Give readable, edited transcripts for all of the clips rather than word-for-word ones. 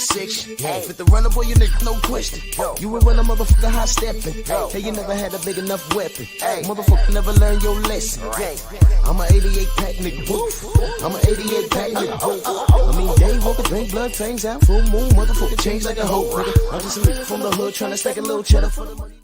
section. Fit the runner, boy, you nigga, no question. You would run a motherfucker high stepping. Hey, you never had a big enough weapon. Motherfucker never learned your lesson. I'm a 88 pack nigga, woof. I'm a 88 pack nigga, woof. I mean, day walker, drink blood, fangs out, full moon, motherfucker change like a hoe, nigga. I'm just a nigga from the hood trying to stack a little cheddar for the money.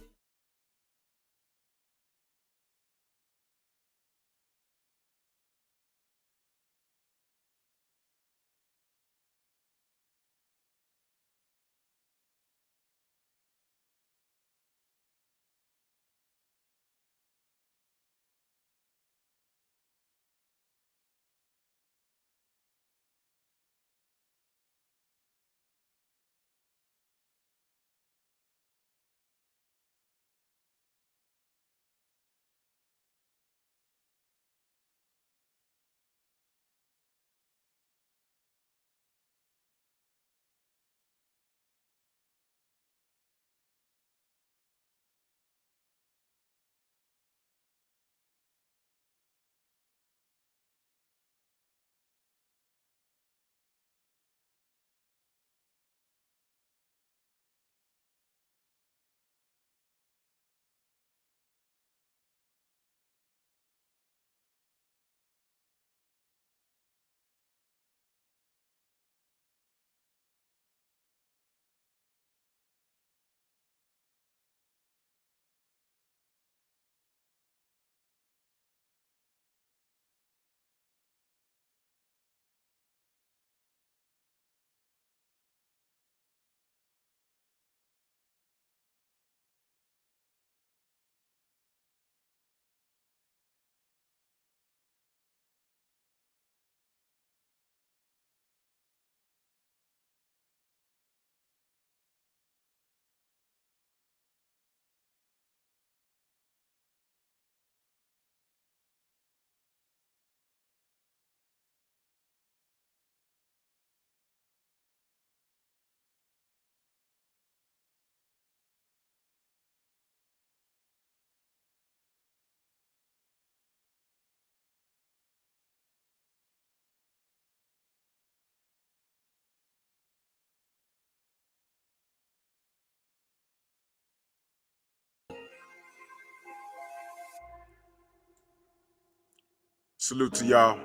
Salute to y'all.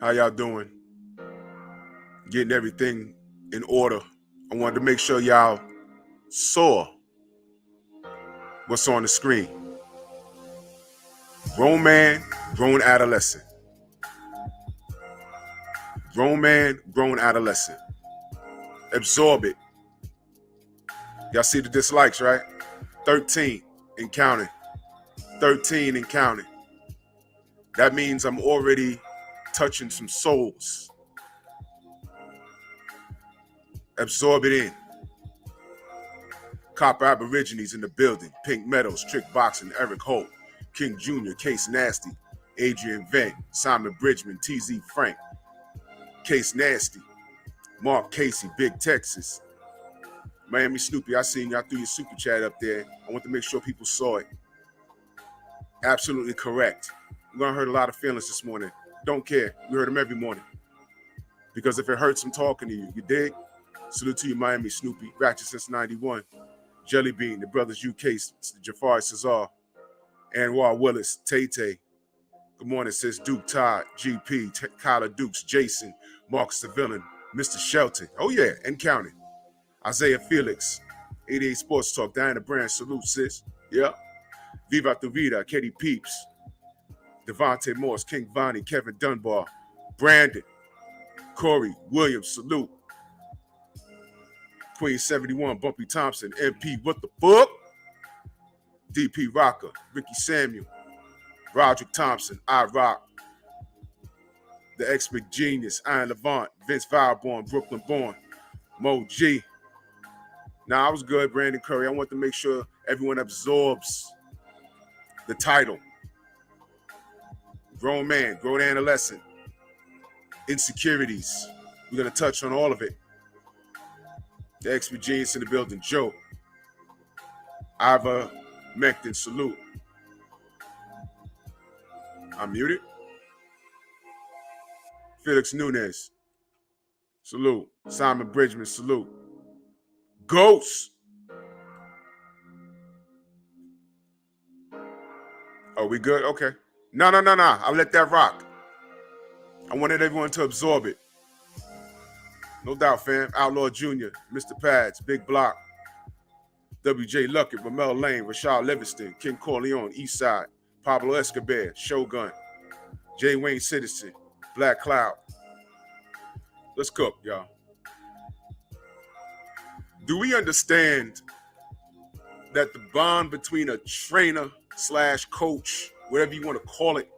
How y'all doing? Getting everything in order. I wanted to make sure y'all saw what's on the screen. Grown man, grown adolescent. Grown man, grown adolescent. Absorb it. Y'all see the dislikes, right? 13 and counting. 13 and counting. That means I'm already touching some souls. Absorb it in. Copper Aborigines in the building. Pink Meadows, Trick Boxing, Eric Holt, King Jr., Case Nasty, Adrian Vent, Simon Bridgman, TZ Frank, Case Nasty, Mark Casey, Big Texas, Miami Snoopy. I seen y'all threw your super chat up there. I want to make sure people saw it. Absolutely correct. We're going to hurt a lot of feelings this morning. Don't care. We heard them every morning. Because if it hurts, I'm talking to you. You dig? Salute to you, Miami Snoopy. Ratchet since 91. Jelly Bean, the Brothers UK, Jafar Cesar, Anwar Willis, Tay-Tay. Good morning, sis. Duke Todd, GP, Kyler Dukes, Jason, Marcus the Villain, Mr. Shelton. Oh, yeah, and counting. Isaiah Felix, 88 Sports Talk. Diana Brand, salute, sis. Yeah. Viva tu Vida, Katie Peeps, Devontae Morse, King Vonnie, Kevin Dunbar, Brandon, Corey Williams, salute. Queen 71, Bumpy Thompson, MP, what the fuck? DP Rocker, Ricky Samuel, Roderick Thompson, I Rock, The Expert Genius, Iron Levant, Vince Valborn, Brooklyn Born, Mo G. Now, I was good, Brandon Curry. I want to make sure everyone absorbs the title. Grown man, grown adolescent, insecurities. We're going to touch on all of it. The Expert Genius in the building, Joe. Iva Mecton, salute. I'm muted. Felix Nunez, Salute. Simon Bridgman, salute. Ghost. Oh, we good? Okay. No. I'll let that rock. I wanted everyone to absorb it. No doubt, fam. Outlaw Jr., Mr. Pads, Big Block, W.J. Luckett, Ramel Lane, Rashad Livingston, King Corleone, Eastside, Pablo Escobar, Shogun, J. Wayne Citizen, Black Cloud. Let's cook, y'all. Do we understand that the bond between a trainer / coach, whatever you want to call it,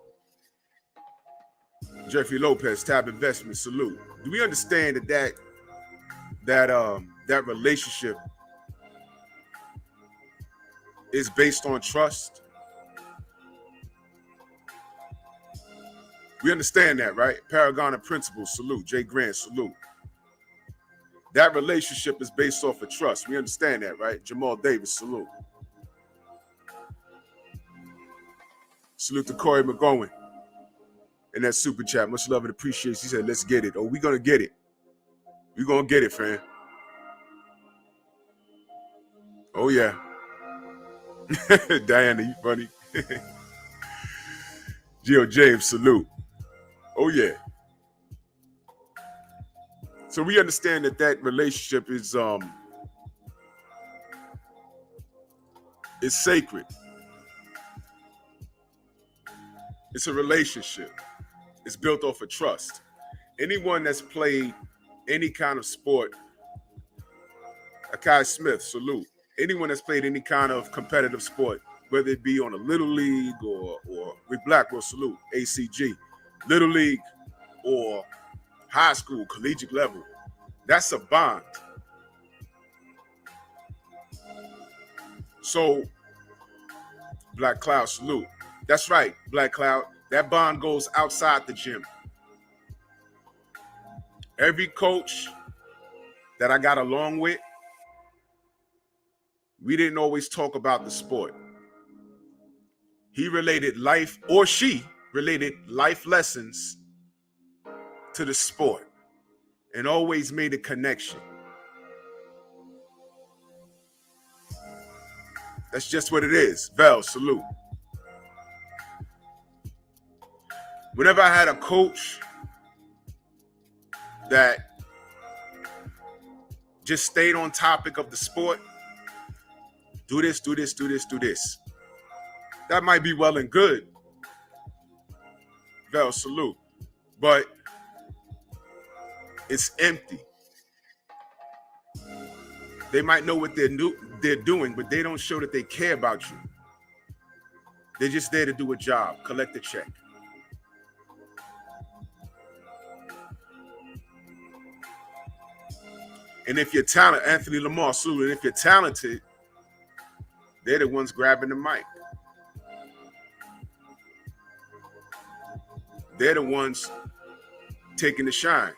Jeffrey Lopez, Tab Investment, salute. Do we understand that relationship is based on trust? We understand that, right? Paragon of Principles, salute. Jay Grant, salute. That relationship is based off of trust. We understand that, right? Jamal Davis, salute. Salute to Corey McGowan in that super chat. Much love and appreciation. He said, let's get it. Oh, we gonna get it. We gonna get it, fam. Oh, yeah. Diana, you funny. Gio James, salute. Oh, yeah. So we understand that relationship is sacred. It's a relationship. It's built off of trust. Anyone that's played any kind of sport, Akai Smith, salute. Anyone that's played any kind of competitive sport, whether it be on a Little League or Rick Blackwell, salute, ACG, Little League or high school, collegiate level, that's a bond. So, Black Cloud, salute. That's right, Black Cloud. That bond goes outside the gym. Every coach that I got along with, we didn't always talk about the sport. He related life, or she related life lessons to the sport and always made a connection. That's just what it is. Vel, salute. Whenever I had a coach that just stayed on topic of the sport, do this, do this, do this, do this. That might be well and good. Vel, salute. But it's empty. They might know what they're doing, but they don't show that they care about you. They're just there to do a job, collect a check. And if you're talented, Anthony Lamar, salute. And if you're talented, they're the ones grabbing the mic. They're the ones taking the shine.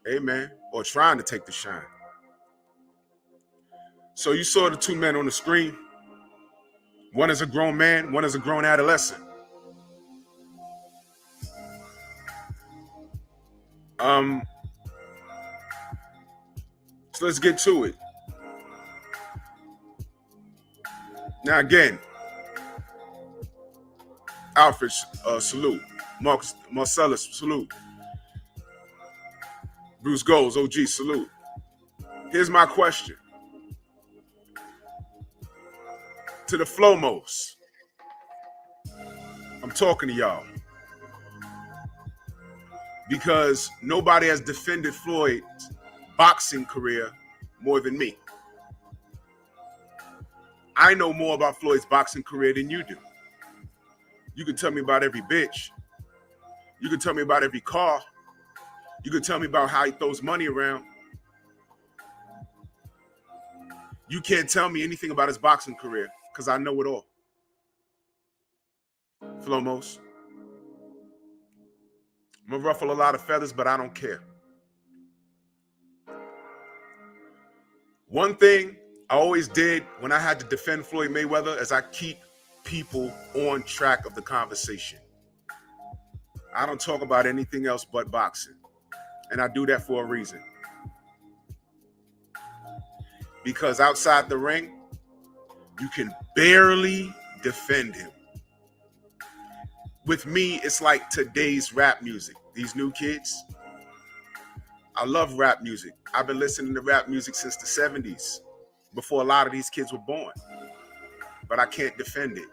Amen. Or trying to take the shine. So you saw the two men on the screen. One is a grown man, one is a grown adolescent. So let's get to it. Now again, Alfred, salute. Marcellus, salute. Bruce Goals, OG, salute. Here's my question. To the Flomos. I'm talking to y'all. Because nobody has defended Floyd's boxing career more than me. I know more about Floyd's boxing career than you do. You can tell me about every bitch. You can tell me about every car. You can tell me about how he throws money around. You can't tell me anything about his boxing career because I know it all. Flomos. I'm going to ruffle a lot of feathers, but I don't care. One thing I always did when I had to defend Floyd Mayweather is I keep people on track of the conversation. I don't talk about anything else but boxing. And I do that for a reason. Because outside the ring, you can barely defend him. With me, it's like today's rap music. These new kids, I love rap music. I've been listening to rap music since the 70s, before a lot of these kids were born. But I can't defend it.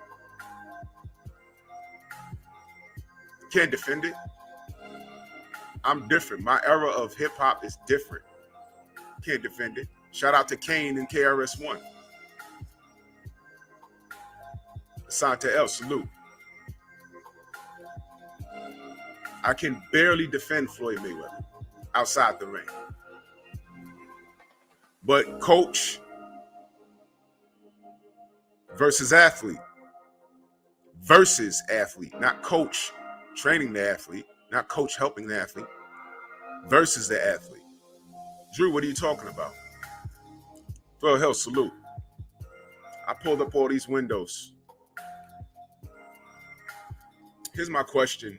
Can't defend it. I'm different. My era of hip hop is different. Can't defend it. Shout out to Kane and KRS-One. Asante L, salute. I can barely defend Floyd Mayweather outside the ring. But coach versus athlete. Versus athlete. Not coach training the athlete. Not coach helping the athlete. Versus the athlete. Drew, what are you talking about? Well, hell, salute. I pulled up all these windows. Here's my question.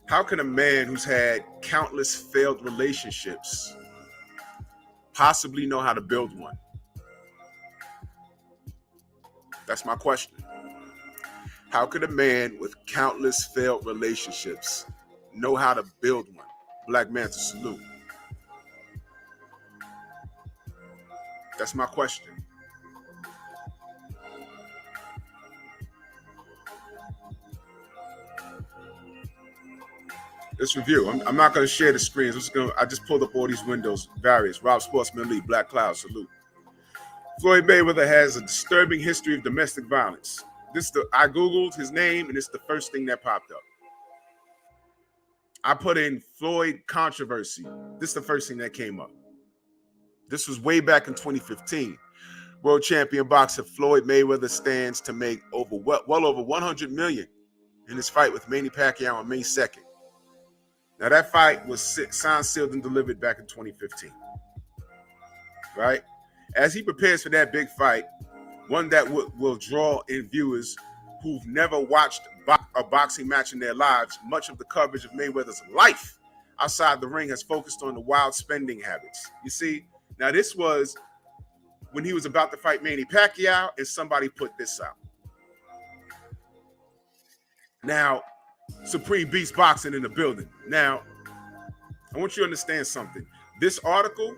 How can a man who's had countless failed relationships possibly know how to build one? That's my question. How could a man with countless failed relationships know how to build one? Black Manta, salute. That's my question. Let's review. I'm not going to share the screens. I just pulled up all these windows, various. Rob Sportsman Lee, Black Cloud, salute. Floyd Mayweather has a disturbing history of domestic violence. I Googled his name, and it's the first thing that popped up. I put in Floyd controversy. This is the first thing that came up. This was way back in 2015. World champion boxer Floyd Mayweather stands to make well over $100 million in his fight with Manny Pacquiao on May 2nd. Now, that fight was signed, sealed, and delivered back in 2015. Right? As he prepares for that big fight, one that will draw in viewers who've never watched a boxing match in their lives, much of the coverage of Mayweather's life outside the ring has focused on the wild spending habits. You see, now this was when he was about to fight Manny Pacquiao, and somebody put this out. Now, Supreme Beast Boxing in the building. Now, I want you to understand something. This article,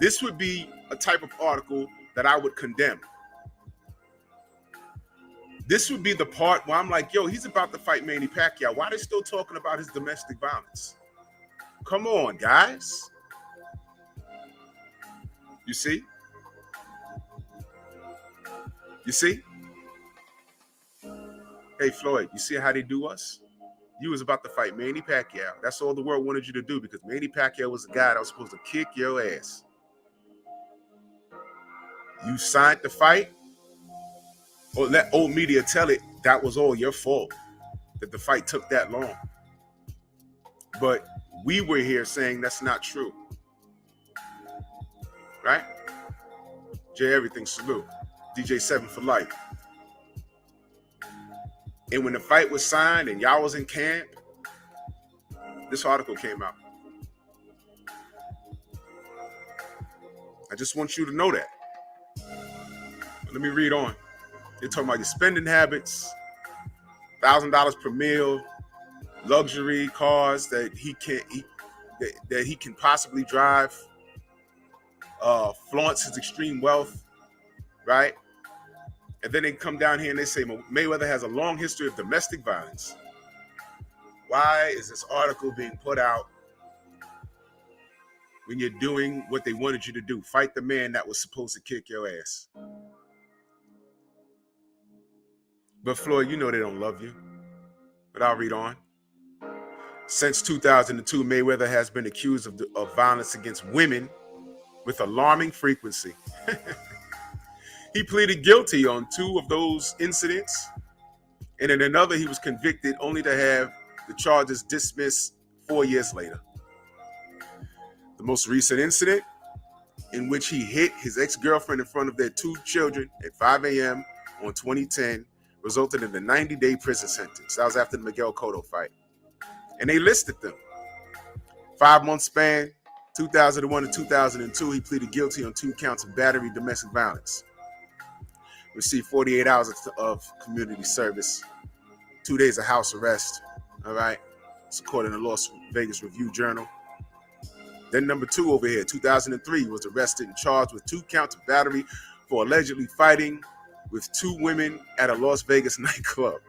this would be a type of article that I would condemn. This would be the part where I'm like, yo, he's about to fight Manny Pacquiao. Why are they still talking about his domestic violence? Come on, guys. You see? You see? Hey, Floyd, you see how they do us? You was about to fight Manny Pacquiao. That's all the world wanted you to do, because Manny Pacquiao was the guy that was supposed to kick your ass. You signed the fight, or let old media tell it that was all your fault, that the fight took that long. But we were here saying that's not true. Right? J Everything, salute. DJ 7 for life. And when the fight was signed and y'all was in camp, this article came out. I just want you to know that. Let me read on. They're talking about your spending habits, $1,000 per meal, luxury cars that he can possibly drive, flaunts his extreme wealth, right? And then they come down here and they say Mayweather has a long history of domestic violence. Why is this article being put out when you're doing what they wanted you to do? Fight the man that was supposed to kick your ass. But Floyd, you know they don't love you. But I'll read on. Since 2002, Mayweather has been accused of violence against women with alarming frequency. He pleaded guilty on 2 of those incidents, and in another, he was convicted only to have the charges dismissed 4 years later. The most recent incident, in which he hit his ex-girlfriend in front of their 2 children at 5 a.m. on 2010, resulted in a 90-day prison sentence. That was after the Miguel Cotto fight. And they listed them. 5-month span, 2001 to 2002, he pleaded guilty on 2 counts of battery, domestic violence. Received 48 hours of community service, 2 days of house arrest. All right. It's according to Las Vegas Review-Journal. Then number 2 over here, 2003, was arrested and charged with 2 counts of battery for allegedly fighting with 2 women at a Las Vegas nightclub.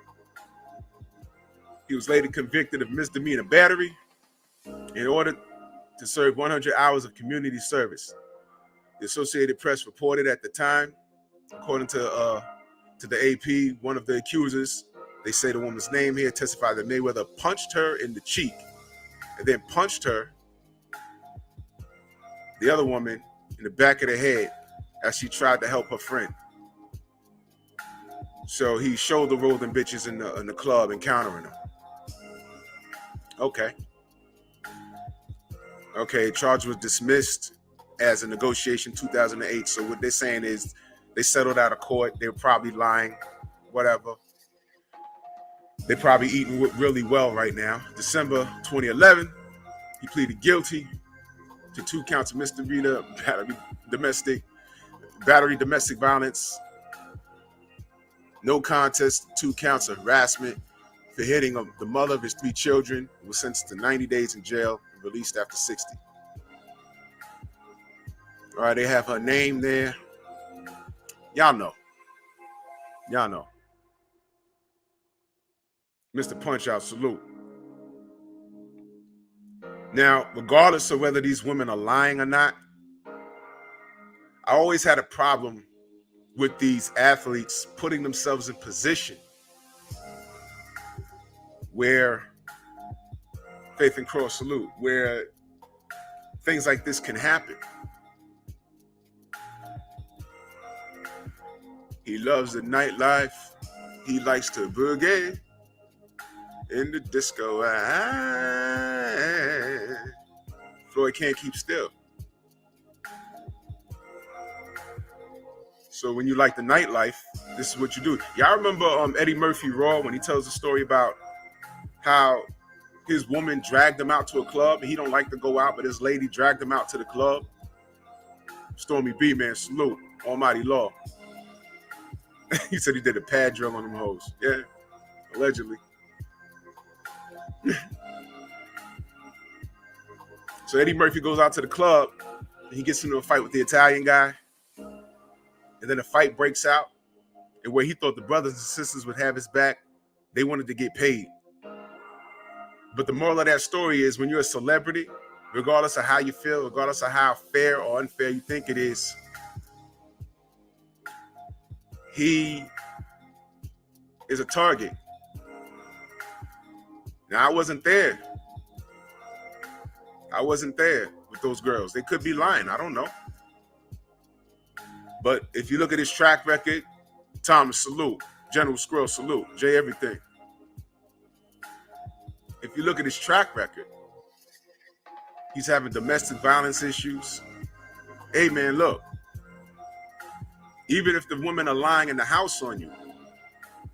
He was later convicted of misdemeanor battery in order to serve 100 hours of community service. The Associated Press reported at the time, according to the AP, one of the accusers, they say the woman's name here, testified that Mayweather punched her in the cheek and then punched her, the other woman, in the back of the head as she tried to help her friend. So he shoulder rolled them bitches in the club, encountering them. Okay, charge was dismissed as a negotiation 2008. So what they're saying is they settled out of court. They were probably lying, whatever. They're probably eating really well right now. December 2011, he pleaded guilty to 2 counts of misdemeanor battery, domestic violence. No contest, 2 counts of harassment for hitting the mother of his 3 children. He was sentenced to 90 days in jail and released after 60. All right, they have her name there. Y'all know. Mr. Punch-Out, salute. Now, regardless of whether these women are lying or not, I always had a problem with these athletes putting themselves in position where, Faith and Cross, salute, where things like this can happen. He loves the nightlife. He likes to boogie in the disco. Floyd can't keep still. So when you like the nightlife, this is what you do. Y'all remember Eddie Murphy Raw when he tells the story about how his woman dragged him out to a club and he don't like to go out, but his lady dragged him out to the club? Stormy B, man, salute. Almighty law. He said he did a pad drill on them hoes. Yeah, allegedly. So Eddie Murphy goes out to the club and he gets into a fight with the Italian guy. And then a fight breaks out. And where he thought the brothers and sisters would have his back, they wanted to get paid. But the moral of that story is when you're a celebrity, regardless of how you feel, regardless of how fair or unfair you think it is, he is a target. Now, I wasn't there. With those girls. They could be lying. I don't know. But if you look at his track record, Thomas, salute. General Skrill, salute. Jay, everything. If you look at his track record, he's having domestic violence issues. Hey, man, look. Even if the women are lying in the house on you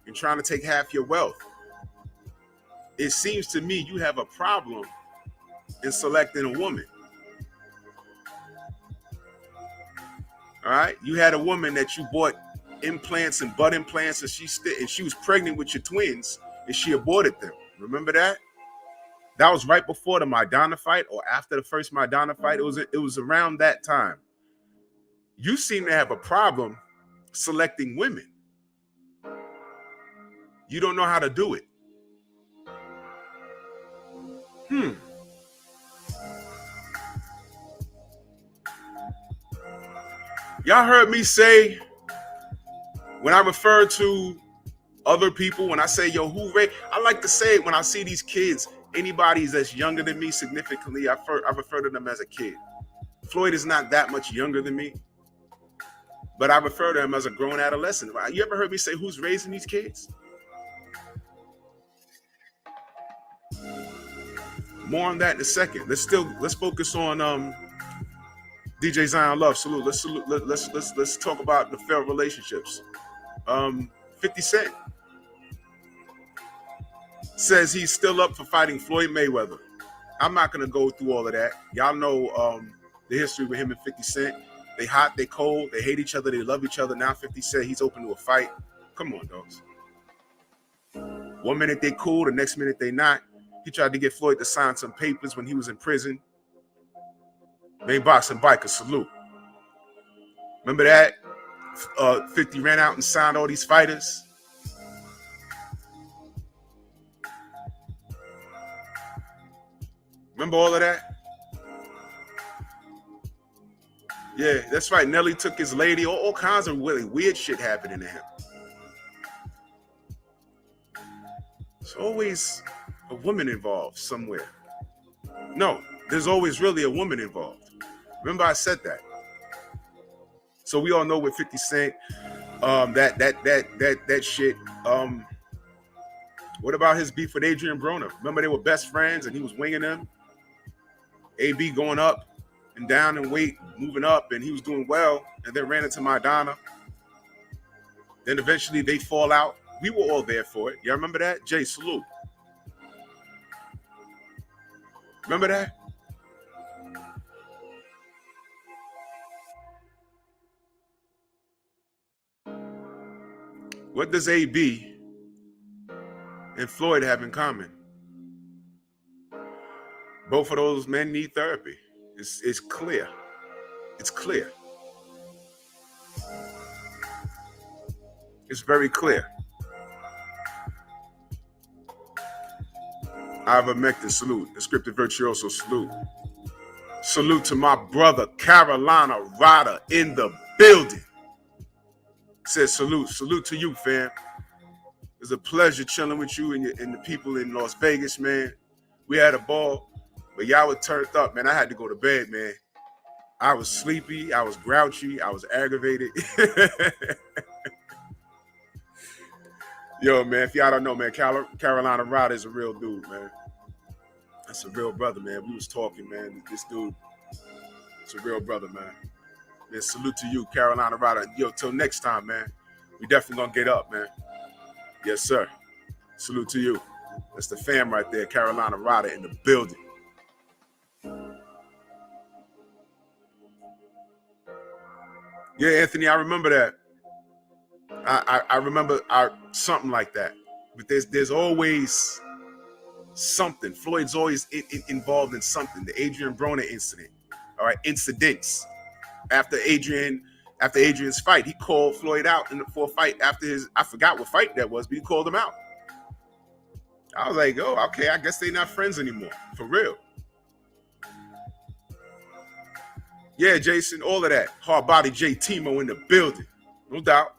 and trying to take half your wealth, it seems to me you have a problem in selecting a woman. All right? You had a woman that you bought implants and butt implants, and she was pregnant with your twins, and she aborted them. Remember that? That was right before the Maidana fight or after the first Maidana fight. It was around that time. You seem to have a problem selecting women. You don't know how to do it. Y'all heard me say, when I refer to other people, when I say, yo, who raised, I like to say it when I see these kids, anybody that's younger than me significantly, I refer to them as a kid. Floyd is not that much younger than me, but I refer to him as a grown adolescent. You ever heard me say, who's raising these kids? More on that in a second. Let's focus on DJ Zion Love. Salute. Let's talk about the failed relationships. 50 Cent says he's still up for fighting Floyd Mayweather. I'm not going to go through all of that. Y'all know the history with him and 50 Cent. They hot, they cold, they hate each other, they love each other. Now 50 Cent, he's open to a fight. Come on, dogs. 1 minute they cool, the next minute they not. He tried to get Floyd to sign some papers when he was in prison. Main boxing biker, salute. Remember that? 50 ran out and signed all these fighters. Remember all of that? Yeah, that's right. Nelly took his lady. All kinds of really weird shit happening to him. There's always a woman involved somewhere. No, there's always really a woman involved. Remember I said that. So we all know with 50 Cent, that shit. What about his beef with Adrian Broner? Remember they were best friends and he was winging them? AB going up and down in weight, moving up, and he was doing well, and then ran into Madonna. Then eventually they fall out. We were all there for it. Y'all remember that? Jay, salute. Remember that? What does AB and Floyd have in common? Both of those men need therapy. It's clear. It's clear. It's very clear. Ivermectin, salute. Descriptive virtuoso, salute. Salute to my brother, Carolina Ryder, in the building. Says salute. Salute to you, fam. It's a pleasure chilling with you and the people in Las Vegas, man. We had a ball, but y'all were turned up, man. I had to go to bed, man. I was sleepy. I was grouchy. I was aggravated. Yo, man, if y'all don't know, man, Carolina Ryder is a real dude, man. That's a real brother, man. We was talking, man. This dude, it's a real brother, man. Man, salute to you, Carolina Ryder. Yo, till next time, man. We definitely gonna get up, man. Yes, sir. Salute to you. That's the fam right there, Carolina Ryder in the building. Yeah, Anthony, I remember that. I remember something like that. But there's always something. Floyd's always involved in something. The Adrian Broner incident. All right, incidents. After Adrian's fight, he called Floyd out for a fight after his, I forgot what fight that was, but he called him out. I was like, oh, okay, I guess they're not friends anymore. For real. Yeah, Jason, all of that. Hard body J Timo in the building. No doubt.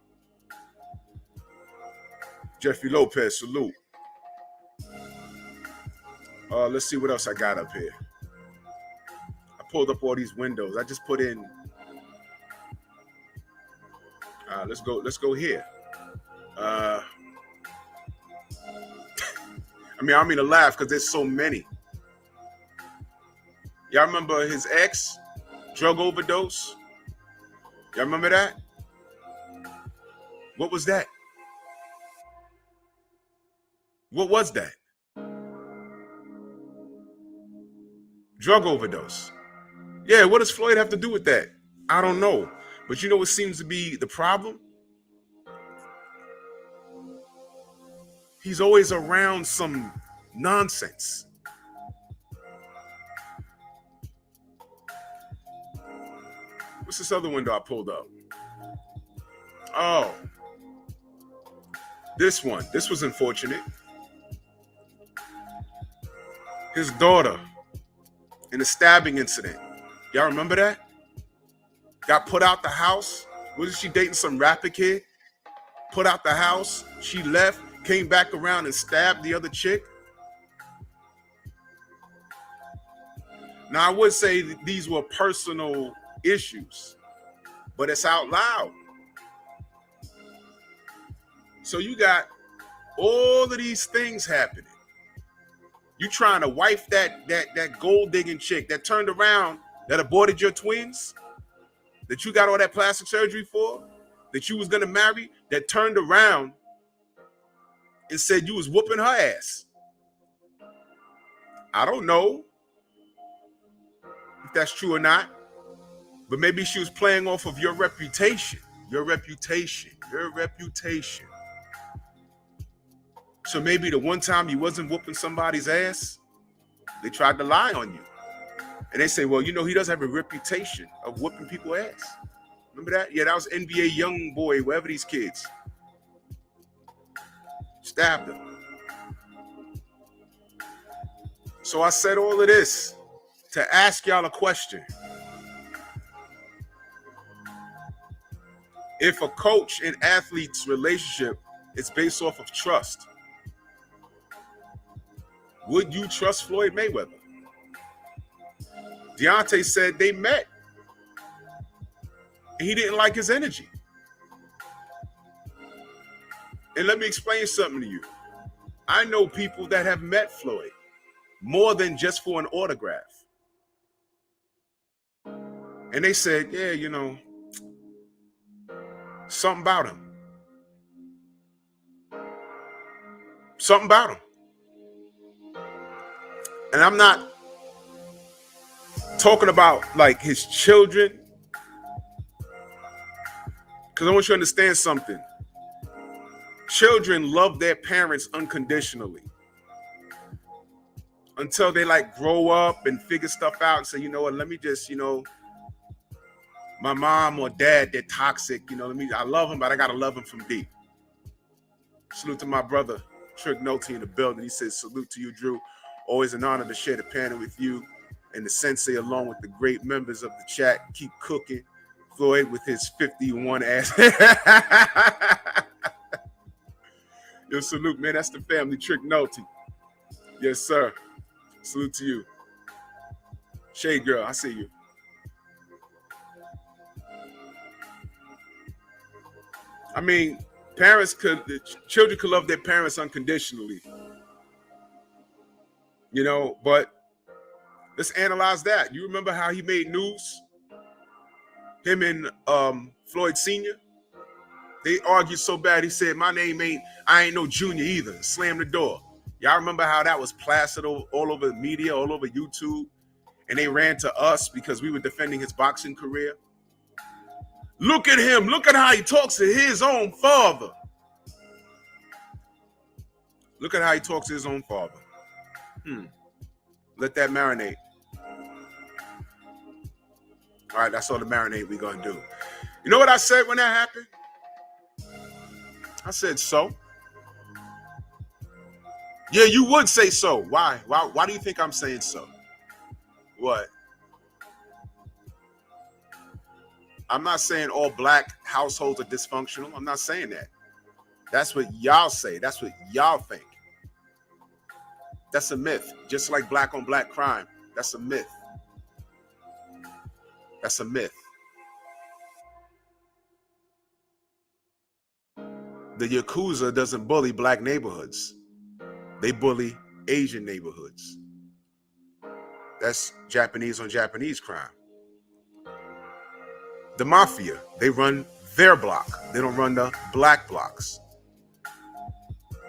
Jeffrey Lopez, salute. Let's see what else I got up here. I pulled up all these windows. I just put in. Let's go here. I mean to laugh because there's so many. Y'all remember his ex, drug overdose? Y'all remember that? What was that? What was that? Drug overdose. Yeah, what does Floyd have to do with that? I don't know. But you know what seems to be the problem? He's always around some nonsense. What's this other window I pulled up? Oh. This one. This was unfortunate. His daughter in a stabbing incident. Y'all remember that? Got put out the house. Wasn't she dating some rapper kid? Put out the house. She left, came back around and stabbed the other chick. Now, I would say that these were personal issues, but it's out loud. So you got all of these things happening. You trying to wife that gold digging chick that turned around, that aborted your twins, that you got all that plastic surgery for, that you was gonna marry, that turned around and said you was whooping her ass. I don't know if that's true or not, but maybe she was playing off of your reputation. Your reputation. Your reputation. So maybe the one time you wasn't whooping somebody's ass, they tried to lie on you. And they say, well, you know, he does have a reputation of whooping people's ass. Remember that? Yeah, that was NBA young boy, whoever these kids. Stabbed him. So I said all of this to ask y'all a question. If a coach and athlete's relationship is based off of trust, would you trust Floyd Mayweather? Deontay said they met. And he didn't like his energy. And let me explain something to you. I know people that have met Floyd more than just for an autograph. And they said, yeah, you know, something about him. Something about him. And I'm not talking about like his children, because I want you to understand something. Children love their parents unconditionally until they like grow up and figure stuff out and say, you know what, let me just, you know, my mom or dad, they're toxic, you know, I love them, but I gotta love them from deep. Salute to my brother, Trick Noty in the building. He says, salute to you, Drew. Always an honor to share the panel with you and the sensei along with the great members of the chat. Keep cooking. Floyd with his 51 ass. Yo, salute, man. That's the family. Trick Noty. Yes, sir. Salute to you. Shade girl, I see you. I mean, children could love their parents unconditionally. You know, but let's analyze that. You remember how he made news? Him and Floyd Sr.? They argued so bad, he said, I ain't no junior either. Slam the door. Y'all remember how that was plastered all over the media, all over YouTube? And they ran to us because we were defending his boxing career. Look at him. Look at how he talks to his own father. Look at how he talks to his own father. Let that marinate. All right, that's all the marinate we're going to do. You know what I said when that happened? I said, so? Yeah, you would say so. Why? Why do you think I'm saying so? What? I'm not saying all black households are dysfunctional. I'm not saying that. That's what y'all say. That's what y'all think. That's a myth. Just like black on black crime. That's a myth. That's a myth. The Yakuza doesn't bully black neighborhoods. They bully Asian neighborhoods. That's Japanese on Japanese crime. The mafia, they run their block. They don't run the black blocks.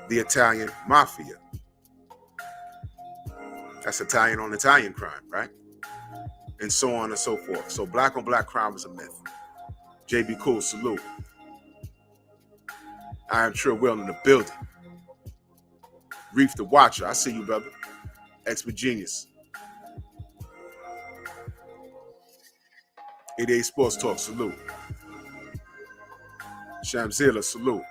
The Italian mafia. That's Italian on Italian crime, right? And so on and so forth. So black on black crime is a myth. JB Cool, salute. I am Trill Will in the building. Reef the Watcher, I see you, brother. Expert Genius. 88 Sports Talk, salute. Shamzilla, salute.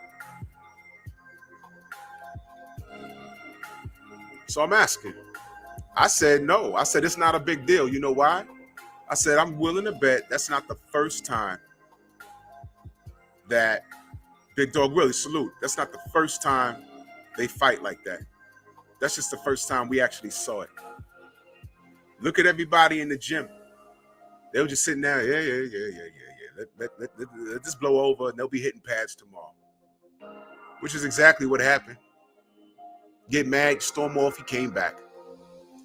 So I'm asking. I said no. I said it's not a big deal. You know why? I said I'm willing to bet that's not the first time that Big Dog Willie, salute. That's not the first time they fight like that. That's just the first time we actually saw it. Look at everybody in the gym. They were just sitting there, yeah. Let this blow over and they'll be hitting pads tomorrow. Which is exactly what happened. Get mad, storm off, he came back.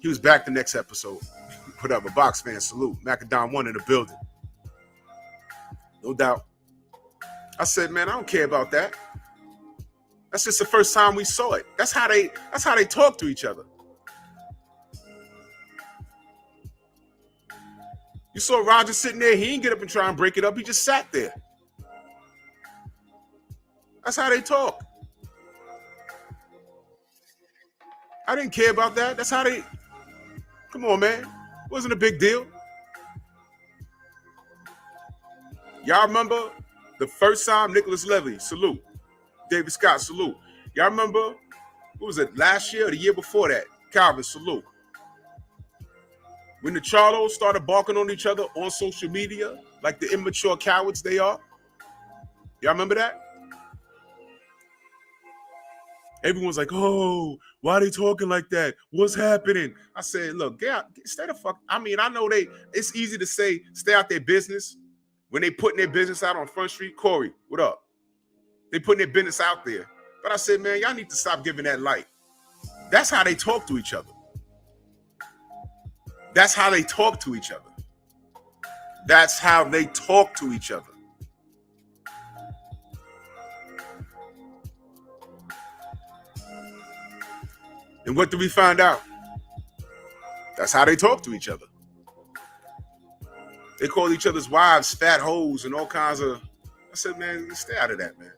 He was back the next episode. Whatever, box fan, salute. Macadam 1 in the building. No doubt. I said, man, I don't care about that. That's just the first time we saw it. That's how they talk to each other. You saw Roger sitting there. He didn't get up and try and break it up. He just sat there. That's how they talk. I didn't care about that. That's how they... Come on, man. It wasn't a big deal. Y'all remember the first time Nicholas Levy, salute. David Scott, salute. Y'all remember, what was it, last year or the year before that? Calvin, salute. When the Charlos started barking on each other on social media, like the immature cowards they are. Y'all remember that? Everyone's like, oh, why are they talking like that? What's happening? I said, look, get out, stay the fuck. I mean, I know it's easy to say, stay out their business. When they putting their business out on Front Street, Corey, what up? They putting their business out there. But I said, man, y'all need to stop giving that light. That's how they talk to each other. That's how they talk to each other. That's how they talk to each other. And what did we find out? That's how they talk to each other. They call each other's wives fat hoes and all kinds of... I said, man, stay out of that, man.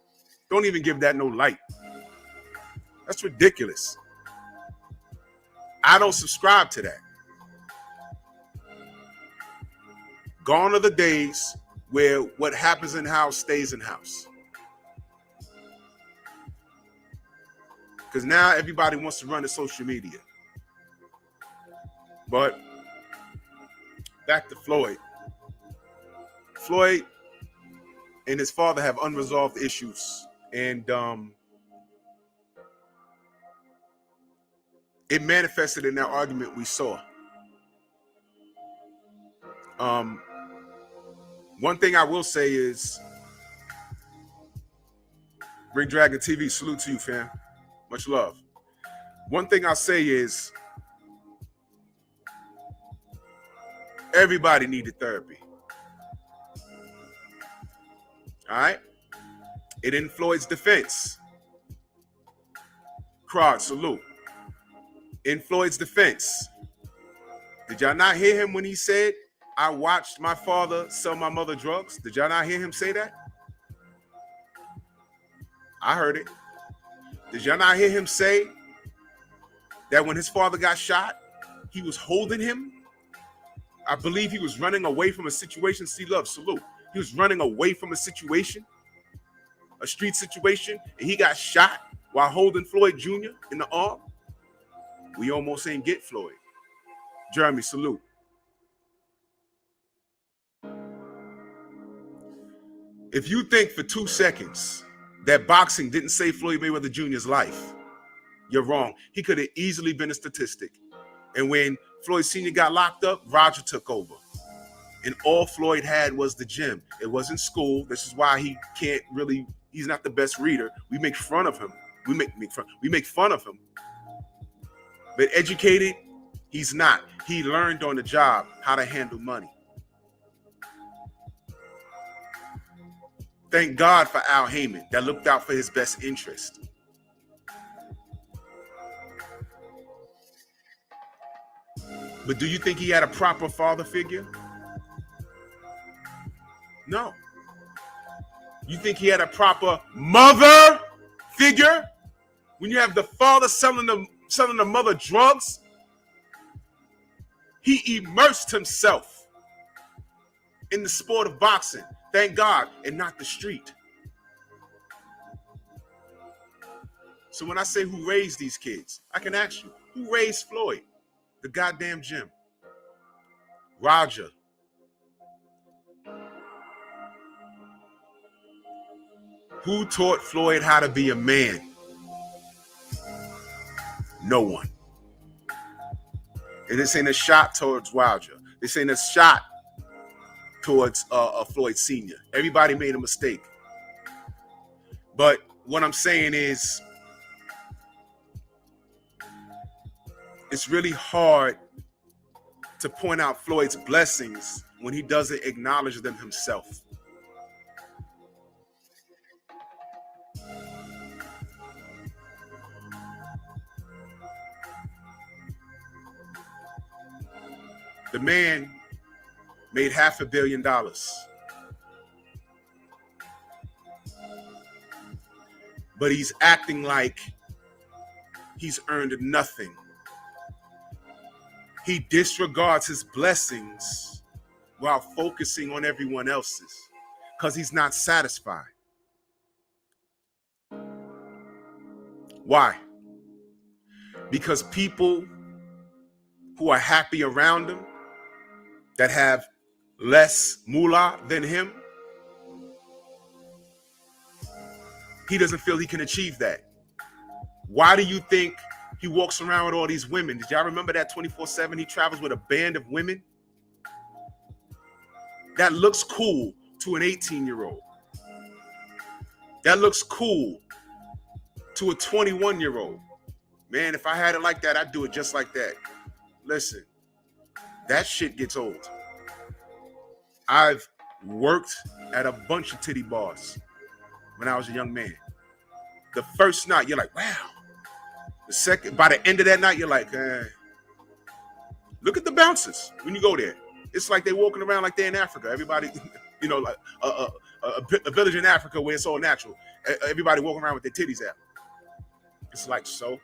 Don't even give that no light. That's ridiculous. I don't subscribe to that. Gone are the days where what happens in house stays in house. Because now everybody wants to run to social media. But back to Floyd. Floyd and his father have unresolved issues. And it manifested in that argument we saw. One thing I will say is, Big Dragon TV, salute to you, fam. Much love. One thing I'll say is, everybody needed therapy. All right? It in Floyd's defense. Crowd, salute. In Floyd's defense. Did y'all not hear him when he said, I watched my father sell my mother drugs? Did y'all not hear him say that? I heard it. Did y'all not hear him say that when his father got shot, he was holding him? I believe he was running away from a situation. See, love, salute. He was running away from a situation, a street situation, and he got shot while holding Floyd Jr. in the arm. We almost ain't get Floyd. Jeremy, salute. If you think for 2 seconds that boxing didn't save Floyd Mayweather Jr.'s life, you're wrong. He could have easily been a statistic. And when Floyd Sr. got locked up, Roger took over. And all Floyd had was the gym. It wasn't school. This is why he can't really, he's not the best reader. We make fun of him. We make fun of him. But educated, he's not. He learned on the job how to handle money. Thank God for Al Heyman that looked out for his best interest. But do you think he had a proper father figure? No. You think he had a proper mother figure? When you have the father selling the mother drugs, he immersed himself in the sport of boxing. Thank God, and not the street. So when I say who raised these kids, I can ask you, who raised Floyd? The goddamn gym. Roger. Who taught Floyd how to be a man? No one. And this ain't a shot towards Wilder. This ain't a shot towards Floyd Sr. Everybody made a mistake. But what I'm saying is, it's really hard to point out Floyd's blessings when he doesn't acknowledge them himself. The man made $500 million. But he's acting like he's earned nothing. He disregards his blessings while focusing on everyone else's because he's not satisfied. Why? Because people who are happy around him, that have less moolah than him, he doesn't feel he can achieve that. Why do you think he walks around with all these women? Did y'all remember that 24/7 he travels with a band of women? That looks cool to an 18-year-old. That looks cool to a 21-year-old. Man, if I had it like that, I'd do it just like that. Listen, that shit gets old. I've worked at a bunch of titty bars when I was a young man. The first night, you're like, wow. The second, by the end of that night, you're like, look at the bouncers when you go there. It's like they're walking around like they're in Africa. Everybody, you know, like a village in Africa where it's all natural. Everybody walking around with their titties out. It's like, so.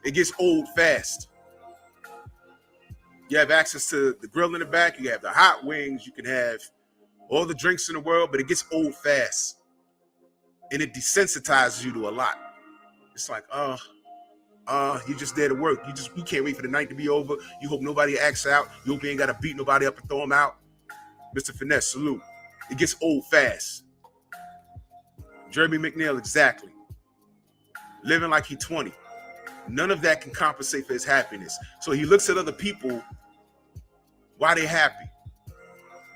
It gets old fast. You have access to the grill in the back. You have the hot wings. You can have all the drinks in the world, but it gets old fast. And it desensitizes you to a lot. It's like, you're just there to work. You can't wait for the night to be over. You hope nobody acts out. You hope you ain't got to beat nobody up and throw them out. Mr. Finesse, salute. It gets old fast. Jeremy McNeil, exactly. Living like he's 20. None of that can compensate for his happiness. So he looks at other people while they're happy.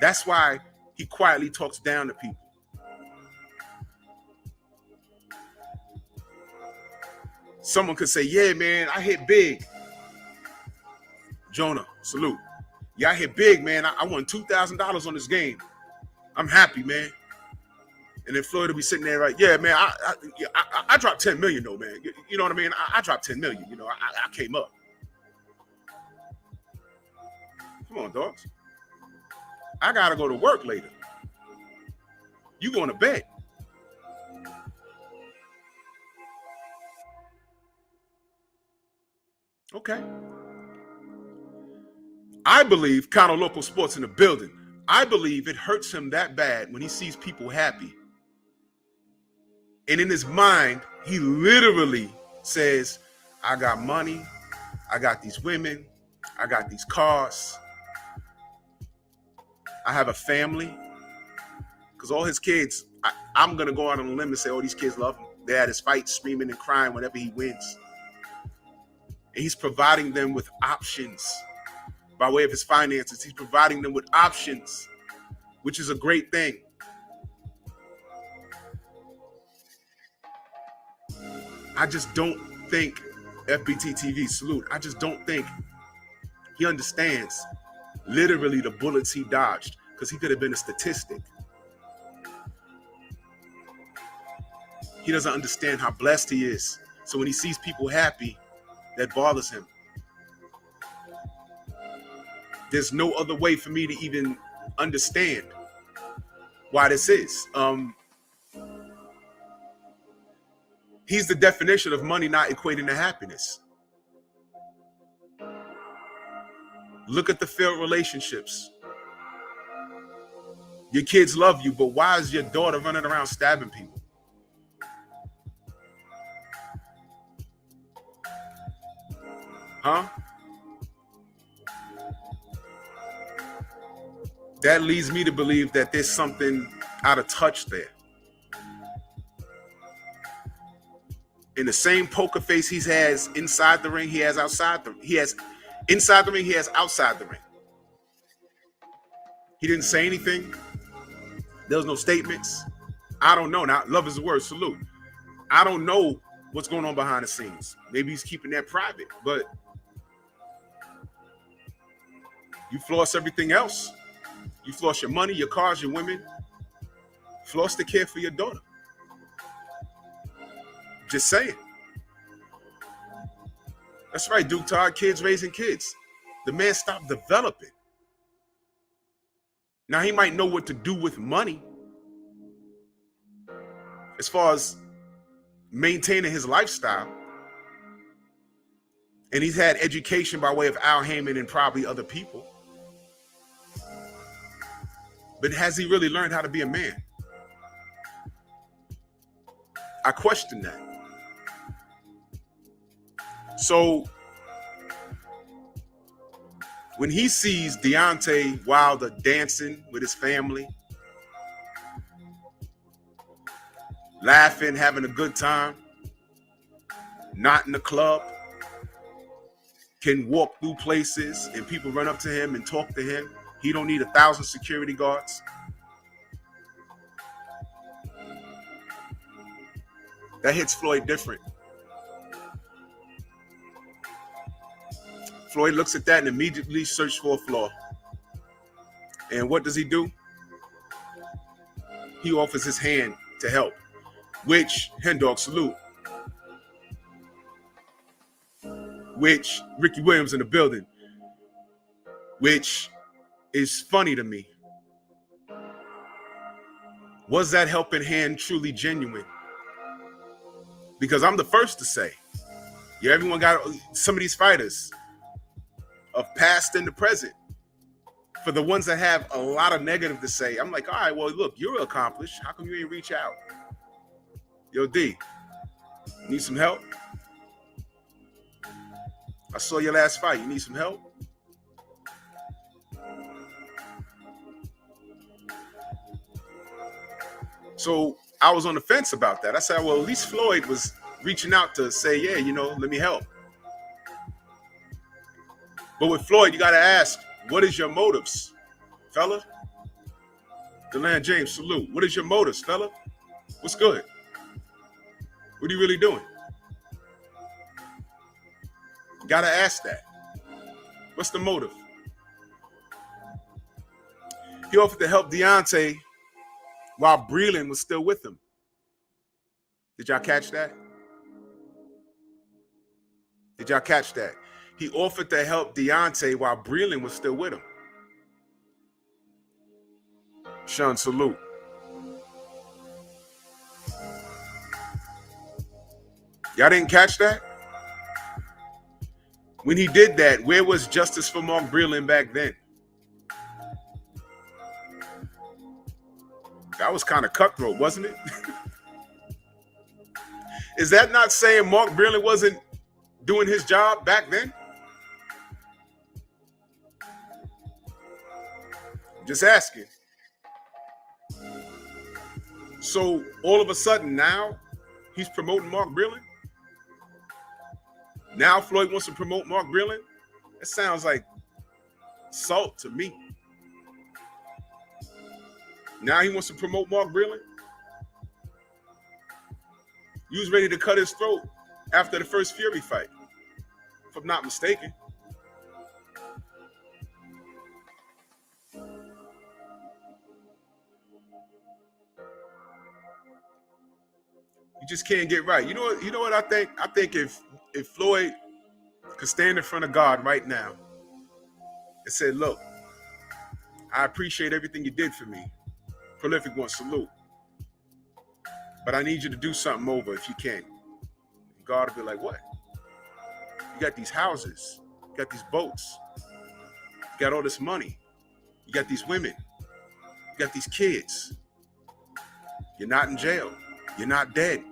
That's why he quietly talks down to people. Someone could say, yeah, man, I hit big. Jonah, salute. Yeah, I hit big, man. I won $2,000 on this game. I'm happy, man. And then Floyd will be sitting there like, yeah, man, I dropped 10 million though, man. You know what I mean? I dropped 10 million. You know, I came up. Come on, dogs. I got to go to work later. You going to bed. Okay. I believe, Counter Local Sports in the building, I believe it hurts him that bad when he sees people happy. And in his mind, he literally says, I got money, I got these women, I got these cars, I have a family. Because all his kids, I'm going to go out on a limb and say, oh, these kids love him. They're at his fight, screaming and crying whenever he wins. And he's providing them with options by way of his finances. He's providing them with options, which is a great thing. I just don't think FBT TV, salute. I just don't think he understands literally the bullets he dodged, because he could have been a statistic. He doesn't understand how blessed he is. So when he sees people happy, that bothers him. There's no other way for me to even understand why this is. He's the definition of money not equating to happiness. Look at the failed relationships. Your kids love you, but why is your daughter running around stabbing people? Huh? That leads me to believe that there's something out of touch there. In the same poker face he has inside the ring, he has outside the ring. He has inside the ring, he has outside the ring. He didn't say anything. There was no statements. I don't know. Now, love is the word, salute. I don't know what's going on behind the scenes. Maybe he's keeping that private, but you floss everything else. You floss your money, your cars, your women. Floss the care for your daughter. Just saying. That's right, Duke Todd. Kids raising kids. The man stopped developing. Now, he might know what to do with money as far as maintaining his lifestyle. And he's had education by way of Al Heyman and probably other people. But has he really learned how to be a man? I question that. So when he sees Deontay Wilder dancing with his family, laughing, having a good time, not in the club, can walk through places and people run up to him and talk to him. He don't need 1,000 security guards. That hits Floyd different. Floyd looks at that and immediately searches for a flaw. And what does he do? He offers his hand to help, which, Hen Dog salute, which Ricky Williams in the building, which is funny to me. Was that helping hand truly genuine? Because I'm the first to say, yeah, everyone got some of these fighters of past and the present. For the ones that have a lot of negative to say, I'm like, all right, well, look, you're accomplished. How come you ain't reach out? Yo, D, need some help? I saw your last fight. You need some help? So I was on the fence about that. I said, well, at least Floyd was reaching out to say, yeah, you know, let me help. But with Floyd, you got to ask, what is your motives, fella? DeLand James, salute. What is your motives, fella? What's good? What are you really doing? You got to ask that. What's the motive? He offered to help Deontay while Breland was still with him. Did y'all catch that? Did y'all catch that? He offered to help Deontay while Breland was still with him. Sean, salute. Y'all didn't catch that? When he did that, where was justice for Mark Breland back then? That was kind of cutthroat, wasn't it? Is that not saying Mark Breland wasn't doing his job back then? Just asking. So all of a sudden now he's promoting Mark Breland? Now Floyd wants to promote Mark Breland? That sounds like salt to me. Now he wants to promote Mark Breland? You was ready to cut his throat after the first Fury fight, if I'm not mistaken. You just can't get right. You know what I think? I think if Floyd could stand in front of God right now and say, look, I appreciate everything you did for me. Prolific one, salute. But I need you to do something over if you can. And God will be like, what? You got these houses. You got these boats. You got all this money. You got these women. You got these kids. You're not in jail. You're not dead.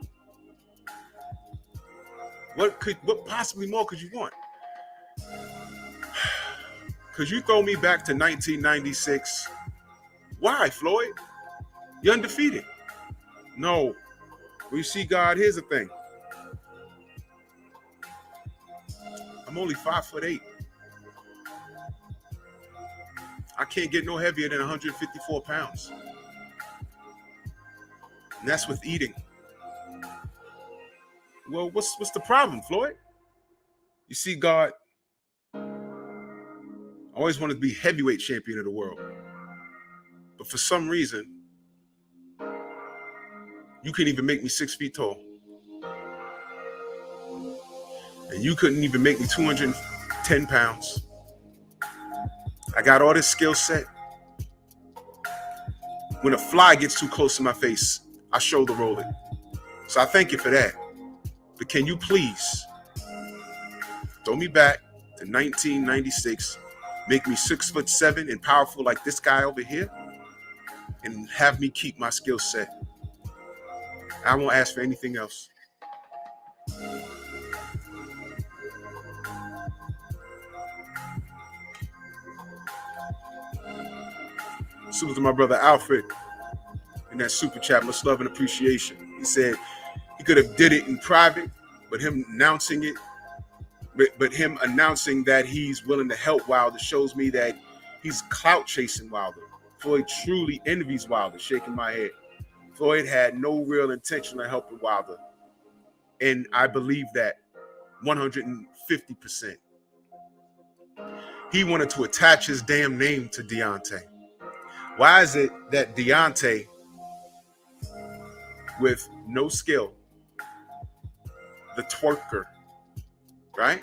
What possibly more could you want? Could you throw me back to 1996? Why, Floyd? You're undefeated. No. When you see God, here's the thing. I'm only 5'8". I can't get no heavier than 154 pounds. And that's with eating. Well, what's the problem, Floyd? You see, God, I always wanted to be heavyweight champion of the world. But for some reason, you couldn't even make me 6 feet tall. And you couldn't even make me 210 pounds. I got all this skill set. When a fly gets too close to my face, I shoulder roll it. So I thank you for that. But can you please throw me back to 1996, make me 6'7" and powerful like this guy over here, and have me keep my skill set? I won't ask for anything else. Salute to my brother Alfred in that super chat. Much love and appreciation. He said he could have did it in private, but him announcing it, but him announcing that he's willing to help Wilder shows me that he's clout chasing Wilder. Floyd truly envies Wilder. Shaking my head. Floyd had no real intention of helping Wilder, and I believe that 150%. He wanted to attach his damn name to Deontay. Why is it that Deontay, with no skill, the twerker, right,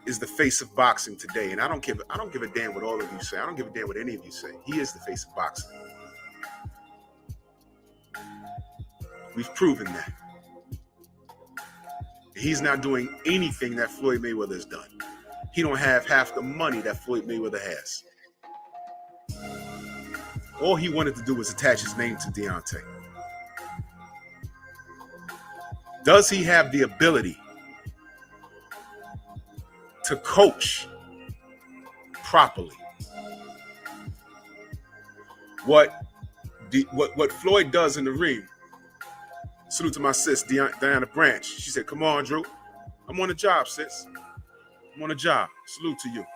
is the face of boxing today? And I don't give a damn what all of you say. I don't give a damn what any of you say. He is the face of boxing. We've proven that. He's not doing anything that Floyd Mayweather has done. He don't have half the money that Floyd Mayweather has. All he wanted to do was attach his name to Deontay. Does he have the ability to coach properly? What Floyd does in the ring. Salute to my sis, Diana Branch. She said, "Come on, Drew. I'm on a job, sis. I'm on a job. Salute to you."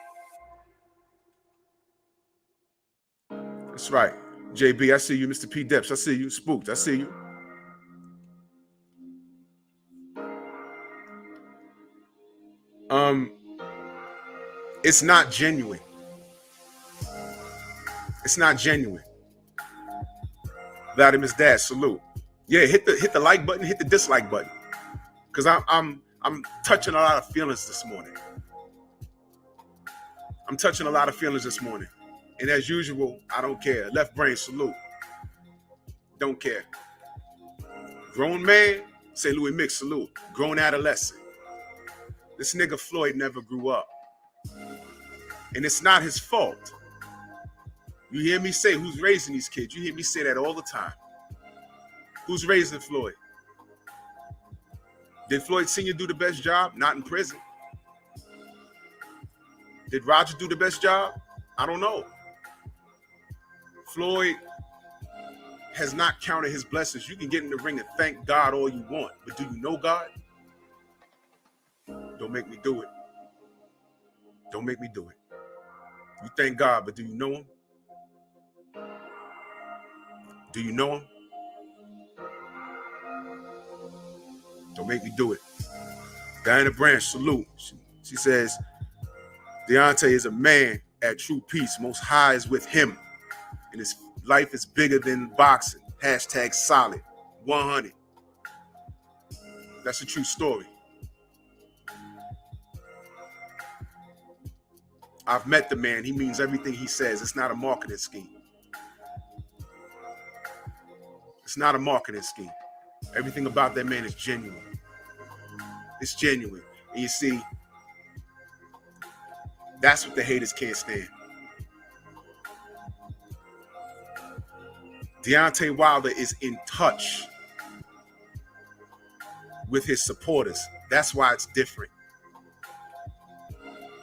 That's right. JB, I see you. Mr. P. Depps, I see you. Spooked, I see you. It's not genuine. It's not genuine. Vladimir's dad, salute. Yeah, hit the like button, hit the dislike button. Because I'm touching a lot of feelings this morning. I'm touching a lot of feelings this morning. And as usual, I don't care. Left brain, salute. Don't care. Grown man, say Louis Mix, salute. Grown adolescent. This nigga Floyd never grew up. And it's not his fault. You hear me say, who's raising these kids? You hear me say that all the time. Who's raising Floyd? Did Floyd Sr. do the best job? Not in prison. Did Roger do the best job? I don't know. Floyd has not counted his blessings. You can get in the ring and thank God all you want, but do you know God? Don't make me do it. Don't make me do it. You thank God, but do you know him? Do you know him? Don't make me do it. Diana Branch, salute. She says, Deontay is a man at true peace. Most High is with him. And his life is bigger than boxing. Hashtag solid. 100. That's a true story. I've met the man. He means everything he says. It's not a marketing scheme. It's not a marketing scheme. Everything about that man is genuine. It's genuine. And you see, that's what the haters can't stand. Deontay Wilder is in touch with his supporters. That's why it's different.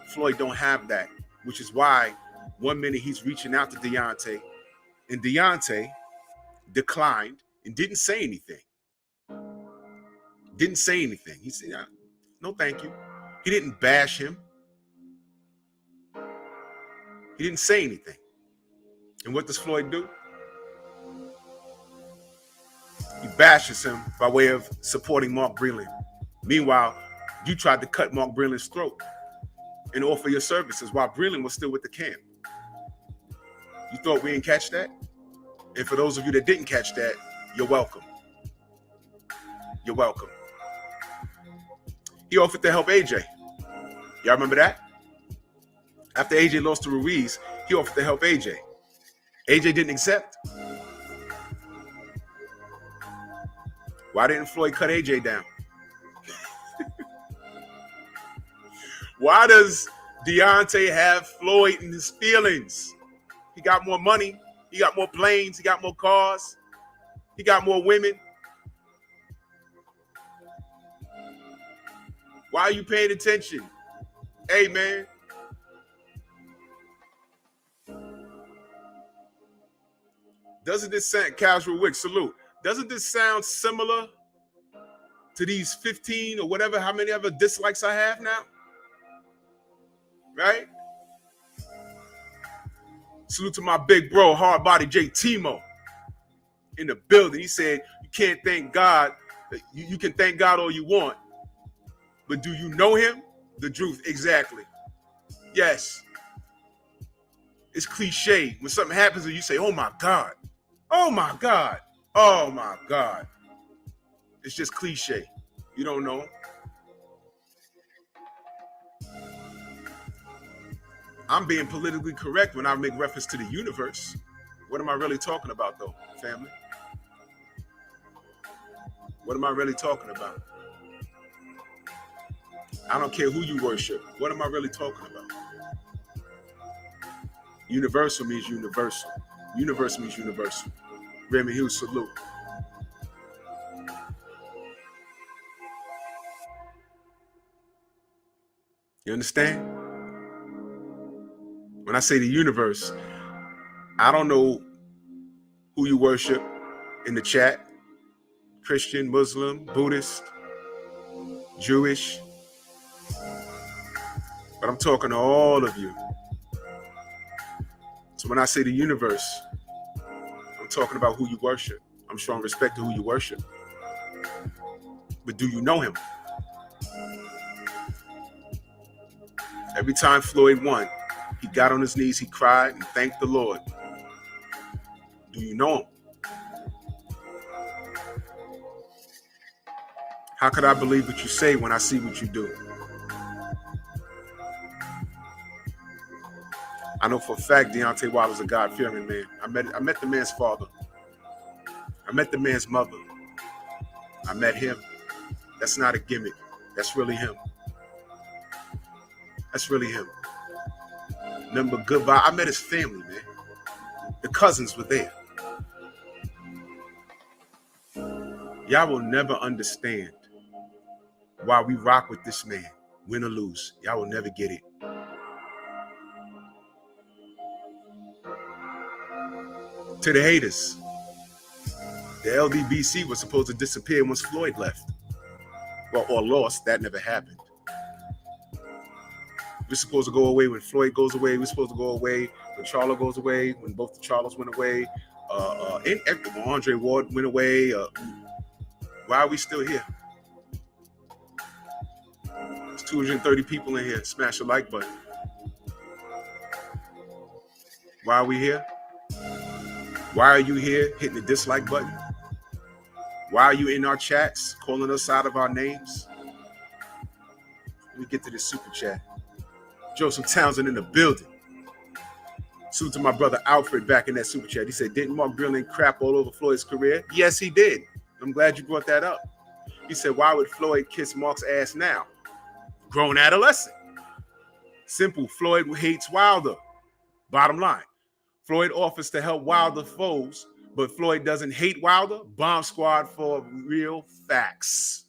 Floyd don't have that, which is why 1 minute he's reaching out to Deontay, and Deontay declined and didn't say anything. Didn't say anything. He said, no, thank you. He didn't bash him. He didn't say anything. And what does Floyd do? He bashes him by way of supporting Mark Breland. Meanwhile, you tried to cut Mark Breland's throat and offer your services while Breland was still with the camp. You thought we didn't catch that? And for those of you that didn't catch that, you're welcome. You're welcome. He offered to help AJ. Y'all remember that? After AJ lost to Ruiz, he offered to help AJ. AJ didn't accept. Why didn't Floyd cut AJ down? Why does Deontay have Floyd in his feelings? He got more money. He got more planes. He got more cars. He got more women. Why are you paying attention? Hey, man. Doesn't this sound, Casual Wick, salute. Doesn't this sound similar to these 15 or whatever, how many other dislikes I have now? Right? Salute to my big bro, hard body J Timo in the building. He said, you can't thank God. You can thank God all you want, but do you know him? The truth, exactly. Yes. It's cliche. When something happens and you say, oh my God. Oh my God. Oh my God. It's just cliche. You don't know. I'm being politically correct when I make reference to the universe. What am I really talking about, though, family? What am I really talking about? I don't care who you worship. What am I really talking about? Universal means universal. Universe means universal. Remy Hughes, salute. You understand? When I say the universe, I don't know who you worship in the chat. Christian, Muslim, Buddhist, Jewish. But I'm talking to all of you. So when I say the universe, I'm talking about who you worship. I'm showing respect to who you worship. But do you know him? Every time Floyd won, he got on his knees, he cried and thanked the Lord. Do you know him? How could I believe what you say when I see what you do? I know for a fact Deontay Wilder's a God-fearing man. I met the man's father. I met the man's mother. I met him. That's not a gimmick. That's really him. That's really him. Remember, goodbye. I met his family, man. The cousins were there. Y'all will never understand why we rock with this man, win or lose. Y'all will never get it. To the haters, the LDBC was supposed to disappear once Floyd left. Well, or lost. That never happened. We're supposed to go away when Floyd goes away. We're supposed to go away when Charlo goes away, when both the Charlos went away. When Andre Ward went away. Why are we still here? There's 230 people in here. Smash the like button. Why are we here? Why are you here hitting the dislike button? Why are you in our chats calling us out of our names? Let me get to this super chat. Joseph Townsend in the building. Salute to my brother Alfred back in that super chat. He said, didn't Mark Breland crap all over Floyd's career? Yes, he did. I'm glad you brought that up. He said, why would Floyd kiss Mark's ass now? Grown adolescent. Simple. Floyd hates Wilder. Bottom line. Floyd offers to help Wilder foes, but Floyd doesn't hate Wilder. Bomb squad for real facts.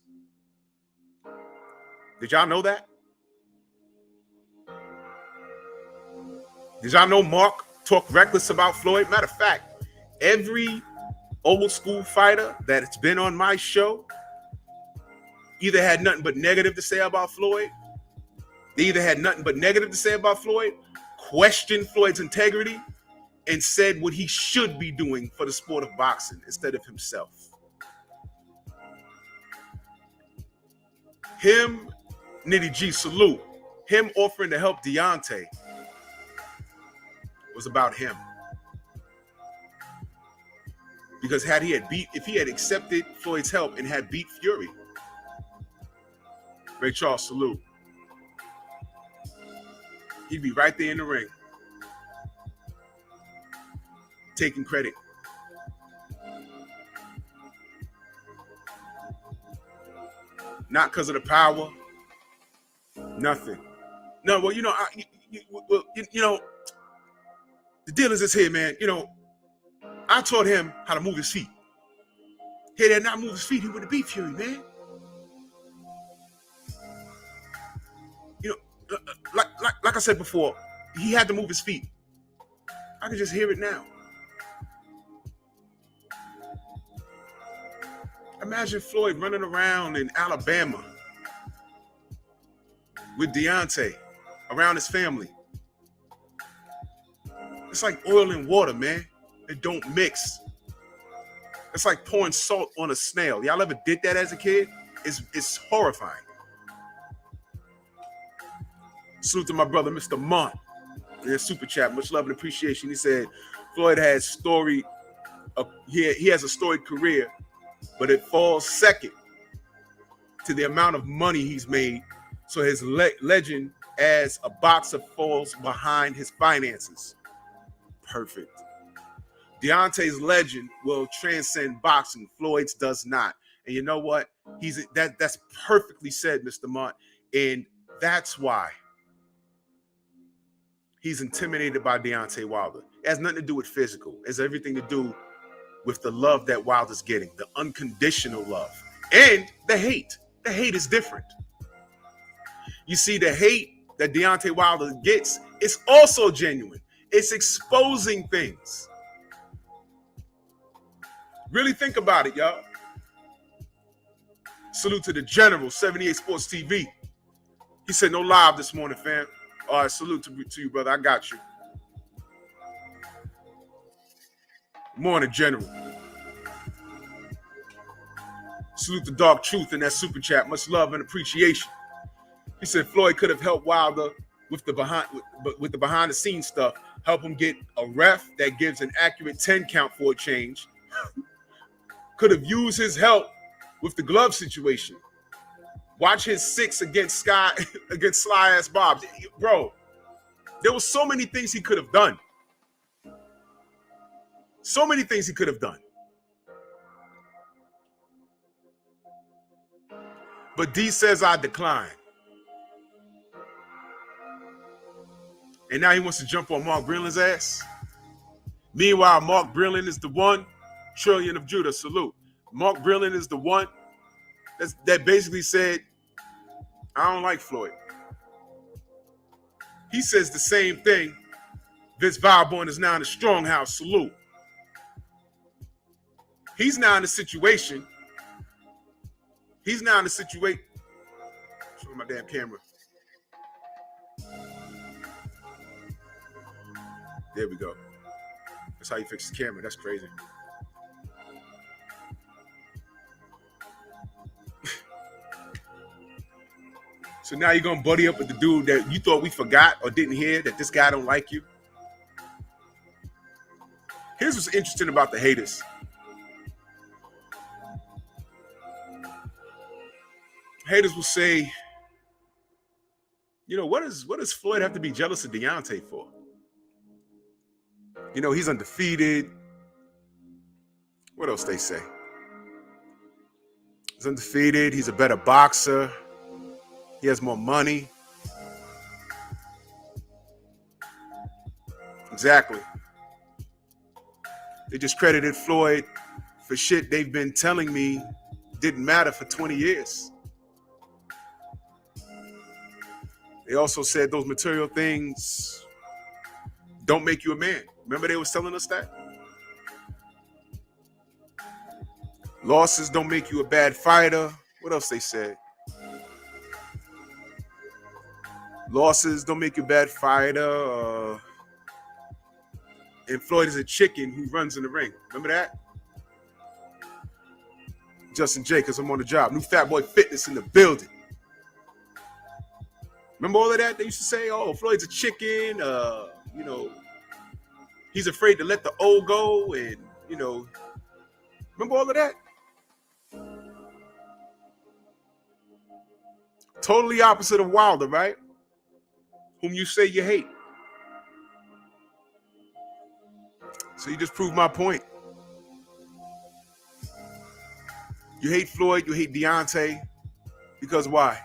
Did y'all know that? Did y'all know Mark talked reckless about Floyd? Matter of fact, every old school fighter that's been on my show either had nothing but negative to say about Floyd. They either had nothing but negative to say about Floyd, questioned Floyd's integrity, and said what he should be doing for the sport of boxing instead of himself. Him, Nitty G, salute. Him offering to help Deontay was about him. Because if he had accepted Floyd's help and had beat Fury, Ray Charles, salute. He'd be right there in the ring. taking credit. Not because of the power, nothing. No, well, you know, the deal is this here, man. You know, I taught him how to move his feet. He had not moved his feet, he would have beat Fury, man. You know, like I said before, he had to move his feet. I can just hear it now. Imagine Floyd running around in Alabama with Deontay around his family. It's like oil and water, man. It don't mix. It's like pouring salt on a snail. Y'all ever did that as a kid? It's horrifying. Salute to my brother, Mr. Mont. In super chat, much love and appreciation. He said Floyd has he has a storied career, but it falls second to the amount of money he's made. So his legend as a boxer falls behind his finances. Perfect. Deontay's legend will transcend boxing. Floyd's does not. And you know what? That's perfectly said, Mr. Mont. And that's why he's intimidated by Deontay Wilder. It has nothing to do with physical. It has everything to do with the love that Wilder's getting, the unconditional love, and the hate. The hate is different. You see, the hate that Deontay Wilder gets is also genuine. It's exposing things. Really think about it, y'all. Salute to the General, 78 Sports TV. He said, no live this morning, fam. All right, salute to you, brother. I got you. Morning, General. Salute to Dark Truth in that super chat. Much love and appreciation. He said Floyd could have helped Wilder with the behind the scenes stuff, help him get a ref that gives an accurate 10 count for a change. Could have used his help with the glove situation. Watch his 6 against Sly Ass Bobs. Bro, there were so many things he could have done. So many things he could have done. But D says I decline. And now he wants to jump on Mark Breland's ass. Meanwhile, Mark Breland is the $1 trillion of Judah. Salute. Mark Breland is the one that basically said, I don't like Floyd. He says the same thing. Vince Valborn is now in the strong house. Salute. He's now in a situation. Show my damn camera. There we go. That's how you fix the camera. That's crazy. So now you're going to buddy up with the dude that you thought we forgot or didn't hear, that this guy don't like you. Here's what's interesting about the haters. Haters will say, you know, what does Floyd have to be jealous of Deontay for? You know, he's undefeated. What else they say? He's undefeated. He's a better boxer. He has more money. Exactly. They discredited Floyd for shit they've been telling me didn't matter for 20 years. They also said those material things don't make you a man. Remember they was telling us that? Losses don't make you a bad fighter. What else they said? Losses don't make you a bad fighter. And Floyd is a chicken who runs in the ring. Remember that? Justin J, because I'm on the job. New Fat Boy Fitness in the building. Remember all of that? They used to say, oh, Floyd's a chicken. You know, he's afraid to let the old go. And, you know, remember all of that? Totally opposite of Wilder, right? Whom you say you hate. So you just proved my point. You hate Floyd, you hate Deontay, because why?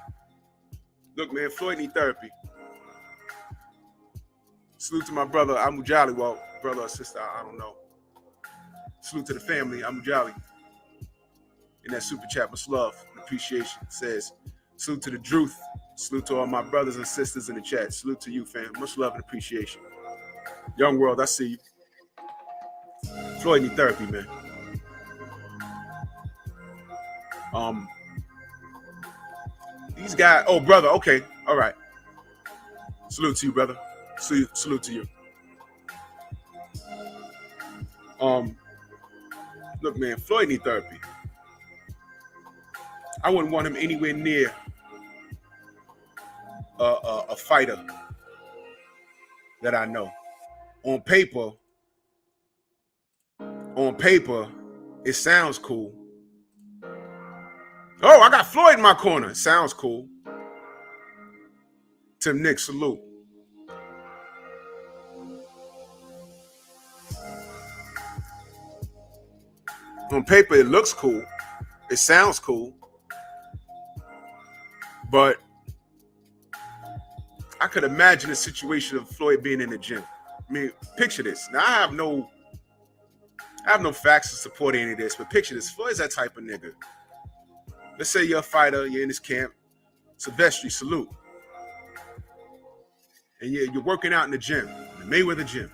Look, man, Floyd need therapy. Salute to my brother, Amujali. Well, brother or sister, I don't know. Salute to the family, Amujali. In that super chat, much love and appreciation. Says, salute to the truth. Salute to all my brothers and sisters in the chat. Salute to you, fam. Much love and appreciation. Young world, I see you. Floyd need therapy, man. These guys, oh, brother, okay, all right. Salute to you, brother. Salute to you. Look, man, Floyd need therapy. I wouldn't want him anywhere near a fighter that I know. On paper, it sounds cool. Oh, I got Floyd in my corner. It sounds cool. Tim Nick, salute. On paper, it looks cool. It sounds cool. But I could imagine a situation of Floyd being in the gym. I mean, picture this. Now, I have no facts to support any of this, but picture this. Floyd's that type of nigga. Let's say you're a fighter, you're in this camp. Silvestri, salute. And you're working out in the gym, the Mayweather gym.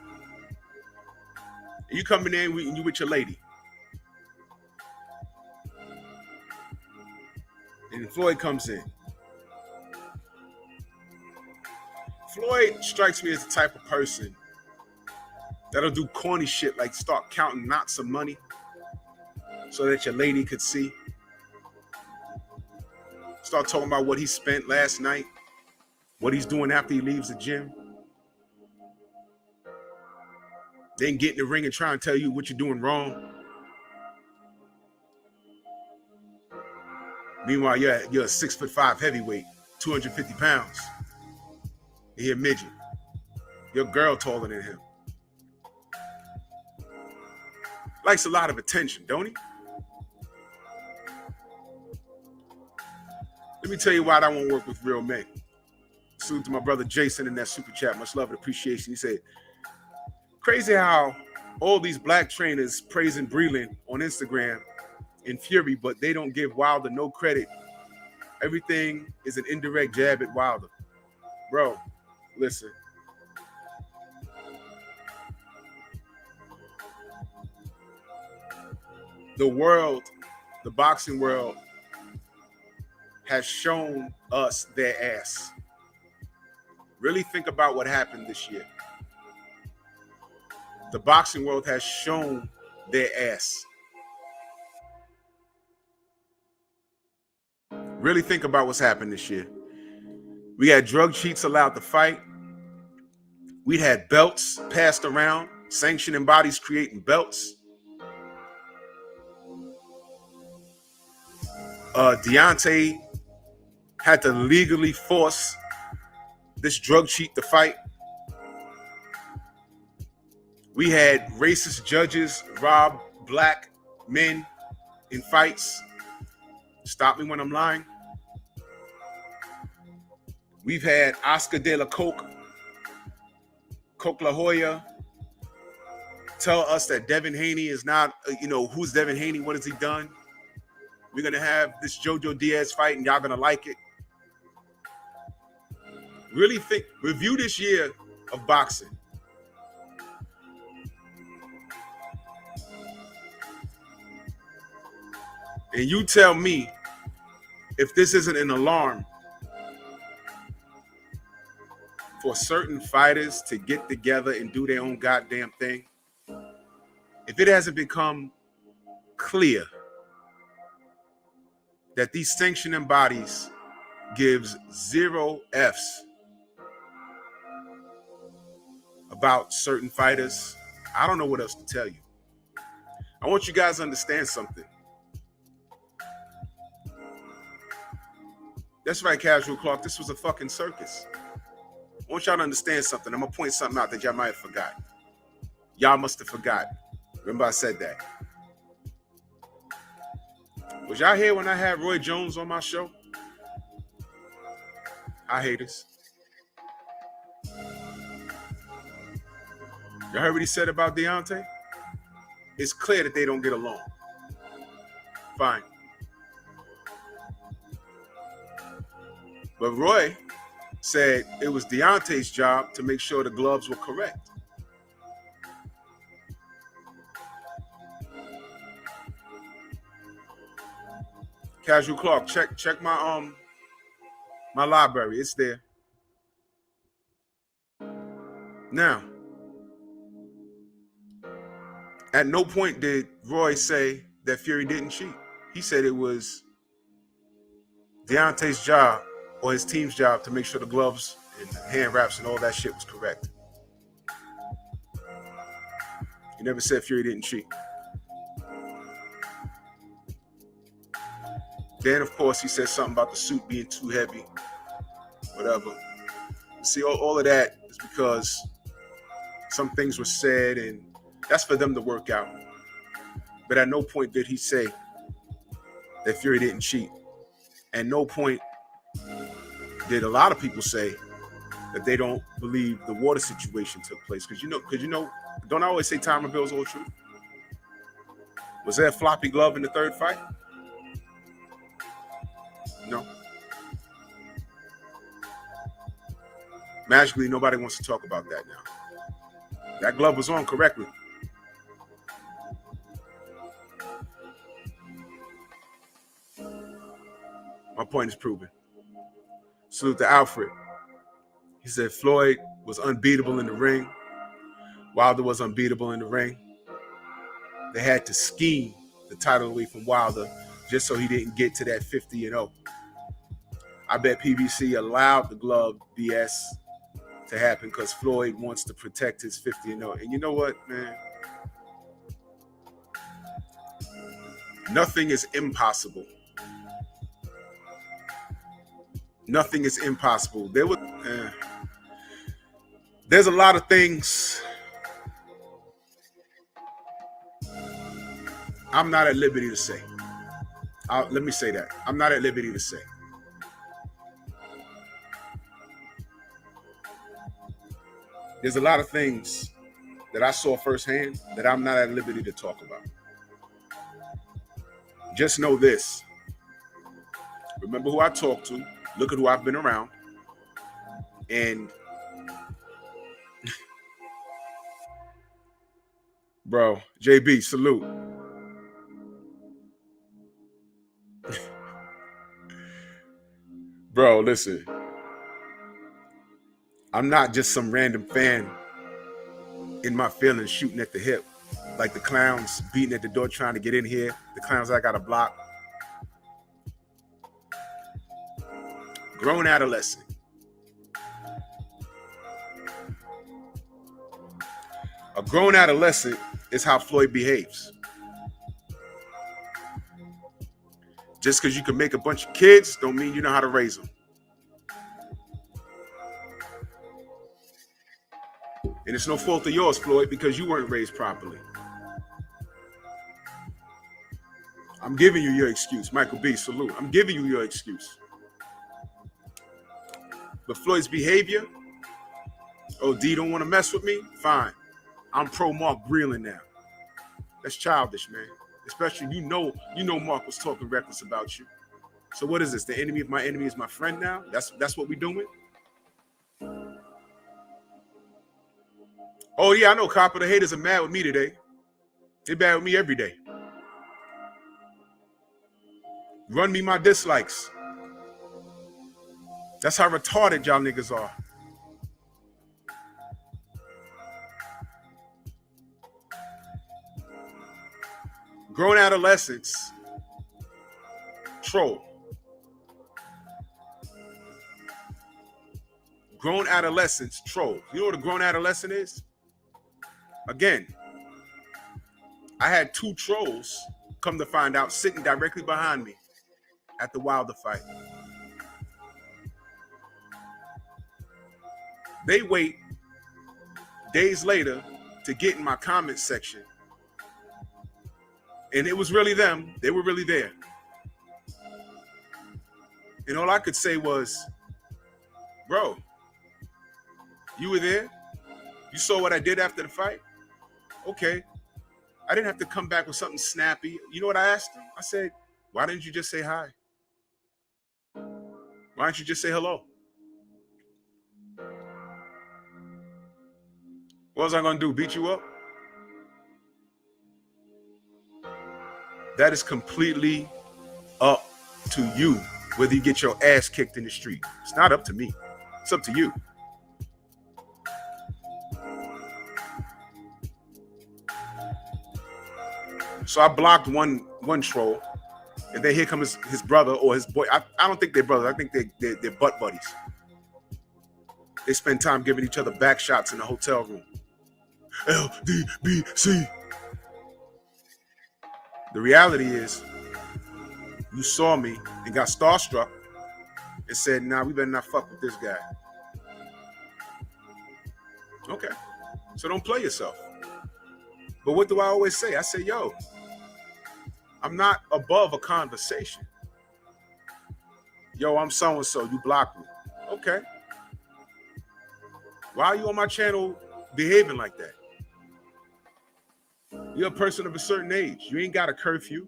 And you coming in and you with your lady. And Floyd comes in. Floyd strikes me as the type of person that'll do corny shit like start counting knots of money so that your lady could see. Start talking about what he spent last night, what he's doing after he leaves the gym. Then get in the ring and try and tell you what you're doing wrong. Meanwhile, you're a 6'5" heavyweight, 250 pounds. You're a midget. Your girl taller than him. Likes a lot of attention, don't he? Let me tell you why I won't work with real men. Salute to my brother Jason in that super chat. Much love and appreciation. He said, crazy how all these black trainers praising Breland on Instagram in fury, but they don't give Wilder no credit. Everything is an indirect jab at Wilder. Bro, listen. The world, the boxing world, has shown us their ass. Really think about what happened this year. The boxing world has shown their ass. Really think about what's happened this year. We had drug cheats allowed to fight. We had belts passed around, sanctioning bodies creating belts. Deontay had to legally force this drug cheat to fight. We had racist judges rob black men in fights. Stop me when I'm lying. We've had Oscar de la Coke La Hoya, tell us that Devin Haney is not, who's Devin Haney? What has he done? We're going to have this Jojo Diaz fight and y'all going to like it. Really review this year of boxing. And you tell me if this isn't an alarm for certain fighters to get together and do their own goddamn thing. If it hasn't become clear that these sanctioning bodies gives 0 Fs about certain fighters, I don't know what else to tell you. I want you guys to understand something. That's right, Casual Clark. This was a fucking circus. I want y'all to understand something. I'm going to point something out that y'all might have forgotten. Y'all must have forgotten. Remember I said that. Was y'all here when I had Roy Jones on my show? Hi, haters. Y'all heard what he said about Deontay? It's clear that they don't get along. Fine. But Roy said it was Deontay's job to make sure the gloves were correct. Casual Clark, check my my library. It's there. Now, at no point did Roy say that Fury didn't cheat. He said it was Deontay's job or his team's job to make sure the gloves and hand wraps and all that shit was correct. He never said Fury didn't cheat. Then, of course, he said something about the suit being too heavy, whatever. See, all of that is because some things were said, and that's for them to work out. But at no point did he say that Fury didn't cheat. At no point did a lot of people say that they don't believe the water situation took place. Because you know, don't I always say time reveals all truth? Was there a floppy glove in the third fight? No. Magically, nobody wants to talk about that now. That glove was on correctly. My point is proven. Salute to Alfred. He said Floyd was unbeatable in the ring. Wilder was unbeatable in the ring. They had to scheme the title away from Wilder just so he didn't get to that 50-0. I bet PBC allowed the glove BS to happen because Floyd wants to protect his 50-0. And you know what, man? Nothing is impossible. Nothing is impossible. There's a lot of things I'm not at liberty to say. Let me say that. I'm not at liberty to say. There's a lot of things that I saw firsthand that I'm not at liberty to talk about. Just know this. Remember who I talked to. Look at who I've been around. And bro, JB, salute. Bro, listen. I'm not just some random fan in my feelings shooting at the hip. Like the clowns beating at the door trying to get in here. The clowns I got to block. Grown adolescent. A grown adolescent is how Floyd behaves. Just because you can make a bunch of kids don't mean you know how to raise them. And it's no fault of yours, Floyd, because you weren't raised properly. I'm giving you your excuse. Michael B., salute. I'm giving you your excuse. But Floyd's behavior, oh, D don't want to mess with me? Fine. I'm pro Mark Breland now. That's childish, man. Especially, you know Mark was talking reckless about you. So what is this? The enemy of my enemy is my friend now? That's what we doing? Oh, yeah, I know, Copper. The haters are mad with me today. They mad with me every day. Run me my dislikes. That's how retarded y'all niggas are. Grown adolescents troll. Grown adolescents troll. You know what a grown adolescent is? Again, I had two trolls, come to find out, sitting directly behind me at the Wilder fight. They wait days later to get in my comment section. And it was really them. They were really there. And all I could say was, bro, you were there? You saw what I did after the fight? Okay. I didn't have to come back with something snappy. You know what I asked him? I said, why didn't you just say hi? Why don't you just say hello? What was I going to do? Beat you up? That is completely up to you, whether you get your ass kicked in the street. It's not up to me. It's up to you. So I blocked one troll, and then here comes his brother or his boy. I don't think they're brothers. I think they're butt buddies. They spend time giving each other back shots in the hotel room. LDBC. The reality is, you saw me and got starstruck and said, nah, we better not fuck with this guy. Okay. So don't play yourself. But what do I always say? I say, yo, I'm not above a conversation. Yo, I'm so-and-so. You blocked me. Okay. Why are you on my channel behaving like that? You're a person of a certain age. You ain't got a curfew.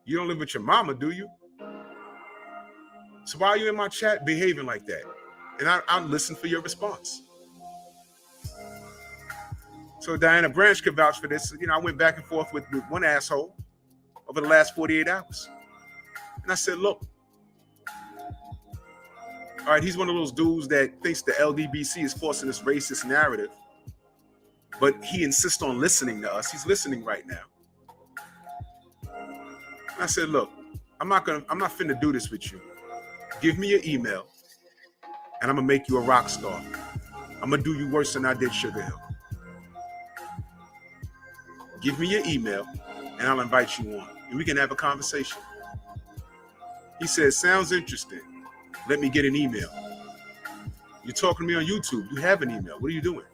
You don't live with your mama, do you? So why are you in my chat behaving like that? And I'll listen for your response. So Diana Branch could vouch for this. You know, I went back and forth with one asshole over the last 48 hours. And I said, look, all right, he's one of those dudes that thinks the LDBC is forcing this racist narrative, but he insists on listening to us. He's listening right now. And I said, look, I'm not finna do this with you. Give me your email, and I'm gonna make you a rock star. I'm gonna do you worse than I did Sugar Hill. Give me your email, and I'll invite you on, and we can have a conversation. He said, sounds interesting. Let me get an email. You're talking to me on YouTube. You have an email. What are you doing?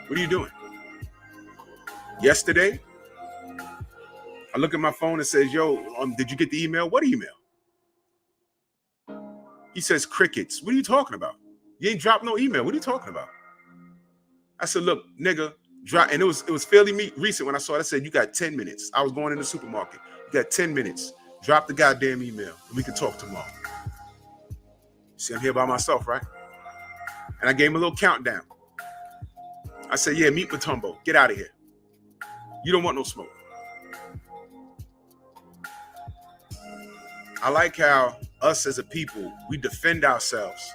What are you doing? Yesterday, I look at my phone and says, yo, did you get the email? What email? He says, crickets. What are you talking about? You ain't dropped no email. What are you talking about? I said, look, nigga, drop. And it was fairly recent when I saw it. I said, you got 10 minutes. I was going in the supermarket. You got 10 minutes. Drop the goddamn email and we can talk tomorrow. See, I'm here by myself, right? And I gave him a little countdown. I said, yeah, meet Matumbo. Get out of here. You don't want no smoke. I like how us as a people, we defend ourselves.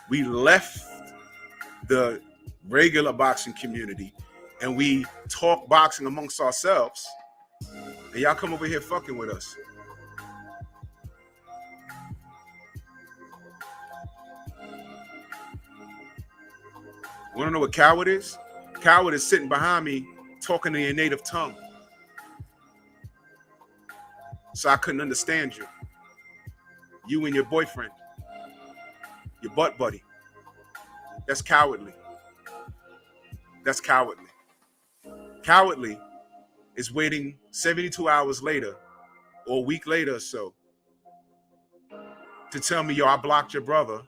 We left the regular boxing community and we talk boxing amongst ourselves. And y'all come over here fucking with us. Want to know what coward is? Coward is sitting behind me talking in your native tongue. So I couldn't understand you. You and your boyfriend. Your butt buddy. That's cowardly. That's cowardly. Cowardly is waiting 72 hours later or a week later or so to tell me, yo, I blocked your brother,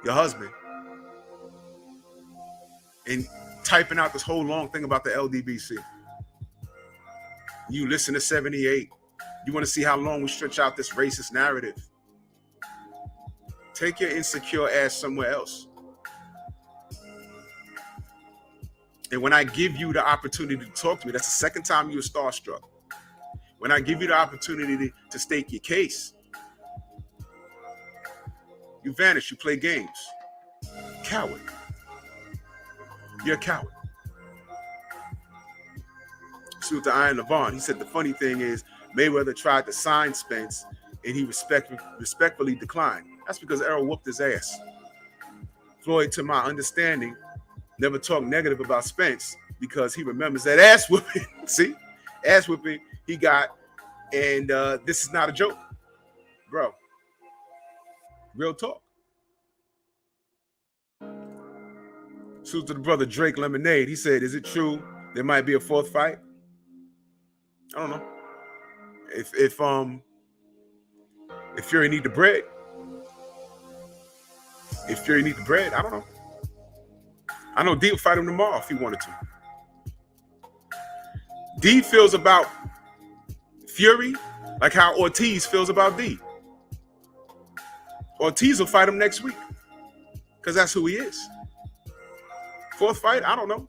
your husband, and typing out this whole long thing about the LDBC. You listen to 78. You want to see how long we stretch out this racist narrative. Take your insecure ass somewhere else. And when I give you the opportunity to talk to me, that's the second time you were starstruck. When I give you the opportunity to state your case, you vanish, you play games. Coward. You're a coward. See with the Iron Levon, he said the funny thing is Mayweather tried to sign Spence and he respectfully declined. That's because Errol whooped his ass. Floyd, to my understanding, never talked negative about Spence because he remembers that ass whooping. See? Ass whooping he got. And this is not a joke. Bro. Real talk. Salute to the brother Drake Lemonade. He said, is it true there might be a fourth fight? I don't know. If Fury need the bread, I don't know. I know D will fight him tomorrow if he wanted to. D feels about Fury like how Ortiz feels about D. Ortiz will fight him next week because that's who he is. Fourth fight, I don't know.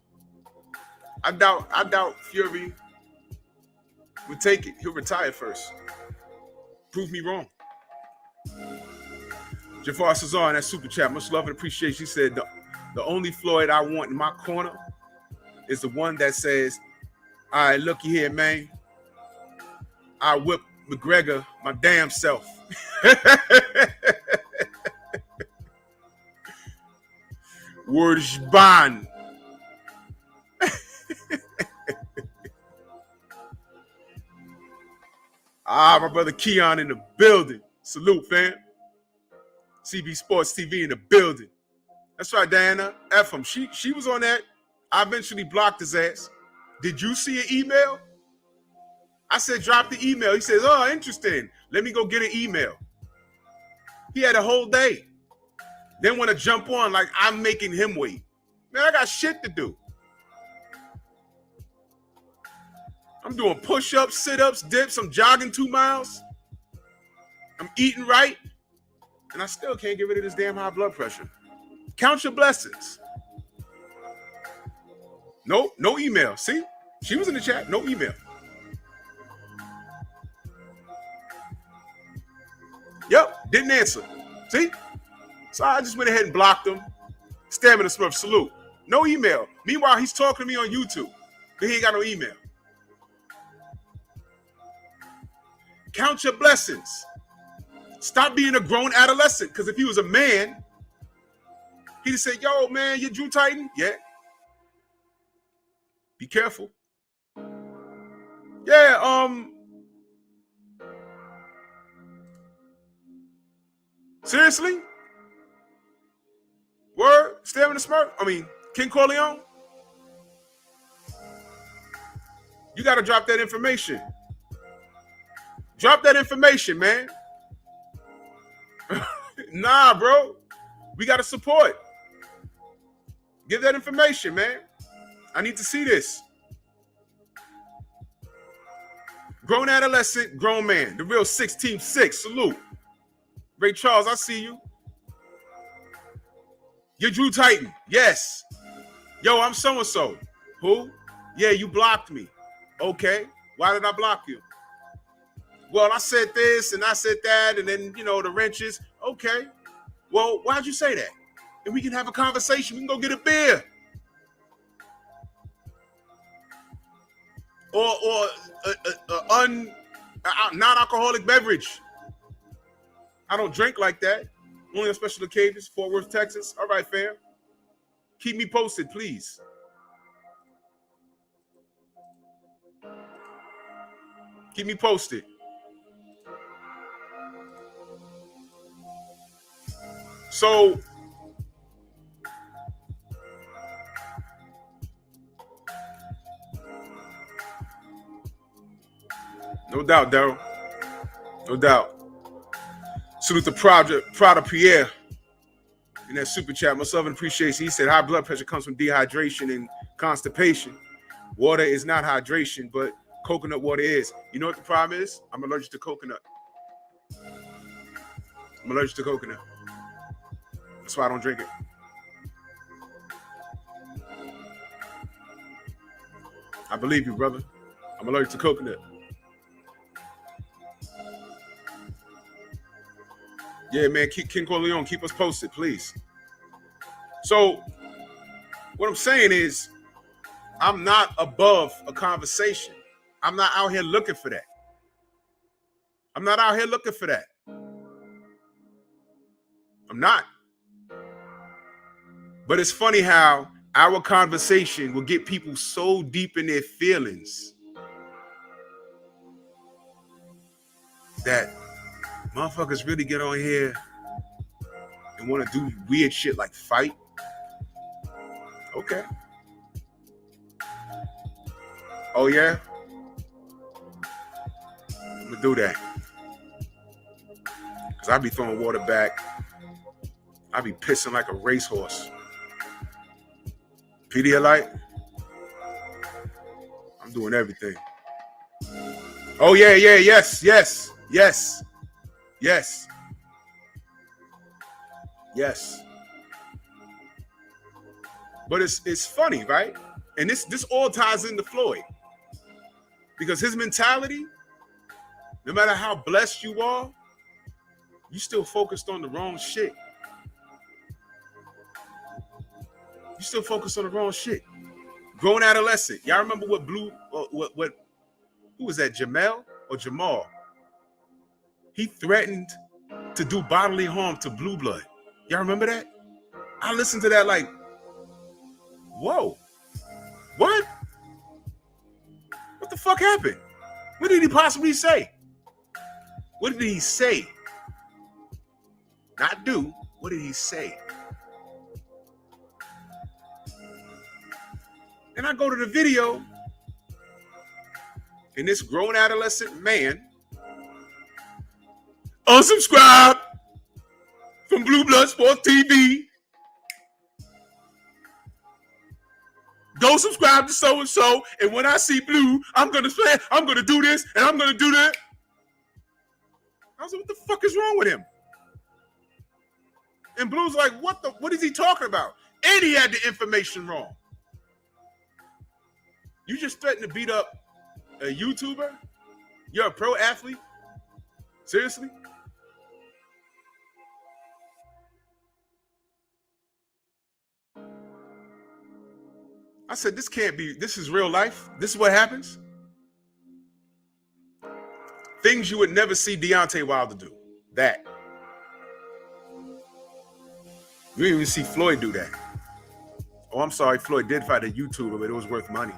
I doubt Fury would take it. He'll retire first. Prove me wrong. Jafar Cesar, that super chat, much love and appreciation. He said, the only Floyd I want in my corner is the one that says, all right, looky here, man. I whip McGregor my damn self. Word is bond. My brother Keon in the building. Salute, fam. CB Sports TV in the building. That's right, Diana. F him. She was on that. I eventually blocked his ass. Did you see an email? I said, drop the email. He says, oh, interesting. Let me go get an email. He had a whole day. Then want to jump on like I'm making him wait. Man, I got shit to do. I'm doing push-ups, sit-ups, dips. I'm jogging 2 miles. I'm eating right. And I still can't get rid of this damn high blood pressure. Count your blessings. No email. See? She was in the chat. No email. Yep, didn't answer. See? So I just went ahead and blocked him. Stamina Smurf, salute. No email. Meanwhile, he's talking to me on YouTube. But he ain't got no email. Count your blessings. Stop being a grown adolescent. Because if he was a man, he'd have said, yo, man, you Drew Titan? Yeah. Be careful. Yeah, seriously? Word? Stamina Smurf? I mean, King Corleone? You got to drop that information. Drop that information, man. Nah, bro. We got to support. Give that information, man. I need to see this. Grown adolescent, grown man. The real 16-6. Salute. Ray Charles, I see you. You're Drew Titan. Yes. Yo, I'm so-and-so. Who? Yeah, you blocked me. Okay. Why did I block you? Well, I said this and I said that, and then, the wrenches. Okay. Well, why'd you say that? And we can have a conversation. We can go get a beer. Or non-alcoholic beverage. I don't drink like that. Only on special occasions. Fort Worth, Texas. All right, fam. Keep me posted, please. Keep me posted. So, no doubt, Daryl. No doubt. Salute to Prada Pierre in that super chat. Much love and appreciation. He said high blood pressure comes from dehydration and constipation. Water is not hydration, but coconut water is. You know what the problem is? I'm allergic to coconut. I'm allergic to coconut. That's why I don't drink it. I believe you, brother. I'm allergic to coconut. Yeah, man, King Corleone, keep us posted, please. So, what I'm saying is, I'm not above a conversation. I'm not out here looking for that. I'm not out here looking for that. I'm not. But it's funny how our conversation will get people so deep in their feelings that motherfuckers really get on here and want to do weird shit like fight, okay. Oh yeah, I'm gonna do that. Cause I be throwing water back. I be pissing like a racehorse. Pedialyte, I'm doing everything. Oh yeah, yes. But it's funny, right? And this all ties into Floyd. Because his mentality, no matter how blessed you are, you still focused on the wrong shit. You still focused on the wrong shit. Grown adolescent. Y'all remember what who was that, Jamel or Jamal? He threatened to do bodily harm to Blue Blood. Y'all remember that? I listened to that like, whoa, what? What the fuck happened? What did he possibly say? What did he say? Not do. What did he say? And I go to the video, and this grown adolescent man unsubscribe from Blue Blood Sports TV. Go subscribe to so-and-so, and when I see Blue, I'm going to say, I'm going to do this, and I'm going to do that. I was like, what the fuck is wrong with him? And Blue's like, what is he talking about? And he had the information wrong. You just threatened to beat up a YouTuber? You're a pro athlete? Seriously? I said, this can't be, this is real life. This is what happens. Things you would never see Deontay Wilder do. That. You didn't even see Floyd do that. Oh, I'm sorry, Floyd did fight a YouTuber, but it was worth money.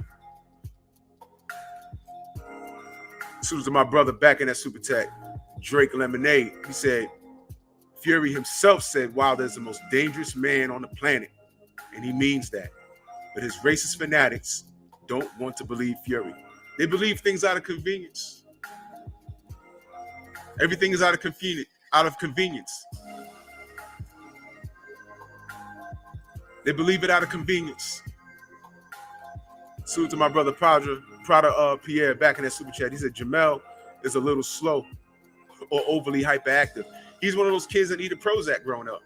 Salute to my brother back in that Super Tech, Drake Lemonade. He said, Fury himself said Wilder is the most dangerous man on the planet. And he means that. But his racist fanatics don't want to believe Fury. They believe things out of convenience. Everything is out of convenience. They believe it out of convenience. Salute to my brother Prada Pierre back in that super chat. He said Jamel is a little slow or overly hyperactive. He's one of those kids that needed Prozac growing up.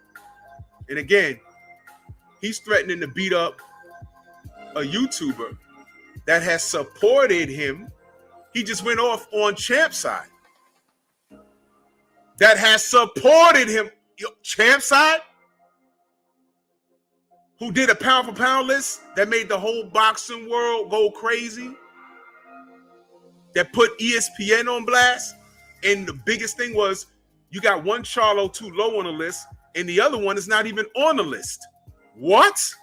And again, he's threatening to beat up a YouTuber that has supported him. He just went off on Champ's side. That has supported him. Champ's side? Who did a pound for pound list that made the whole boxing world go crazy, that put ESPN on blast. And the biggest thing was you got one Charlo too low on the list and the other one is not even on the list. What?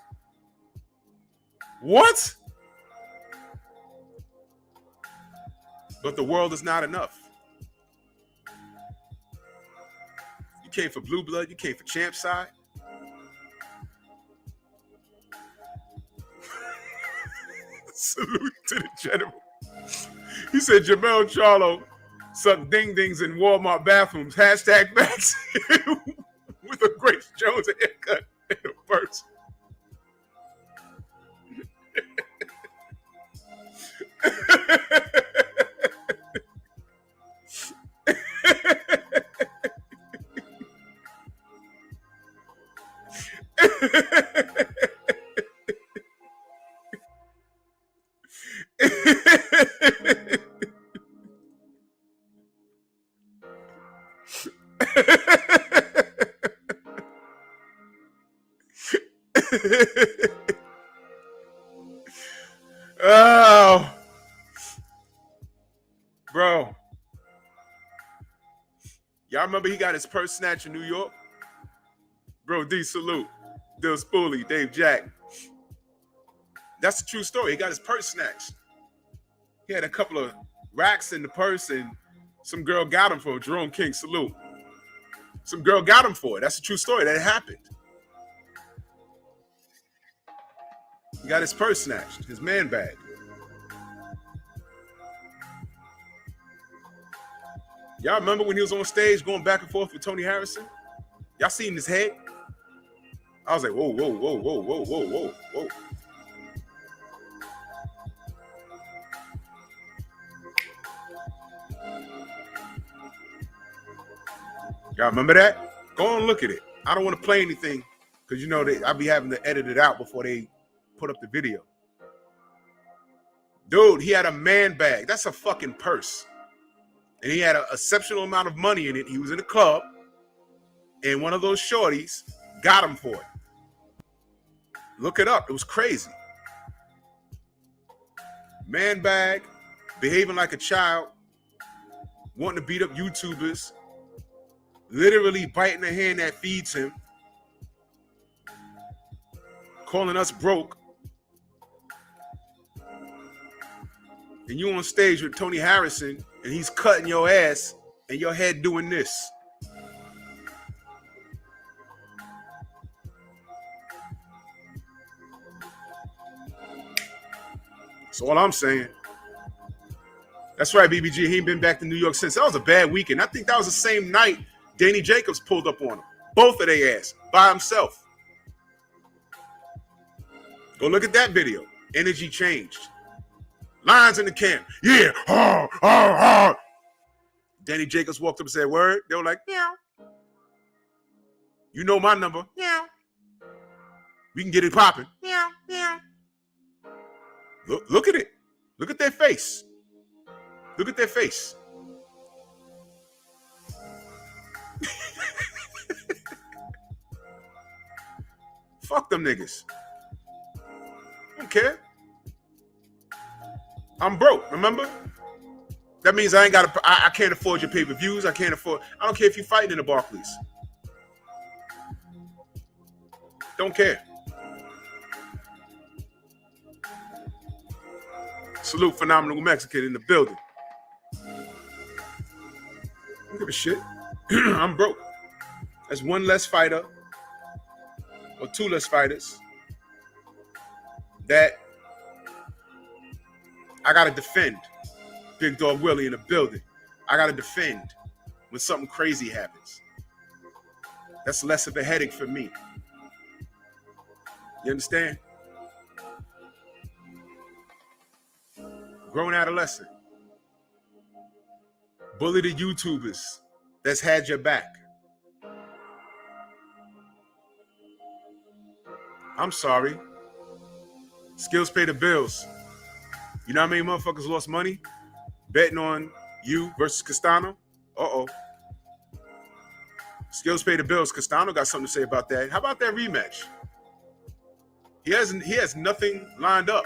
But the world is not enough. You came for Blue Blood, you came for Champ's side. Salute to the general. He said Jamel Charlo sucked ding-dings in Walmart bathrooms. Hashtag Max with a Grace Jones haircut in a purse. Oh, bro. Y'all remember he got his purse snatched in New York? Bro, D, salute. Dill Spoolie, Dave Jack. That's the true story. He got his purse snatched. He had a couple of racks in the purse, and some girl got him for Jerome King. Salute. Some girl got him for it. That's a true story. That happened. He got his purse snatched, his man bag. Y'all remember when he was on stage going back and forth with Tony Harrison? Y'all seen his head? I was like, whoa, whoa, whoa, whoa, whoa, whoa, whoa, whoa. Y'all remember that? Go on and look at it. I don't want to play anything because you know I'll be having to edit it out before they put up the video. Dude, he had a man bag. That's a fucking purse. And he had an exceptional amount of money in it. He was in a club, and one of those shorties got him for it. Look it up. It was crazy. Man bag, behaving like a child, wanting to beat up YouTubers, literally biting the hand that feeds him, calling us broke. And you on stage with Tony Harrison, and he's cutting your ass, and your head doing this. That's all I'm saying. That's right, BBG. He ain't been back to New York since. That was a bad weekend. I think that was the same night Danny Jacobs pulled up on him. Both of their ass by himself. Go look at that video. Energy changed. Lines in the camp. Yeah. Danny Jacobs walked up and said, word. They were like, meow. You know my number. Meow. We can get it popping. Meow, meow. Look at it. Look at their face. Look at their face. Fuck them niggas. I don't care. I'm broke, remember? That means I can't afford your pay-per-views. I don't care if you're fighting in the Barclays. Don't care. Salute Phenomenal Mexican in the building. Don't give a shit. I'm broke. That's one less fighter or two less fighters that I got to defend. Big Dog Willie in the building. I got to defend when something crazy happens. That's less of a headache for me. You understand? Grown adolescent. Bully the YouTubers that's had your back. I'm sorry. Skills pay the bills. You know how many motherfuckers lost money betting on you versus Castano? Uh-oh. Skills pay the bills. Castano got something to say about that. How about that rematch? He has nothing lined up.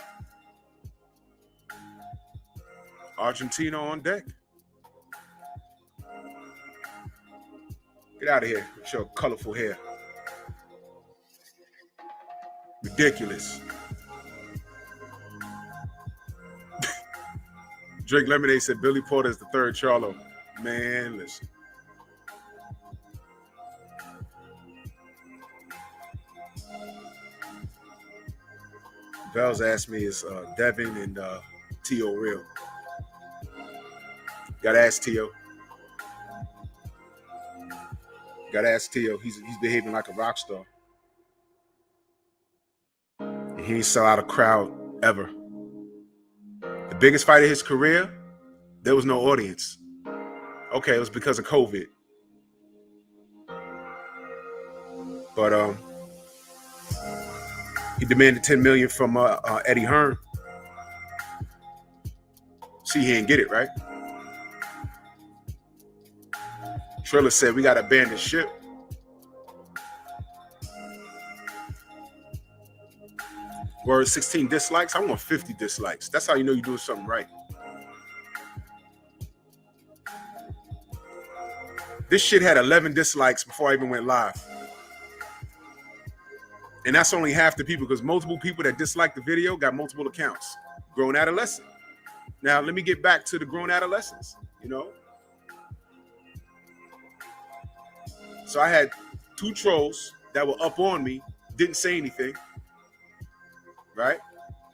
Argentina on deck. Get out of here with your colorful hair. Ridiculous. Drake Lemonade said Billy Porter is the third Charlo. Man, listen. Bells asked me, is Devin and T.O. real? Gotta ask T.O. Gotta ask T.O. He's behaving like a rock star. And he ain't sell out a crowd ever. The biggest fight of his career, there was no audience. Okay, it was because of COVID. But he demanded $10 million from Eddie Hearn. See, he didn't get it, right? Triller said we got to abandon ship. Word 16 dislikes. I want 50 dislikes. That's how you know you're doing something right. This shit had 11 dislikes before I even went live. And that's only half the people, because multiple people that disliked the video got multiple accounts. Grown adolescent. Now, let me get back to the grown adolescents, you know. So I had 2 trolls that were up on me, didn't say anything. Right?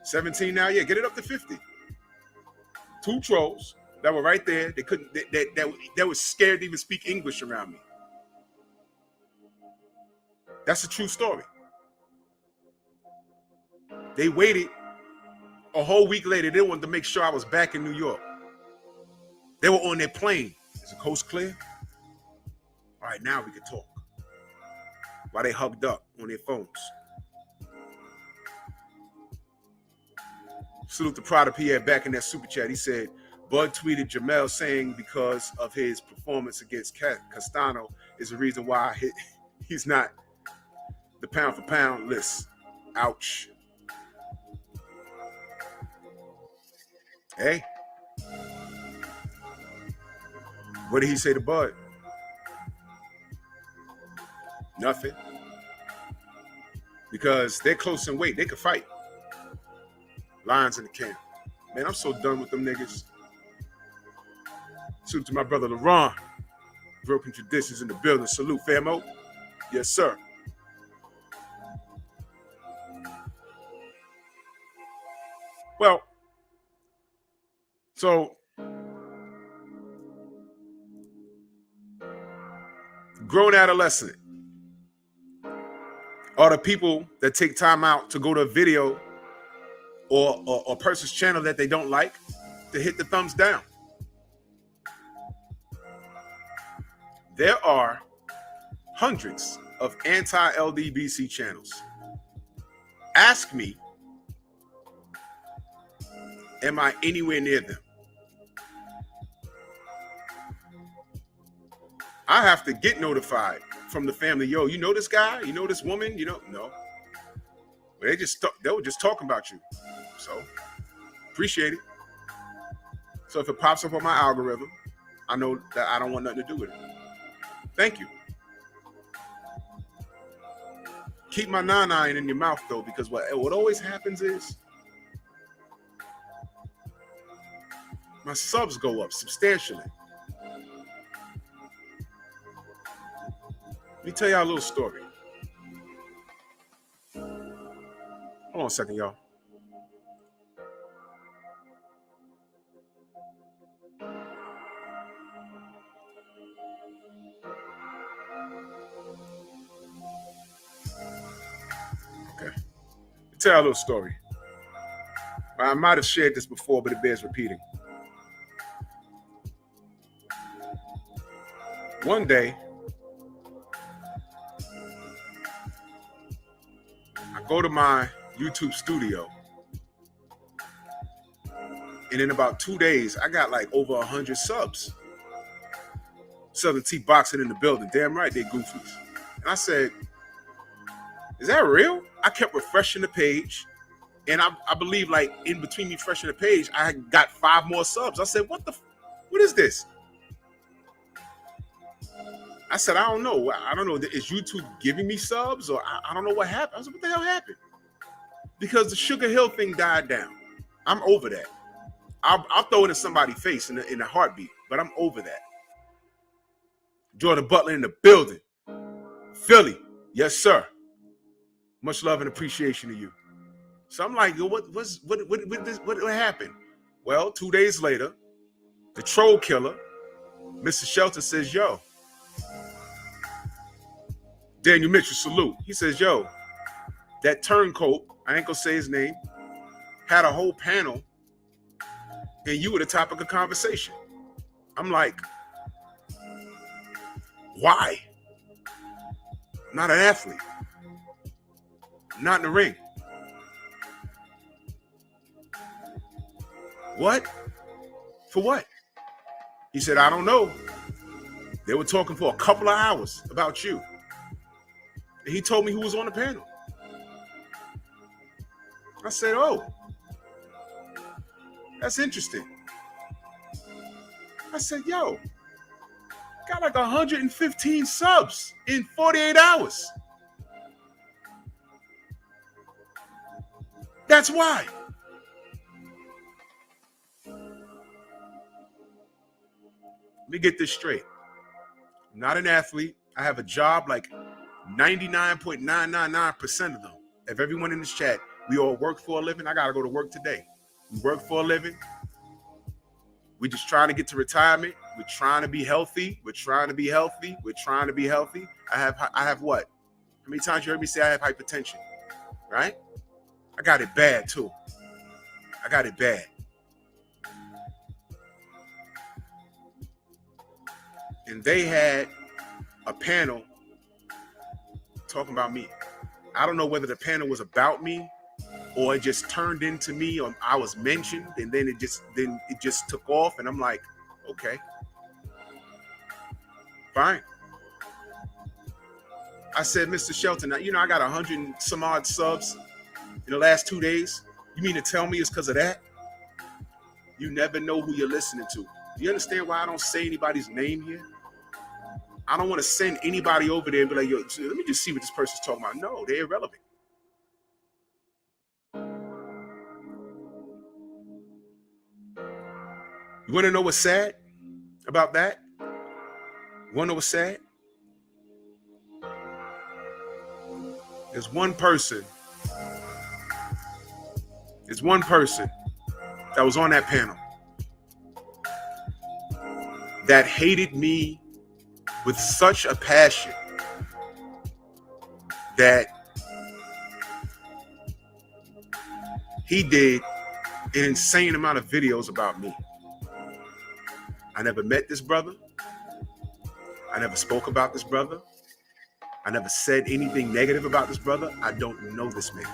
17 now, yeah, get it up to 50. 2 trolls that were right there. They couldn't. They were scared to even speak English around me. That's a true story. They waited a whole week later. They wanted to make sure I was back in New York. They were on their plane. Is the coast clear? All right, now we can talk. While they hugged up on their phones. Salute to Prada Pierre back in that super chat. He said, Bud tweeted Jamel saying because of his performance against Castano is the reason why he's not the pound for pound list. Ouch. Hey. What did he say to Bud? Nothing. Because they're close in weight. They could fight. Lions in the camp. Man, I'm so done with them niggas. Salute to my brother LeRon. Broken Traditions in the building. Salute, famo. Yes, sir. Well, so grown adolescent are the people that take time out to go to a video or a person's channel that they don't like to hit the thumbs down. There are hundreds of anti-LDBC channels. Ask me, am I anywhere near them? I have to get notified from the family. Yo, you know this guy? You know this woman? You know? No. But they were just talking about you. So, appreciate it. So if it pops up on my algorithm, I know that I don't want nothing to do with it. Thank you. Keep my 9-9 in your mouth, though, because what always happens is my subs go up substantially. Let me tell y'all a little story. Hold on a second, y'all. Okay. Let me tell y'all a little story. I might have shared this before, but it bears repeating. One day, I go to my YouTube studio, and in about 2 days, I got like over 100 subs. Southern T Boxing in the building. Damn right, they goofies. And I said, is that real? I kept refreshing the page, and I believe like in between me refreshing the page, I got 5 more subs. I said, what is this? I said, I don't know. I don't know. Is YouTube giving me subs, or I don't know what happened? I said, what the hell happened? Because the Sugar Hill thing died down. I'm over that. I'll throw it in somebody's face in a heartbeat, but I'm over that. Jordan Butler in the building. Philly. Yes, sir. Much love and appreciation to you. So I'm like, yo, what happened? Well, 2 days later, the troll killer, Mr. Shelton, says, yo, Daniel Mitchell, salute. He says, yo, that turncoat, I ain't gonna say his name, had a whole panel, and you were the topic of conversation. I'm like, why? I'm not an athlete. I'm not in the ring. What? For what? He said, I don't know. They were talking for a couple of hours about you. And he told me who was on the panel. I said, oh, that's interesting. I said, yo, got like 115 subs in 48 hours. That's why. Let me get this straight. I'm not an athlete. I have a job like 99.999% of them. If everyone in this chat, we all work for a living. I got to go to work today. We work for a living. We're just trying to get to retirement. We're trying to be healthy. We're trying to be healthy. We're trying to be healthy. I have what? How many times you heard me say I have hypertension? Right? I got it bad too. I got it bad. And they had a panel talking about me. I don't know whether the panel was about me or it just turned into me or I was mentioned and then it just took off and I'm like, okay, fine. I said, Mr. Shelton, I got 100 and some odd subs in the last 2 days. You mean to tell me it's because of that? You never know who you're listening to. You understand why I don't say anybody's name here? I don't want to send anybody over there and be like, yo, let me just see what this person's talking about. No, they're irrelevant. You want to know what's sad about that? You want to know what's sad? There's one person that was on that panel that hated me with such a passion that he did an insane amount of videos about me. I never met this brother. I never spoke about this brother. I never said anything negative about this brother. I don't know this man.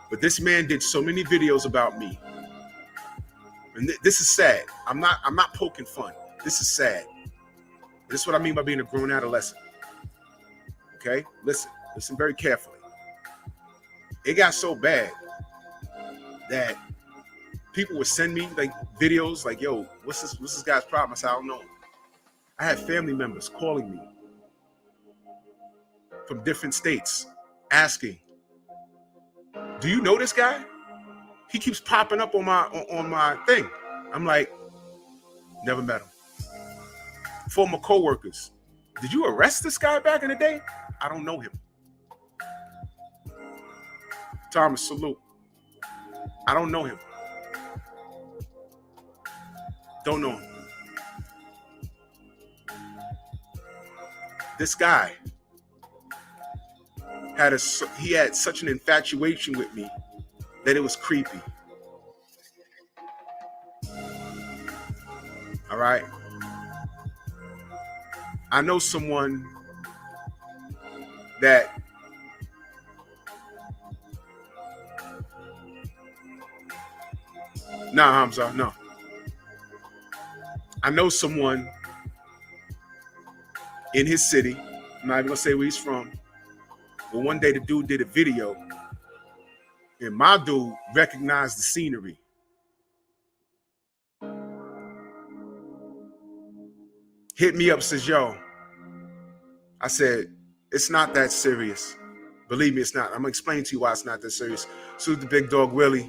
But this man did so many videos about me. And this is sad. I'm not poking fun. This is sad. This is what I mean by being a grown adolescent. Okay? Listen very carefully. It got so bad that people would send me like videos like, yo, what's this guy's problem? I said, I don't know. I had family members calling me from different states asking, do you know this guy? He keeps popping up on my thing. I'm like, never met him. Former co-workers, did you arrest this guy back in the day? I don't know him. Thomas, salute. I don't know him. Don't know him. This guy had such an infatuation with me that it was creepy. All right. I know someone that Hamza, no. I know someone in his city. I'm not even gonna say where he's from. But one day the dude did a video and my dude recognized the scenery. Hit me up, says, yo. I said, it's not that serious. Believe me, it's not. I'm gonna explain to you why it's not that serious. So the big dog Willie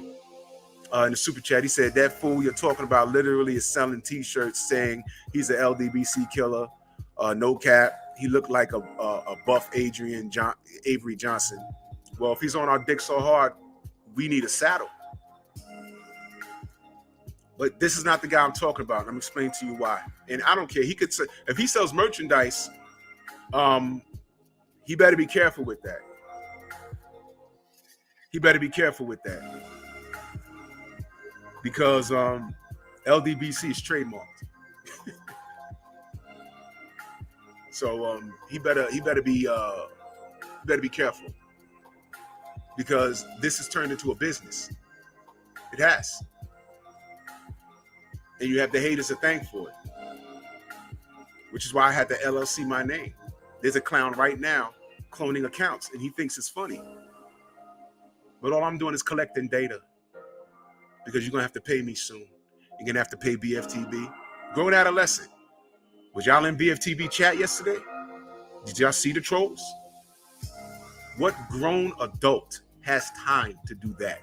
in the super chat, he said, that fool you're talking about literally is selling t-shirts saying he's an LDBC killer. No cap. He looked like a buff Avery Johnson. Well, if he's on our dick so hard, we need a saddle. But this is not the guy I'm talking about. I'm explaining to you why. And I don't care. He could say, if he sells merchandise, he better be careful with that. He better be careful with that. Because LDBC is trademarked. So he better be careful, because this has turned into a business. It has, and you have the haters to thank for it, which is why I had to LLC my name. There's a clown right now cloning accounts, and he thinks it's funny. But all I'm doing is collecting data, because you're gonna have to pay me soon. You're gonna have to pay BFTB. Grown adolescent. Was y'all in BFTB chat yesterday? Did y'all see the trolls? What grown adult has time to do that?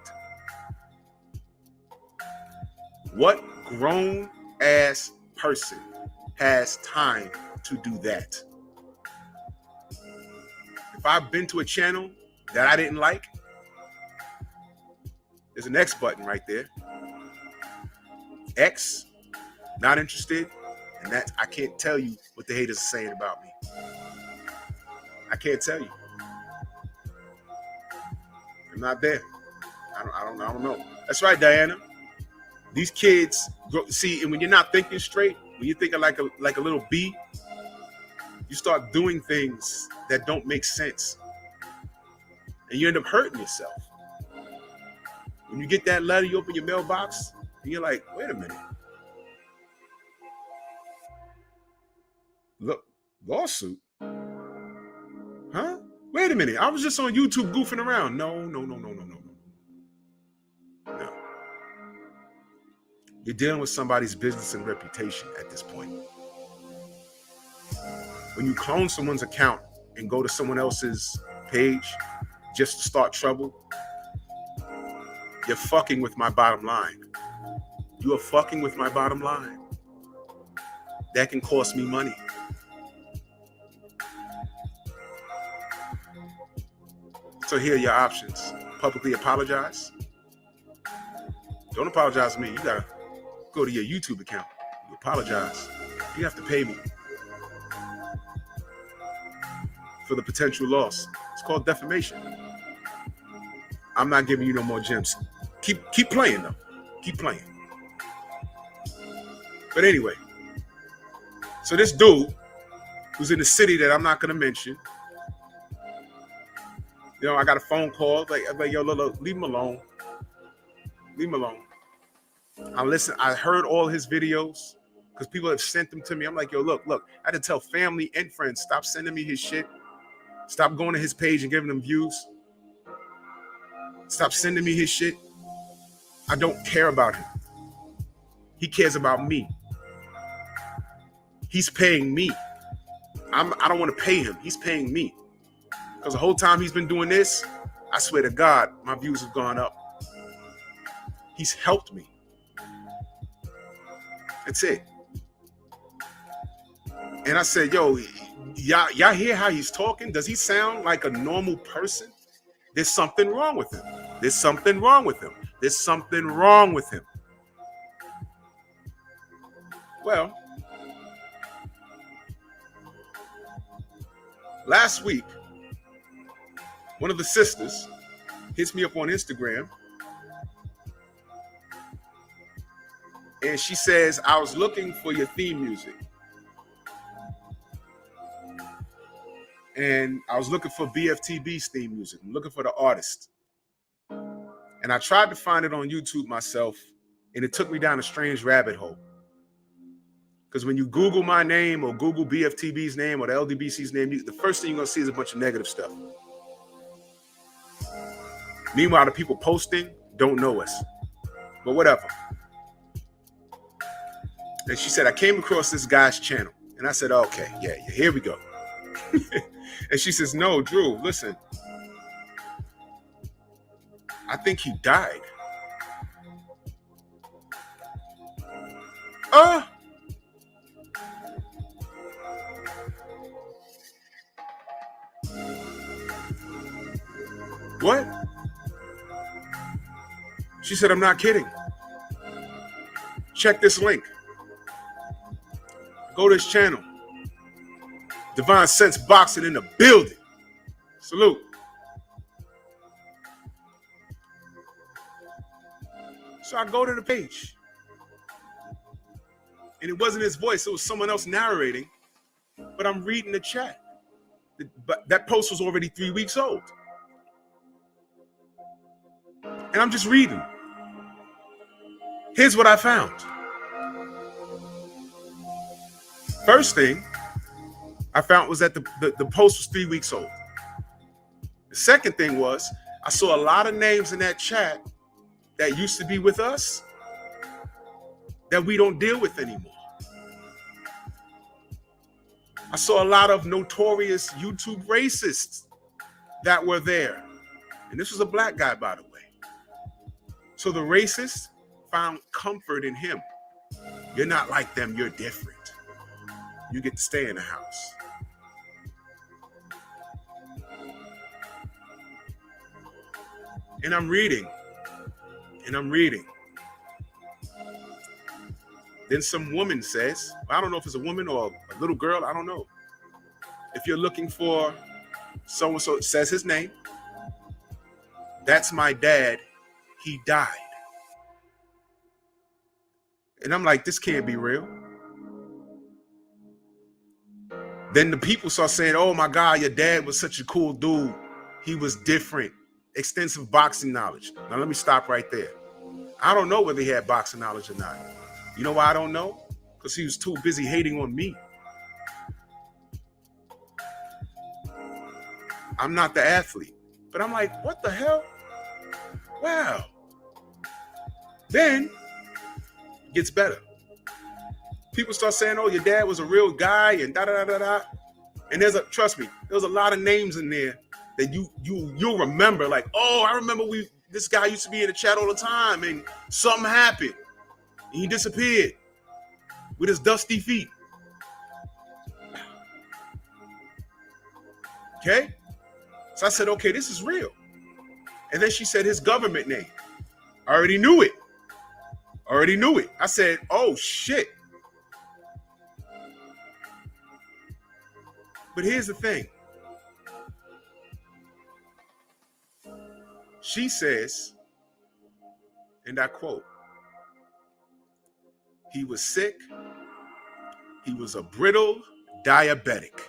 What grown ass person has time to do that. If I've been to a channel that I didn't like, there's an X button right there. X, not interested, and that I can't tell you what the haters are saying about me. I can't tell you. I'm not there. I don't know. That's right, Diana. These kids see, and when you're not thinking straight, when you're thinking like a little bee, you start doing things that don't make sense, and you end up hurting yourself. When you get that letter, you open your mailbox, and you're like, wait a minute. Look, lawsuit? Huh? Wait a minute. I was just on YouTube goofing around. No. You're dealing with somebody's business and reputation at this point. When you clone someone's account and go to someone else's page just to start trouble, you're fucking with my bottom line. You are fucking with my bottom line. That can cost me money. So here are your options. Publicly apologize. Don't apologize to me. You gotta go to your YouTube account. You apologize. You have to pay me for the potential loss. It's called defamation. I'm not giving you no more gems. Keep playing though. Keep playing. But anyway, so this dude who's in the city that I'm not gonna mention, you know, I got a phone call like yo, look, leave him alone. Leave him alone. I heard all his videos because people have sent them to me. I'm like, yo, look, I had to tell family and friends, stop sending me his shit. Stop going to his page and giving them views. Stop sending me his shit. I don't care about him. He cares about me. He's paying me. I don't want to pay him. He's paying me. Because the whole time he's been doing this, I swear to God, my views have gone up. He's helped me. That's it. And I said, yo, y'all hear how he's talking? Does he sound like a normal person? There's something wrong with him. There's something wrong with him. There's something wrong with him. Well, last week, one of the sisters hits me up on Instagram, and she says, I was looking for your theme music. And I was looking for BFTB's theme music. I'm looking for the artist. And I tried to find it on YouTube myself, and it took me down a strange rabbit hole. Because when you Google my name or Google BFTB's name or the LDBC's name, the first thing you're going to see is a bunch of negative stuff. Meanwhile, the people posting don't know us. But whatever. And she said, I came across this guy's channel. And I said, okay, yeah, here we go. And she says, no, Drew, listen. I think he died. What? She said, I'm not kidding. Check this link. Go to his channel. Divine Sense Boxing in the building. Salute. So I go to the page. And it wasn't his voice. It was someone else narrating. But I'm reading the chat. But that post was already 3 weeks old. And I'm just reading. Here's what I found. First thing I found was that the post was 3 weeks old. The second thing was I saw a lot of names in that chat that used to be with us that we don't deal with anymore. I saw a lot of notorious YouTube racists that were there. And this was a black guy, by the way. So the racist found comfort in him. You're not like them, you're different. you get to stay in the house. And I'm reading. Then some woman says, I don't know if it's a woman or a little girl, I don't know. If you're looking for so-and-so, it says his name. That's my dad. He died. And I'm like, this can't be real. Then the people start saying, oh my God, your dad was such a cool dude. He was different. Extensive boxing knowledge. Now let me stop right there. I don't know whether he had boxing knowledge or not. You know why I don't know? Because he was too busy hating on me. I'm not the athlete. But I'm like, what the hell? Wow. Then it gets better. People start saying, oh, your dad was a real guy and da-da-da-da-da. And trust me, there's a lot of names in there that you'll remember. Like, oh, I remember this guy used to be in the chat all the time and something happened. And he disappeared with his dusty feet. Okay? So I said, okay, this is real. And then she said his government name. I already knew it. I said, oh, shit. But here's the thing. She says, and I quote, he was sick. He was a brittle diabetic.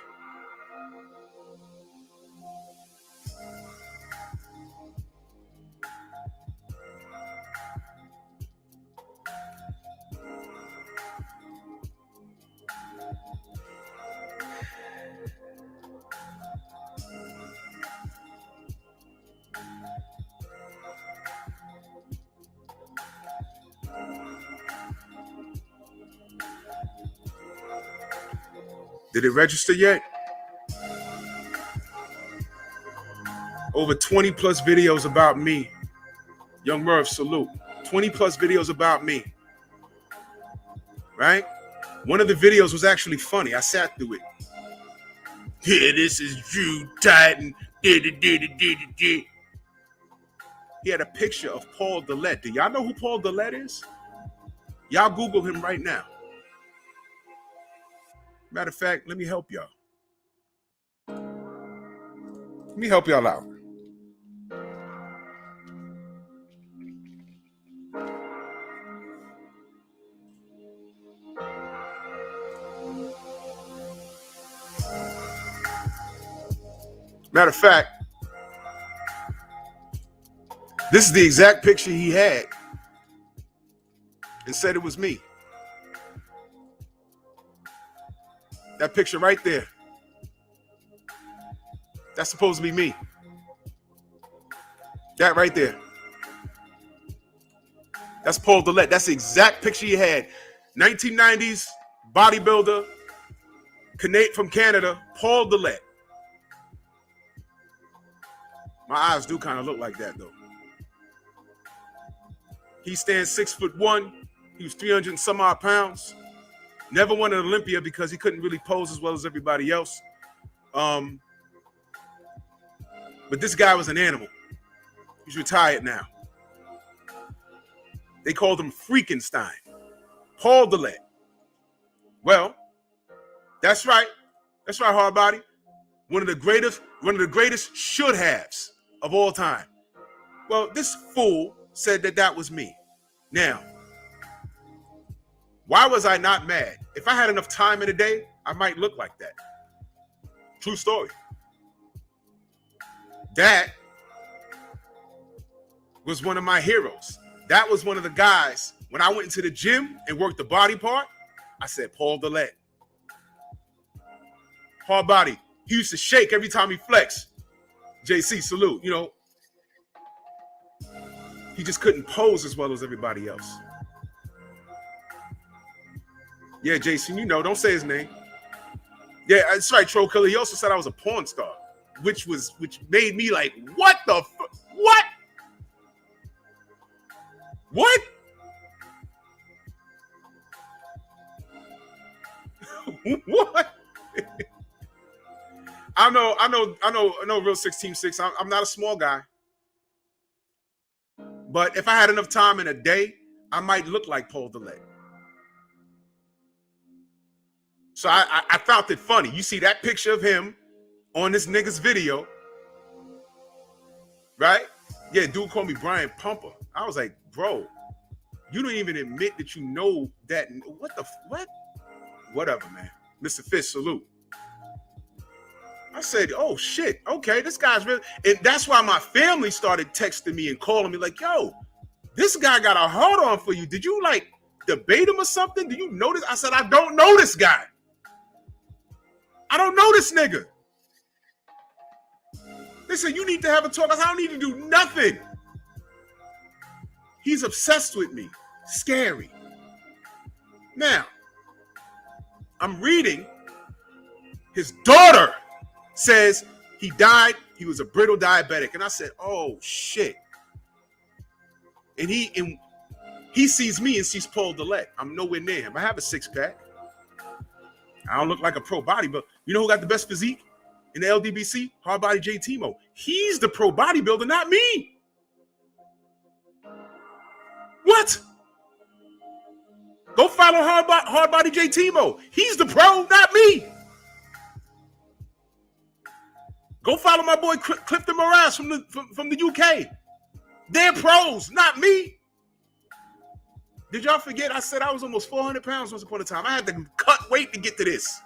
Did it register yet? Over 20 plus videos about me. Young Merv, salute. 20 plus videos about me. Right? One of the videos was actually funny. I sat through it. Yeah, this is Drew Titan. He had a picture of Paul Dillette. Do y'all know who Paul Dillette is? Y'all Google him right now. Matter of fact, let me help y'all. Let me help y'all out. Matter of fact, this is the exact picture he had and said it was me. That picture right there. That's supposed to be me. That right there. That's Paul Dillette. That's the exact picture he had. 1990s bodybuilder, from Canada, Paul Dillette. My eyes do kind of look like that, though. He stands 6'1". He was 300 and some odd pounds. Never won an Olympia because he couldn't really pose as well as everybody else. But this guy was an animal. He's retired now. They called him Freakenstein. Paul Dillette. Well, that's right. That's right, Hardbody. One of the greatest should-haves of all time. Well, this fool said that was me. Now, why was I not mad? If I had enough time in a day, I might look like that. True story. That was one of my heroes. That was one of the guys. When I went into the gym and worked the body part, I said, Paul Dillette. Hard body. He used to shake every time he flexed. JC, salute. You know, he just couldn't pose as well as everybody else. Yeah, Jason, you know, don't say his name. Yeah, that's right, Troll Killer. He also said I was a porn star, which made me like, what the what? What? What? I know. Real 16-6. I'm not a small guy, but if I had enough time in a day, I might look like Paul Dillette. So I found it funny. You see that picture of him on this nigga's video, right? Yeah, dude called me Brian Pumper. I was like, bro, you don't even admit that you know that. What? Whatever, man. Mr. Fish, salute. I said, oh shit, okay, this guy's really, and that's why my family started texting me and calling me like, yo, this guy got a hard on for you. Did you like debate him or something? Do you know this? I said, I don't know this guy. I don't know this nigga. They said, you need to have a talk. I said, I don't need to do nothing. He's obsessed with me. Scary. Now, I'm reading. His daughter says he died. He was a brittle diabetic. And I said, oh, shit. And he sees me and sees Paul Dillette. I'm nowhere near him. I have a six-pack. I don't look like a pro bodybuilder. You know who got the best physique in the LDBC? Hardbody J. Timo. He's the pro bodybuilder, not me. What? Go follow Hardbody J. Timo. He's the pro, not me. Go follow my boy Clifton Moraes from the UK. They're pros, not me. Did y'all forget I said I was almost 400 pounds once upon a time? I had to cut weight to get to this.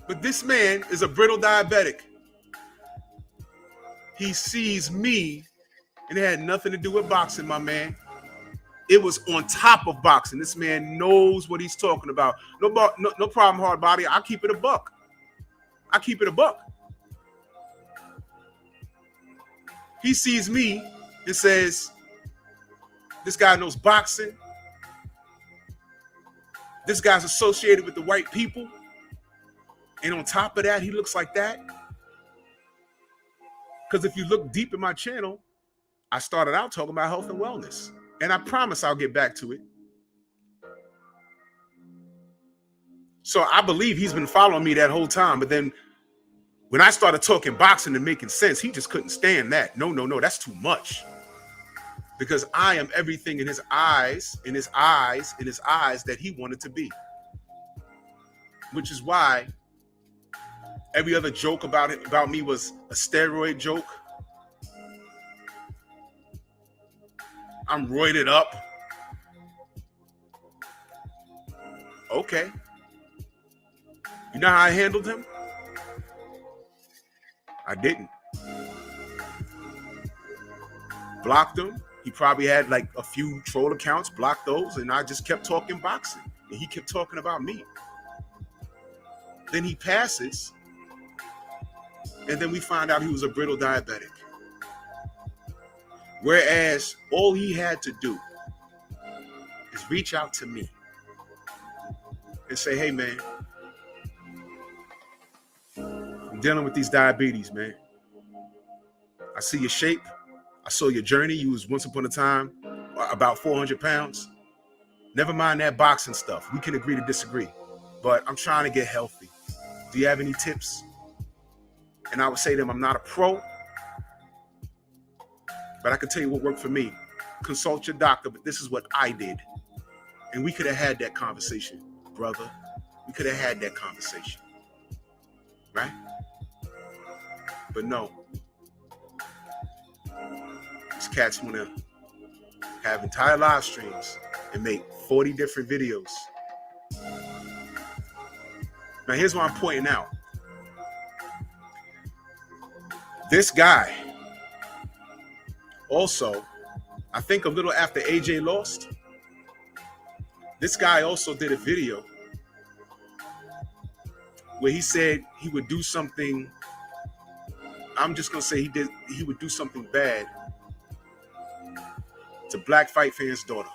But this man is a brittle diabetic. He sees me, and it had nothing to do with boxing, my man. It was on top of boxing. This man knows what he's talking about. No problem, hard body. I keep it a buck. He sees me and says, this guy knows boxing. This guy's associated with the white people. And on top of that, he looks like that. Because if you look deep in my channel, I started out talking about health and wellness. And I promise I'll get back to it. So I believe he's been following me that whole time. But then when I started talking boxing and making sense, he just couldn't stand that. No, that's too much. Because I am everything in his eyes that he wanted to be. Which is why every other joke about me was a steroid joke. I'm roided up. Okay. You know how I handled him? I didn't. Blocked him. He probably had like a few troll accounts, blocked those, and I just kept talking boxing. And he kept talking about me. Then he passes, and then we find out he was a brittle diabetic. Whereas all he had to do is reach out to me and say, hey, man, I'm dealing with these diabetes, man. I see your shape. I saw your journey. You was once upon a time about 400 pounds. Never mind that boxing stuff. We can agree to disagree. But I'm trying to get healthy. Do you have any tips? And I would say to them, I'm not a pro, but I can tell you what worked for me. Consult your doctor, but this is what I did. And we could have had that conversation, brother. We could have had that conversation. Right? But no. These cats want to have entire live streams and make 40 different videos. Now, here's what I'm pointing out. This guy also, I think a little after AJ lost, this guy also did a video where he said he would do something. I'm just going to say he would do something bad to Black Fight Fan's daughter,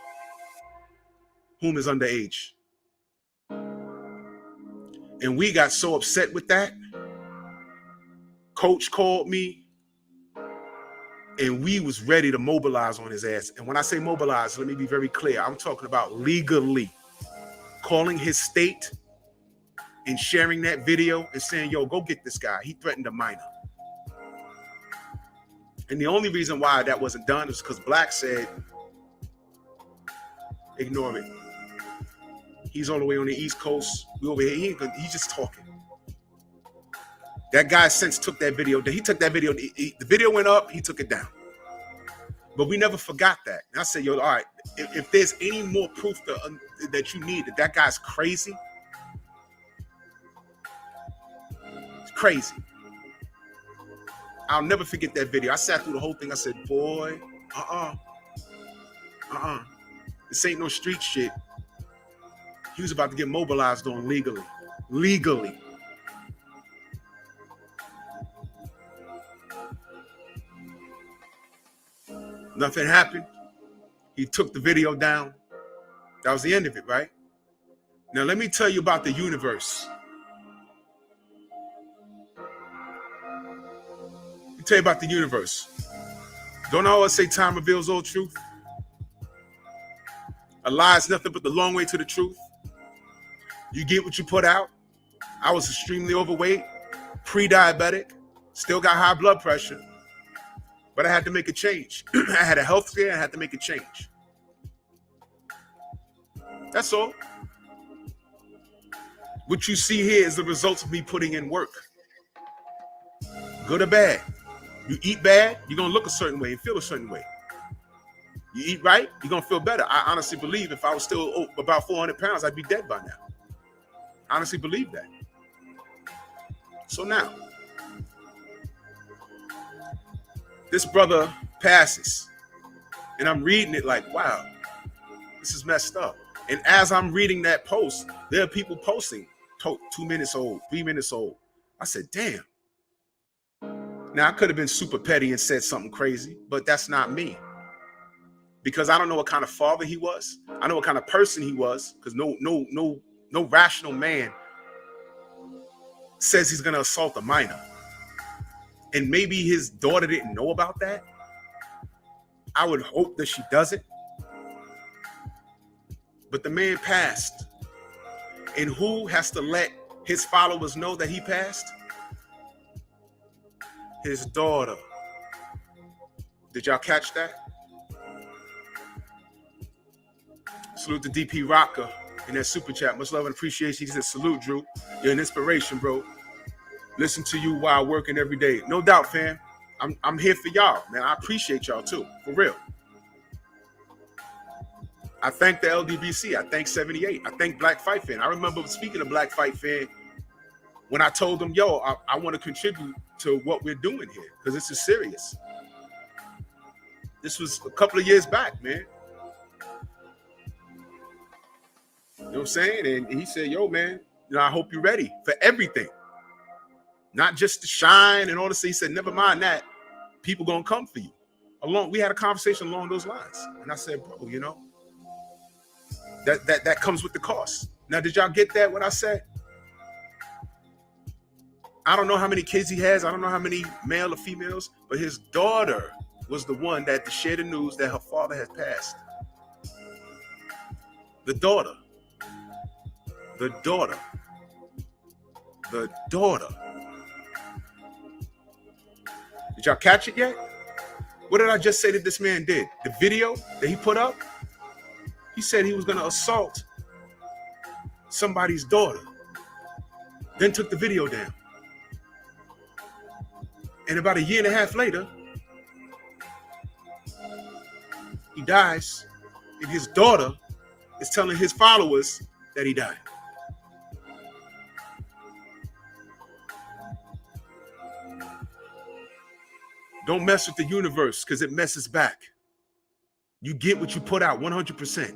whom is underage. And we got so upset with that. Coach called me And we was ready to mobilize on his ass. And when I say mobilize, let me be very clear. I'm talking about legally calling his state and sharing that video and saying, yo, go get this guy. He threatened a minor. And the only reason why that wasn't done is because Black said, ignore it. He's all the way on the East Coast. We over here. He's just talking. That guy since took that video. He took that video. The video went up. He took it down. But we never forgot that. And I said, yo, all right, if there's any more proof that you need that guy's crazy, it's crazy. I'll never forget that video. I sat through the whole thing. I said, boy, this ain't no street shit. He was about to get mobilized on legally. Legally. Nothing happened. He took the video down. That was the end of it, right? Now, let me tell you about the universe. Let me tell you about the universe. Don't I always say time reveals all truth? A lie is nothing but the long way to the truth. You get what you put out. I was extremely overweight, pre-diabetic, still got high blood pressure, but I had to make a change. I had a health scare. I had to make a change. That's all. What you see here is the results of me putting in work. Good or bad. You eat bad, you're going to look a certain way and feel a certain way. You eat right, you're going to feel better. I honestly believe if I was still about 400 pounds, I'd be dead by now. I honestly believe that. So now, this brother passes, and I'm reading it like, wow, this is messed up. And as I'm reading that post, there are people posting 2 minutes old, 3 minutes old. I said, damn. Now, I could have been super petty and said something crazy, but that's not me. Because I don't know what kind of father he was. I know what kind of person he was, because no rational man says he's going to assault a minor. And maybe his daughter didn't know about that. I would hope that she doesn't. But the man passed. And who has to let his followers know that he passed? His daughter. Did y'all catch that? Salute to DP Rocker in that super chat. Much love and appreciation. He said, salute, Drew. You're an inspiration, bro. Listen to you while working every day. No doubt, fam. I'm here for y'all, man. I appreciate y'all too, for real. I thank the LDBC. I thank 78. I thank Black Fight Fan. I remember speaking to Black Fight Fan when I told them, yo, I want to contribute to what we're doing here because this is serious. This was a couple of years back, man. You know what I'm saying? And he said, yo, man, I hope you're ready for everything. Not just the shine and all this. He said, never mind that. People gonna come for you. We had a conversation along those lines. And I said, bro, that comes with the cost. Now, did y'all get that, what I said? I don't know how many kids he has. I don't know how many male or females, but his daughter was the one that had to share the news that her father had passed. The daughter. Did y'all catch it yet? What did I just say that this man did? The video that he put up? He said he was going to assault somebody's daughter. Then took the video down. And about a year and a half later, he dies. And his daughter is telling his followers that he died. Don't mess with the universe because it messes back. You get what you put out 100%.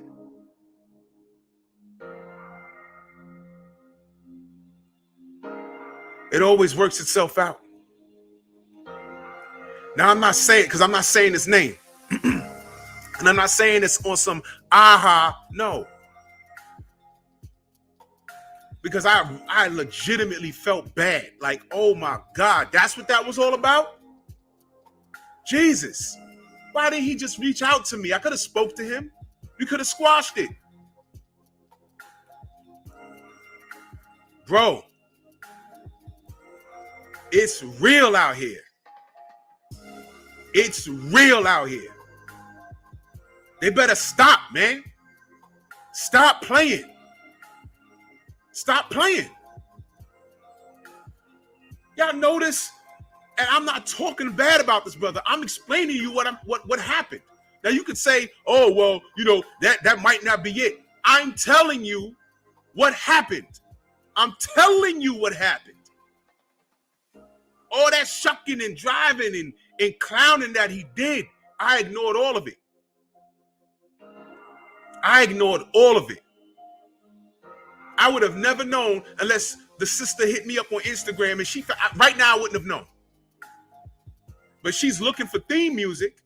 It always works itself out. Now, I'm not saying his name. And I'm not saying it's on some aha, no. Because I legitimately felt bad. Like, oh my God, that's what that was all about? Jesus, why didn't he just reach out to me? I could have spoke to him. We could have squashed it. Bro, it's real out here. It's real out here. They better stop, man. Stop playing. Stop playing. Y'all notice, and I'm not talking bad about this, brother. I'm explaining to you what happened. Now you could say, oh, well, you know, that might not be it. I'm telling you what happened. I'm telling you what happened. All that shucking and driving and clowning that he did, I ignored all of it. I ignored all of it. I would have never known unless the sister hit me up on Instagram, and right now I wouldn't have known. But she's looking for theme music,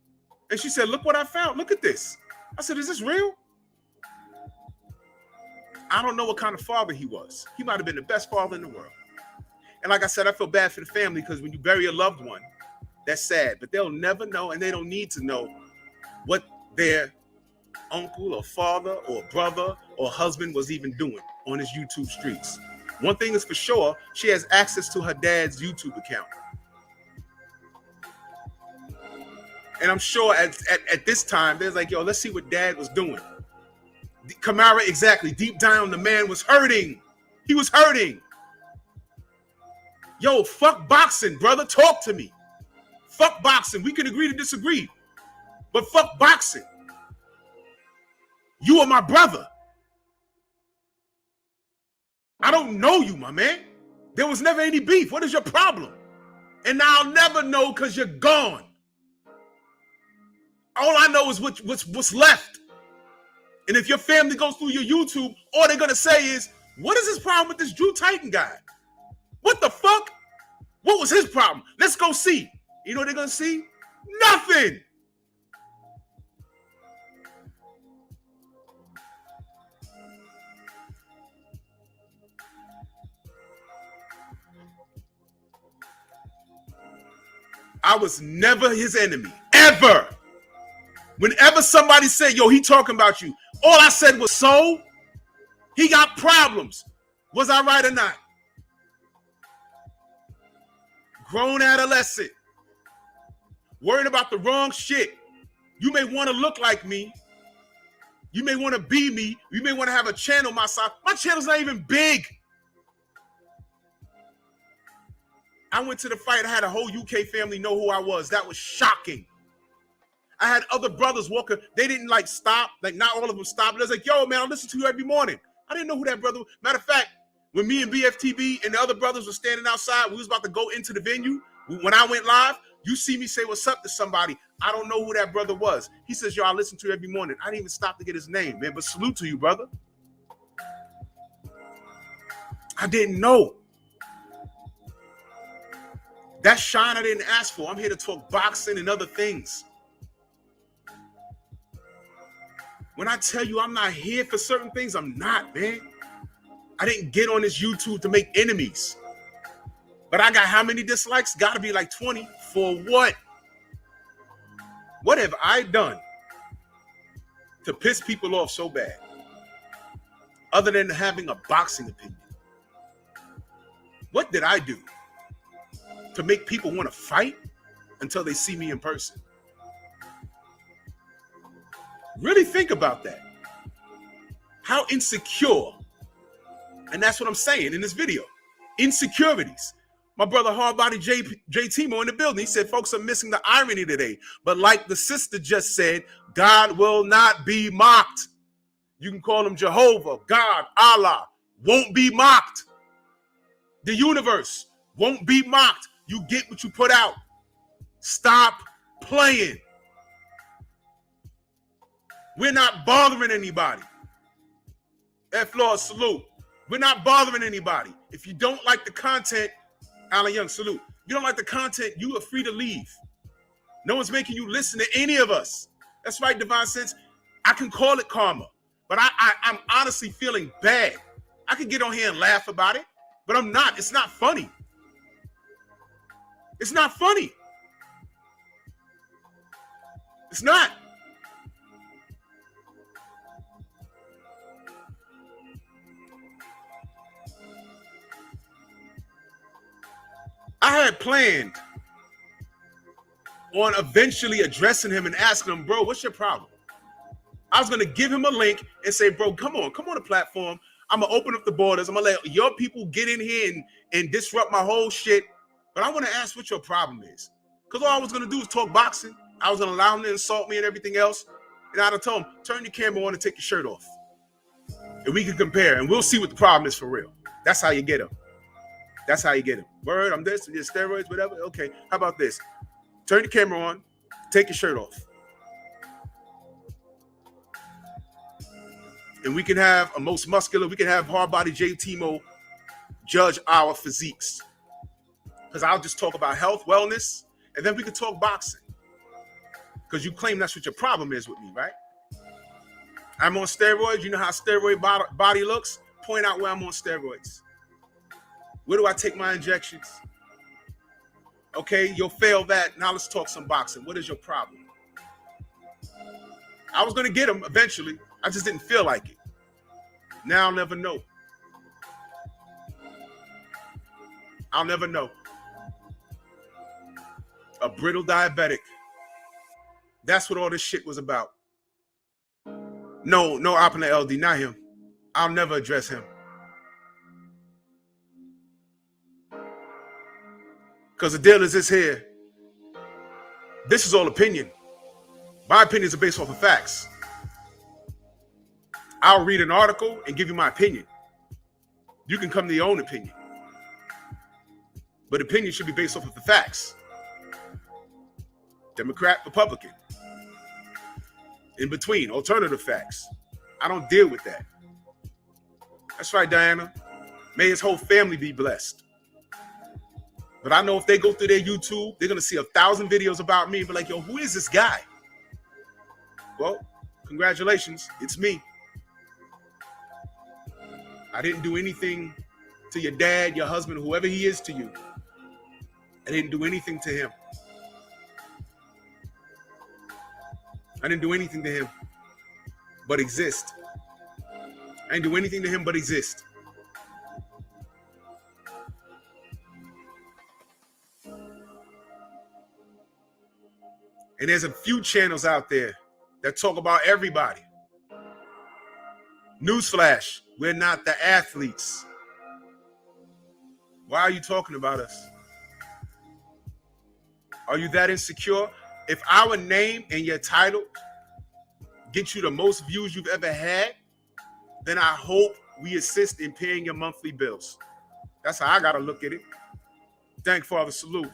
and she said, look what I found. Look at this. I said, is this real? I don't know what kind of father he was. He might have been the best father in the world. And like I said, I feel bad for the family because when you bury a loved one, that's sad. But they'll never know, and they don't need to know what their uncle or father or brother or husband was even doing on his YouTube streets. One thing is for sure, she has access to her dad's YouTube account. And I'm sure at this time, they're like, yo, let's see what dad was doing. Kamara, exactly. Deep down, the man was hurting. He was hurting. Yo, fuck boxing, brother. Talk to me. Fuck boxing. We can agree to disagree. But fuck boxing. You are my brother. I don't know you, my man. There was never any beef. What is your problem? And now I'll never know because you're gone. All I know is what's left. And if your family goes through your YouTube, all they're going to say is, what is his problem with this Drew Titan guy? What the fuck? What was his problem? Let's go see. You know what they're going to see? Nothing. I was never his enemy, ever. Whenever somebody said, yo, he talking about you, all I said was, so? He got problems. Was I right or not? Grown adolescent. Worrying about the wrong shit. You may want to look like me. You may want to be me. You may want to have a channel my size. My channel's not even big. I went to the fight. I had a whole UK family know who I was. That was shocking. I had other brothers walking. They didn't like stop. Like not all of them stopped. They was like, yo, man, I listen to you every morning. I didn't know who that brother was. Matter of fact, when me and BFTB and the other brothers were standing outside, we was about to go into the venue. When I went live, you see me say what's up to somebody. I don't know who that brother was. He says, yo, I listen to you every morning. I didn't even stop to get his name, man. But salute to you, brother. I didn't know. That shine I didn't ask for. I'm here to talk boxing and other things. When I tell you I'm not here for certain things, I'm not, man. I didn't get on this YouTube to make enemies. But I got how many dislikes? Got to be like 20. For what? What have I done to piss people off so bad? Other than having a boxing opinion. What did I do to make people want to fight until they see me in person? Really think about that. How insecure. And that's what I'm saying in this video. Insecurities. My brother Hardbody J Timo in the building. He said, folks are missing the irony today. But like the sister just said, God will not be mocked. You can call him Jehovah, God, Allah. Won't be mocked. The universe won't be mocked. You get what you put out. Stop playing. We're not bothering anybody. Floyd, salute. We're not bothering anybody. If you don't like the content, Alan Young, salute. If you don't like the content, you are free to leave. No one's making you listen to any of us. That's right, Divine Sense. I can call it karma, but I'm honestly feeling bad. I could get on here and laugh about it, but I'm not. It's not funny. It's not funny. It's not. I had planned on eventually addressing him and asking him, bro, what's your problem? I was going to give him a link and say, bro, come on the platform. I'm going to open up the borders. I'm going to let your people get in here and disrupt my whole shit. But I want to ask what your problem is. Because all I was going to do was talk boxing. I was going to allow him to insult me and everything else. And I'd have told him, turn your camera on and take your shirt off. And we can compare. And we'll see what the problem is for real. That's how you get him. That's how you get him. Word, I'm this, steroids, whatever. Okay, how about this? Turn your camera on, take your shirt off. And we can have a most muscular, we can have hard body J Timo judge our physiques. Because I'll just talk about health, wellness, and then we can talk boxing. Because you claim that's what your problem is with me, right? I'm on steroids. You know how steroid body looks? Point out where I'm on steroids. Where do I take my injections? Okay, you'll fail that. Now let's talk some boxing. What is your problem? I was going to get him eventually. I just didn't feel like it. Now I'll never know. I'll never know. A brittle diabetic. That's what all this shit was about. No Oppenheimer LD, not him. I'll never address him. Because the deal is this here. This is all opinion. My opinions are based off of facts. I'll read an article and give you my opinion. You can come to your own opinion. But opinion should be based off of the facts. Democrat, Republican. In between, alternative facts. I don't deal with that. That's right, Diana. May his whole family be blessed. But I know if they go through their YouTube, they're going to see 1,000 videos about me and be like, yo, who is this guy? Well, congratulations. It's me. I didn't do anything to your dad, your husband, whoever he is to you. I didn't do anything to him. I didn't do anything to him but exist. I didn't do anything to him but exist. And there's a few channels out there that talk about everybody. Newsflash, we're not the athletes. Why are you talking about us? Are you that insecure? If our name and your title get you the most views you've ever had, then I hope we assist in paying your monthly bills. That's how I got to look at it. Thank Father, salute.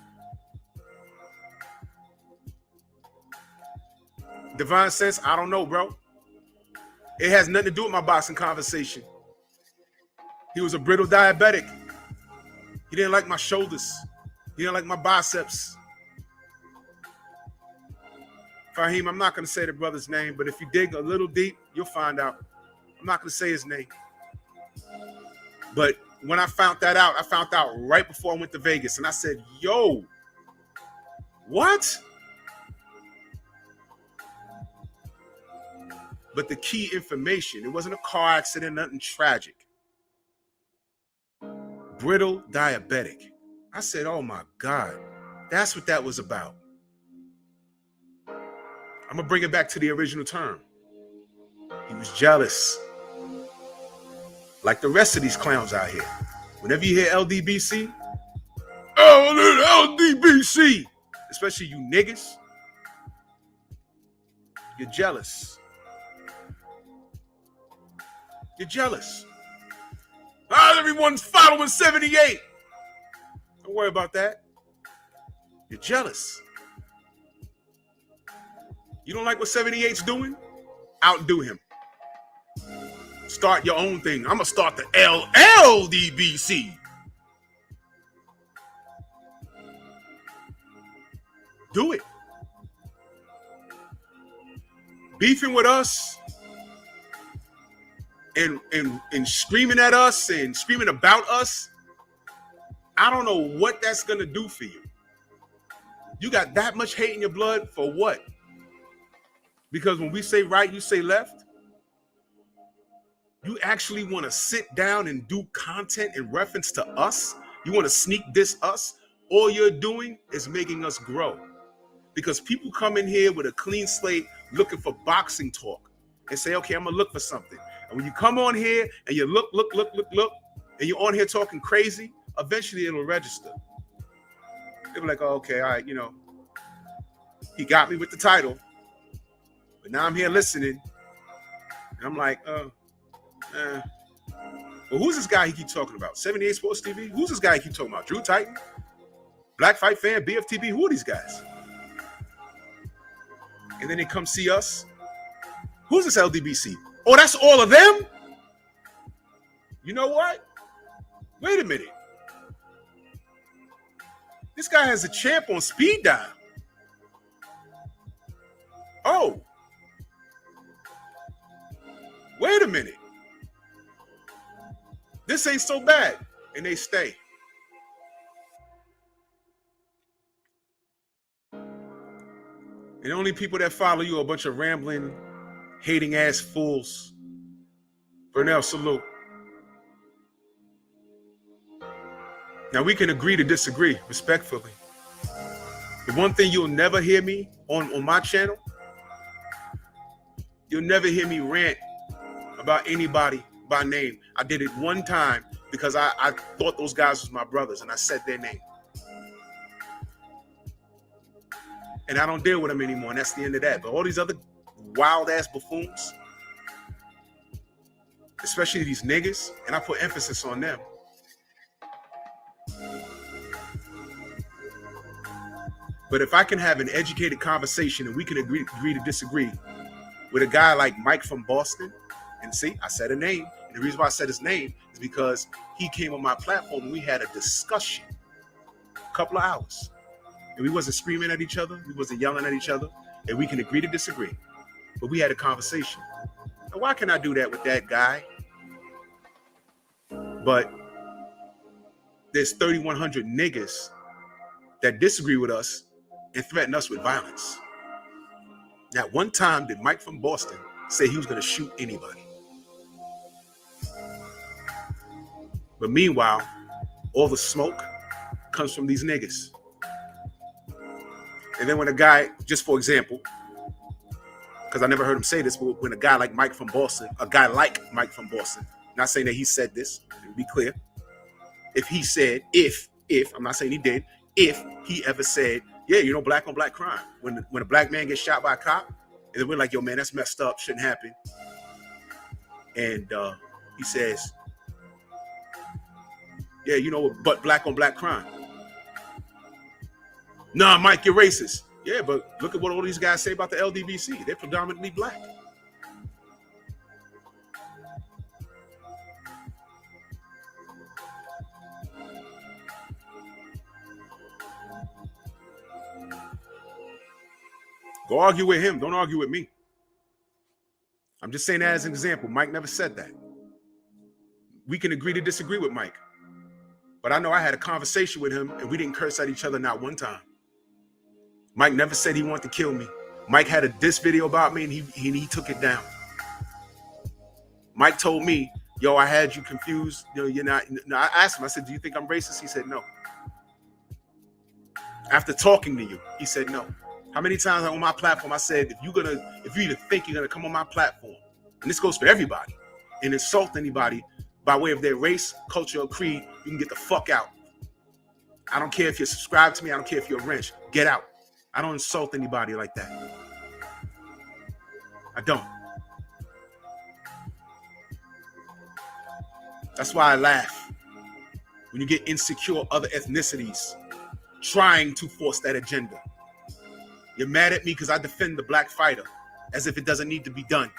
Divine Sense, I don't know, bro. It has nothing to do with my boxing conversation. He was a brittle diabetic. He didn't like my shoulders. He didn't like my biceps. Fahim, I'm not going to say the brother's name, but if you dig a little deep, you'll find out. I'm not going to say his name. But when I found that out, I found out right before I went to Vegas. And I said, yo, what? But the key information, it wasn't a car accident, nothing tragic. Brittle diabetic. I said, oh my God, that's what that was about. I'm going to bring it back to the original term. He was jealous. Like the rest of these clowns out here. Whenever you hear LDBC, oh, LDBC, especially you niggas, you're jealous. You're jealous. Everyone's following 78. Don't worry about that. You're jealous. You don't like what 78's doing? Outdo him. Start your own thing. I'm going to start the LLDBC. Do it. Beefing with us and screaming at us and screaming about us, I don't know what that's going to do for you. You got that much hate in your blood for what? Because when we say right, you say left. You actually want to sit down and do content in reference to us? You want to sneak diss us? All you're doing is making us grow. Because people come in here with a clean slate looking for boxing talk and say, okay, I'm going to look for something. And when you come on here and you look, and you're on here talking crazy, eventually it'll register. They'll be like, oh, okay, all right, he got me with the title, but now I'm here listening. And I'm like, well, who's this guy he keep talking about? 78 Sports TV? Who's this guy he keep talking about? Drew Titan? Black Fight Fan? BFTB? Who are these guys? And then they come see us. Who's this LDBC? Oh, that's all of them? You know what? Wait a minute. This guy has a champ on speed dial. Oh. Wait a minute. This ain't so bad. And they stay. And the only people that follow you are a bunch of rambling, hating ass fools. Burnell, salute. Now we can agree to disagree respectfully. The one thing you'll never hear me on my channel, you'll never hear me rant about anybody by name. I did it one time because I thought those guys was my brothers and I said their name. And I don't deal with them anymore, and that's the end of that. But all these other wild-ass buffoons, especially these niggas, and I put emphasis on them. But if I can have an educated conversation and we can agree to disagree with a guy like Mike from Boston, and see, I said a name, and the reason why I said his name is because he came on my platform and we had a discussion, a couple of hours. And we wasn't screaming at each other. We wasn't yelling at each other. And we can agree to disagree. But we had a conversation. And why can I do that with that guy? But there's 3,100 niggas that disagree with us and threaten us with violence. Now, one time did Mike from Boston say he was going to shoot anybody. But meanwhile, all the smoke comes from these niggas. And then when a guy, just for example, because I never heard him say this, but when a guy like Mike from Boston, not saying that he said this, to be clear, if he said, if, I'm not saying he did, if he ever said, yeah, black on black crime, when a black man gets shot by a cop, and then we're like, yo, man, that's messed up, shouldn't happen. And he says, yeah, but black on black crime. Nah, Mike, you're racist. Yeah, but look at what all these guys say about the LDBC. They're predominantly black. Go argue with him. Don't argue with me. I'm just saying that as an example. Mike never said that. We can agree to disagree with Mike. But I know I had a conversation with him and we didn't curse at each other not one time. Mike never said he wanted to kill me. Mike had a diss video about me and he took it down. Mike told me, yo, I had you confused. You're not. No, I asked him, I said, do you think I'm racist? He said, no. After talking to you, he said, no. How many times on my platform I said, if you either think you're gonna come on my platform, and this goes for everybody, and insult anybody by way of their race, culture, or creed, you can get the fuck out. I don't care if you're subscribed to me. I don't care if you're a wrench. Get out. I don't insult anybody like that. I don't. That's why I laugh when you get insecure other ethnicities trying to force that agenda. You're mad at me because I defend the black fighter as if it doesn't need to be done.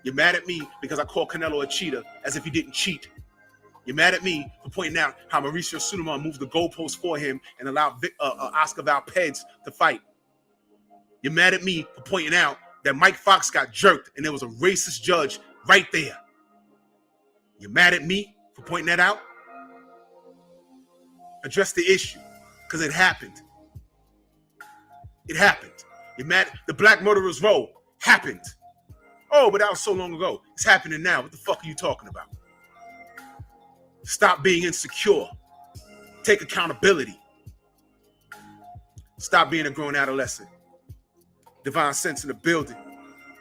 You're mad at me because I call Canelo a cheater as if he didn't cheat. You're mad at me for pointing out how Mauricio Sulaimán moved the goalpost for him and allowed Oscar Valdez to fight. You're mad at me for pointing out that Mike Fox got jerked and there was a racist judge right there. You're mad at me for pointing that out? Address the issue, because it happened. It happened. You're mad. The Black Murderers Row. happened. Oh, but that was so long ago. It's happening now. What the fuck are you talking about? Stop being insecure. Take accountability. Stop being a grown adolescent. Divine Sense in the building.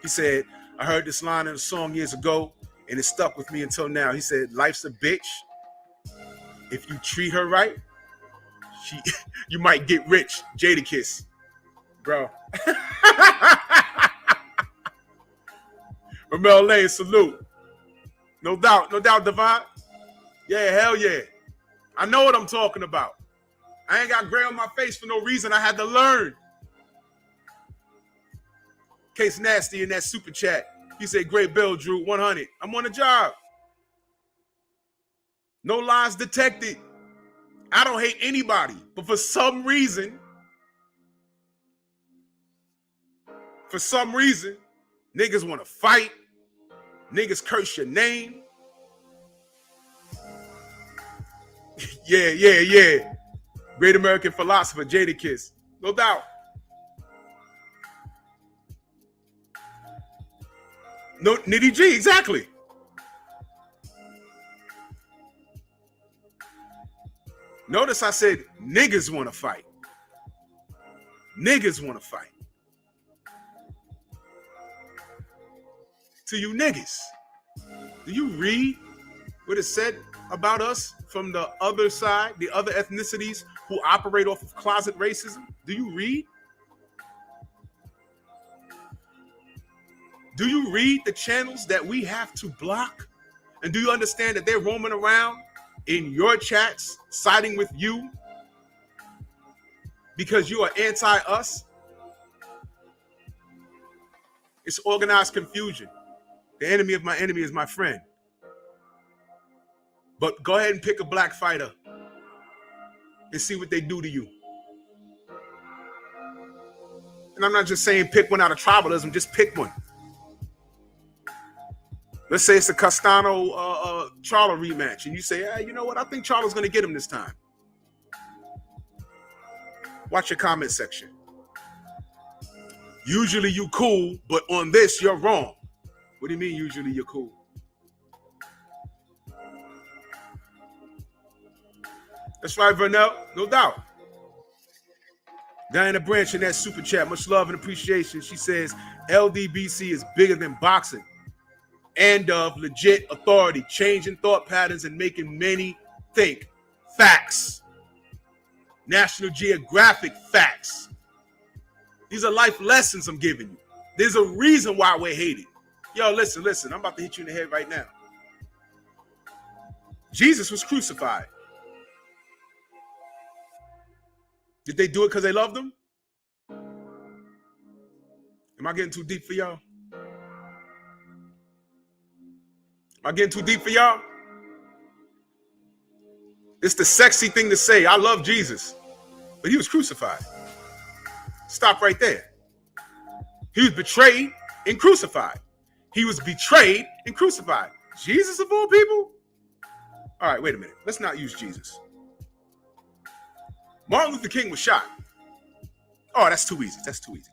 He said, I heard this line in a song years ago, and it stuck with me until now. He said, life's a bitch. If you treat her right, you might get rich. Jadakiss. Bro. Ramel Lane, salute. No doubt, Divine. Yeah, hell yeah. I know what I'm talking about. I ain't got gray on my face for no reason. I had to learn. Case Nasty in that super chat. He said, great bill, Drew, 100. I'm on the job. No lies detected. I don't hate anybody, but for some reason, niggas want to fight. Niggas curse your name. Yeah. Great American philosopher, Jadakiss. No doubt. No, Nitty G, exactly. Notice I said niggas want to fight. Niggas want to fight. To you niggas, do you read what it said about us from the other side, the other ethnicities who operate off of closet racism? Do you read? Do you read the channels that we have to block? And do you understand that they're roaming around in your chats, siding with you because you are anti-us? It's organized confusion. The enemy of my enemy is my friend. But go ahead and pick a black fighter and see what they do to you. And I'm not just saying pick one out of tribalism, just pick one. Let's say it's a Castano Charlo rematch, and you say, you know what? I think Charlo's going to get him this time. Watch your comment section. Usually you cool, but on this, you're wrong. What do you mean usually you're cool? That's right, Vernell. No doubt. Diana Branch in that super chat. Much love and appreciation. She says, LDBC is bigger than boxing and of legit authority, changing thought patterns and making many think. Facts. National Geographic facts. These are life lessons I'm giving you. There's a reason why we're hated. Yo, listen. I'm about to hit you in the head right now. Jesus was crucified. Did they do it because they loved him? Am I getting too deep for y'all? Am I getting too deep for y'all? It's the sexy thing to say. I love Jesus. But he was crucified. Stop right there. He was betrayed and crucified. He was betrayed and crucified. Jesus of all people? All right, wait a minute. Let's not use Jesus. Martin Luther King was shot. Oh, that's too easy. That's too easy.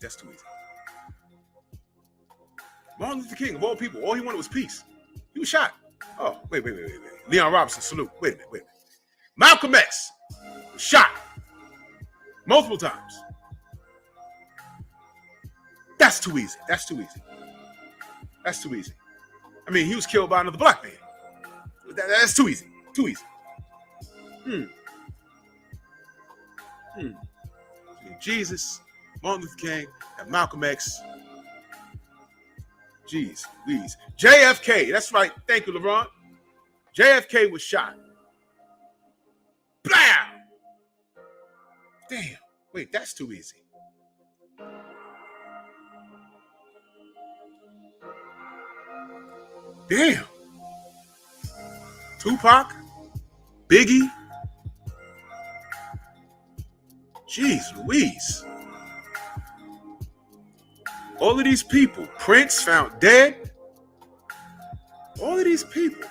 Martin Luther King, of all people, all he wanted was peace. He was shot. Oh, wait. Leon Robinson, salute. Wait a minute. Malcolm X was shot multiple times. That's too easy. I mean, he was killed by another black man. That's too easy. Jesus, Martin Luther King, and Malcolm X. Jeez, Louise. JFK, that's right. Thank you, LeBron. JFK was shot. Blam! Damn. Wait, that's too easy. Damn. Tupac, Biggie. Jeez Louise. All of these people, Prince found dead. All of these people.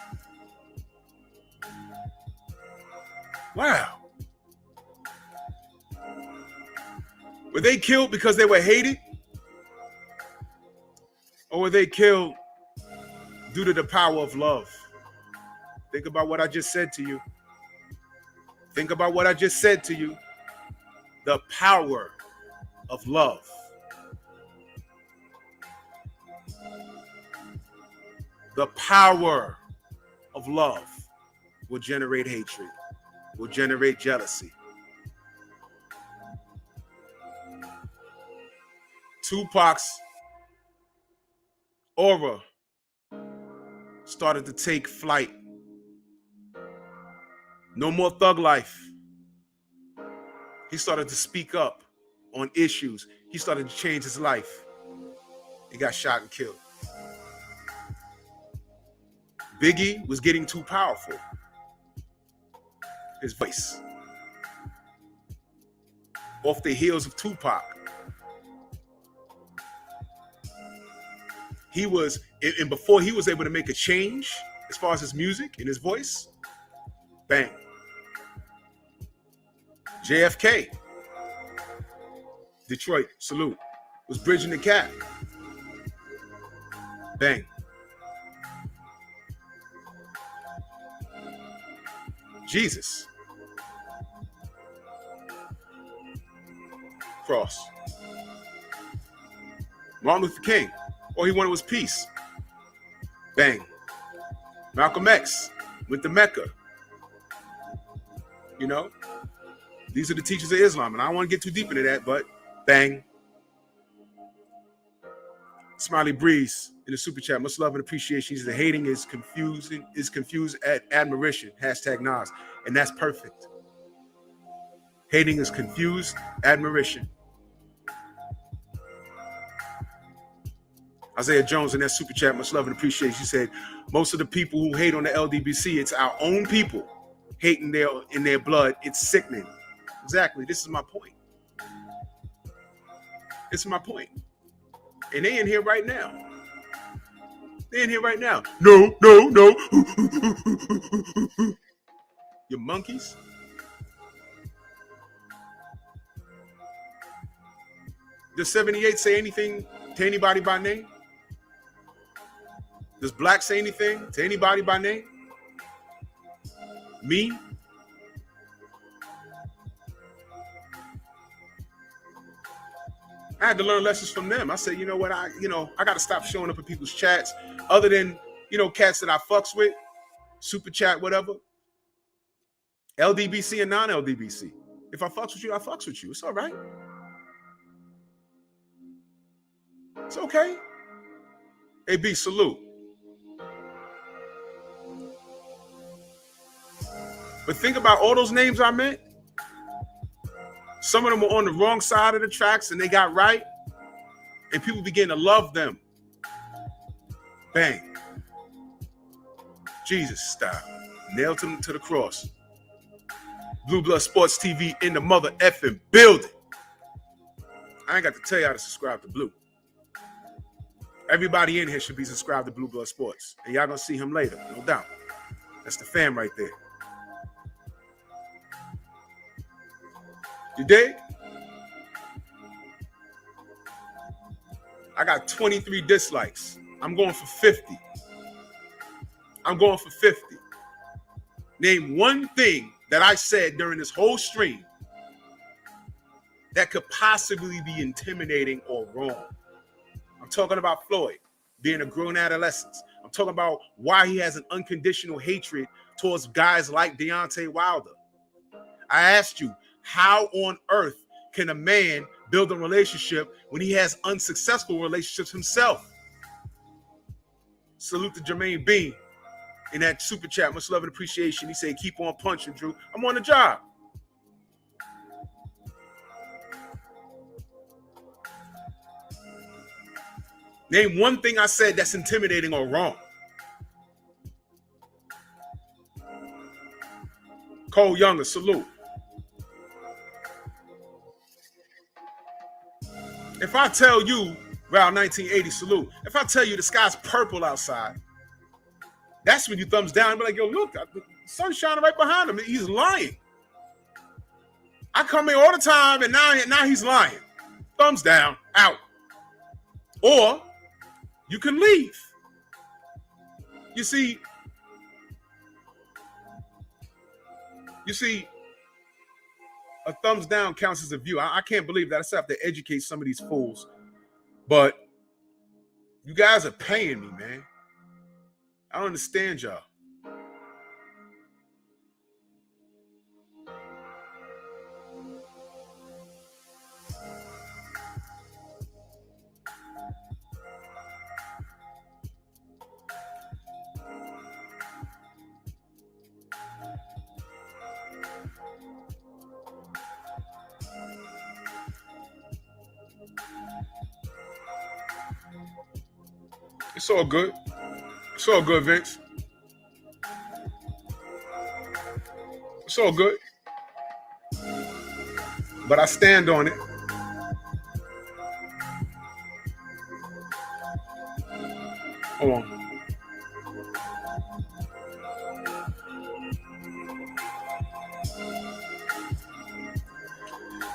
Wow. Were they killed because they were hated? Or were they killed due to the power of love? Think about what I just said to you. Think about what I just said to you. The power of love. The power of love will generate hatred, will generate jealousy. Tupac's aura started to take flight. No more thug life. He started to speak up on issues. He started to change his life. He got shot and killed. Biggie was getting too powerful. His voice. Off the heels of Tupac. He was, and before he was able to make a change as far as his music and his voice, bang. JFK, Detroit, salute, was bridging the gap. Bang. Jesus. Cross. Martin Luther King. All he wanted was peace. Bang. Malcolm X went to Mecca. You know? These are the teachers of Islam, and I don't want to get too deep into that, but bang. Smiley Breeze in the super chat. Much love and appreciation. He said, hating is confused at admiration. Hashtag Nas. And that's perfect. Hating is confused admiration. Isaiah Jones in that super chat. Much love and appreciation. He said, most of the people who hate on the LDBC, it's our own people hating in their blood. It's sickening. Exactly. This is my point. This is my point. And they in here right now. They in here right now. No. You monkeys. Does 78 say anything to anybody by name? Does Black say anything to anybody by name? Me? I had to learn lessons from them. I said, you know what, I got to stop showing up in people's chats other than, cats that I fucks with, super chat, whatever. LDBC and non-LDBC. If I fucks with you, I fucks with you. It's all right. It's okay. AB, salute. But think about all those names I meant. Some of them were on the wrong side of the tracks and they got right. And people began to love them. Bang. Jesus style. Nailed him to the cross. Blue Blood Sports TV in the mother effing building. I ain't got to tell you how to subscribe to Blue. Everybody in here should be subscribed to Blue Blood Sports. And y'all gonna see him later, no doubt. That's the fam right there. You dig? I got 23 dislikes. I'm going for 50. I'm going for 50. Name one thing that I said during this whole stream that could possibly be intimidating or wrong. I'm talking about Floyd being a grown adolescent. I'm talking about why he has an unconditional hatred towards guys like Deontay Wilder. I asked you, how on earth can a man build a relationship when he has unsuccessful relationships himself? Salute to Jermaine Bean in that super chat. Much love and appreciation. He said, keep on punching, Drew. I'm on the job. Name one thing I said that's intimidating or wrong. Cole Younger, salute. If I tell you, around 1980, salute. If I tell you the sky's purple outside, that's when you thumbs down and be like, yo, look, the sun's shining right behind him. He's lying. I come here all the time and now he's lying. Thumbs down, out. Or you can leave. You see, a thumbs down counts as a view. I can't believe that. I still have to educate some of these fools. But you guys are paying me, man. I don't understand y'all. It's all good. It's all good, Vince. It's all good. But I stand on it. Hold on.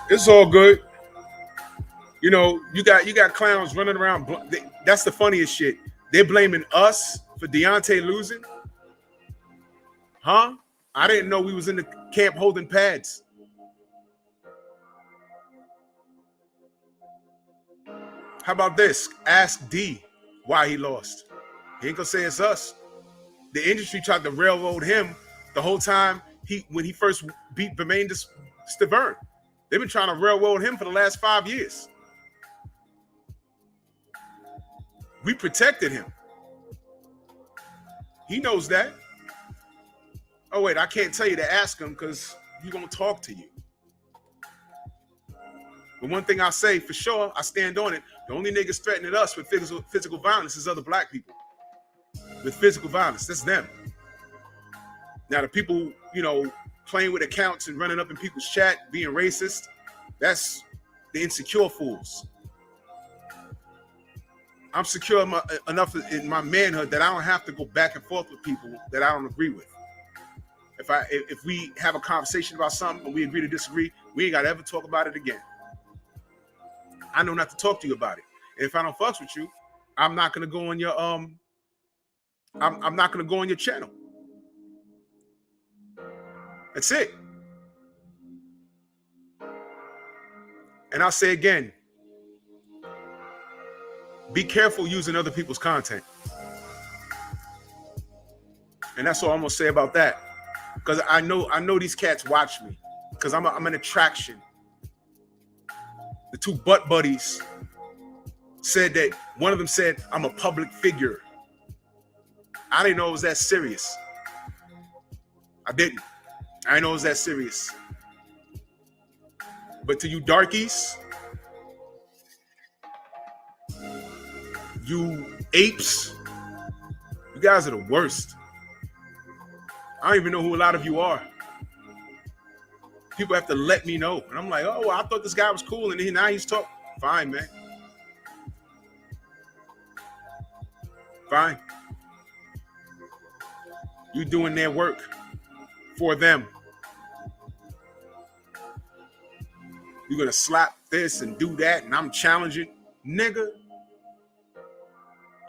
It's all good. You know, you got clowns running around. That's the funniest shit. They're blaming us for Deontay losing. Huh? I didn't know we was in the camp holding pads. How about this? Ask D why he lost. He ain't gonna say it's us. The industry tried to railroad him the whole time when he first beat Bermain Stavern. They've been trying to railroad him for the last 5 years. We protected him. He knows that. Oh, wait, I can't tell you to ask him because he's going to talk to you. But one thing I say for sure, I stand on it. The only niggas threatening us with physical violence is other black people. With physical violence, that's them. Now, the people, you know, playing with accounts and running up in people's chat, being racist, that's the insecure fools. I'm secure enough in my manhood that I don't have to go back and forth with people that I don't agree with. If we have a conversation about something and we agree to disagree, we ain't got to ever talk about it again. I know not to talk to you about it. And if I don't fucks with you, I'm not gonna go on your I'm not gonna go on your channel. That's it. And I'll say again, be careful using other people's content. And that's all I'm gonna say about that. Because I know these cats watch me. Because I'm an attraction. The two butt buddies said that one of them said, I'm a public figure. I didn't know it was that serious. I didn't. I didn't know it was that serious. But to you darkies, you apes, you guys are the worst. I don't even know who a lot of you are. People have to let me know. And I'm like, oh, well, I thought this guy was cool. And now he's talking. Fine, man. Fine. You doing their work for them. You're going to slap this and do that. And I'm challenging. Nigga,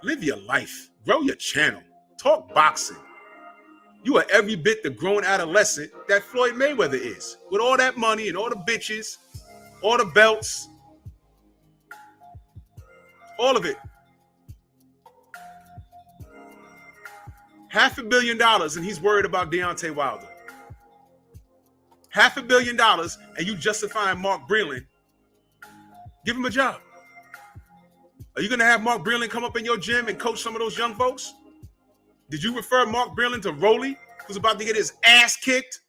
live your life. Grow your channel. Talk boxing. You are every bit the grown adolescent that Floyd Mayweather is. With all that money and all the bitches, all the belts, all of it. $500 million and he's worried about Deontay Wilder. $500 million and you justifying Mark Breland. Give him a job. Are you going to have Mark Breland come up in your gym and coach some of those young folks? Did you refer Mark Breland to Rolly, who's about to get his ass kicked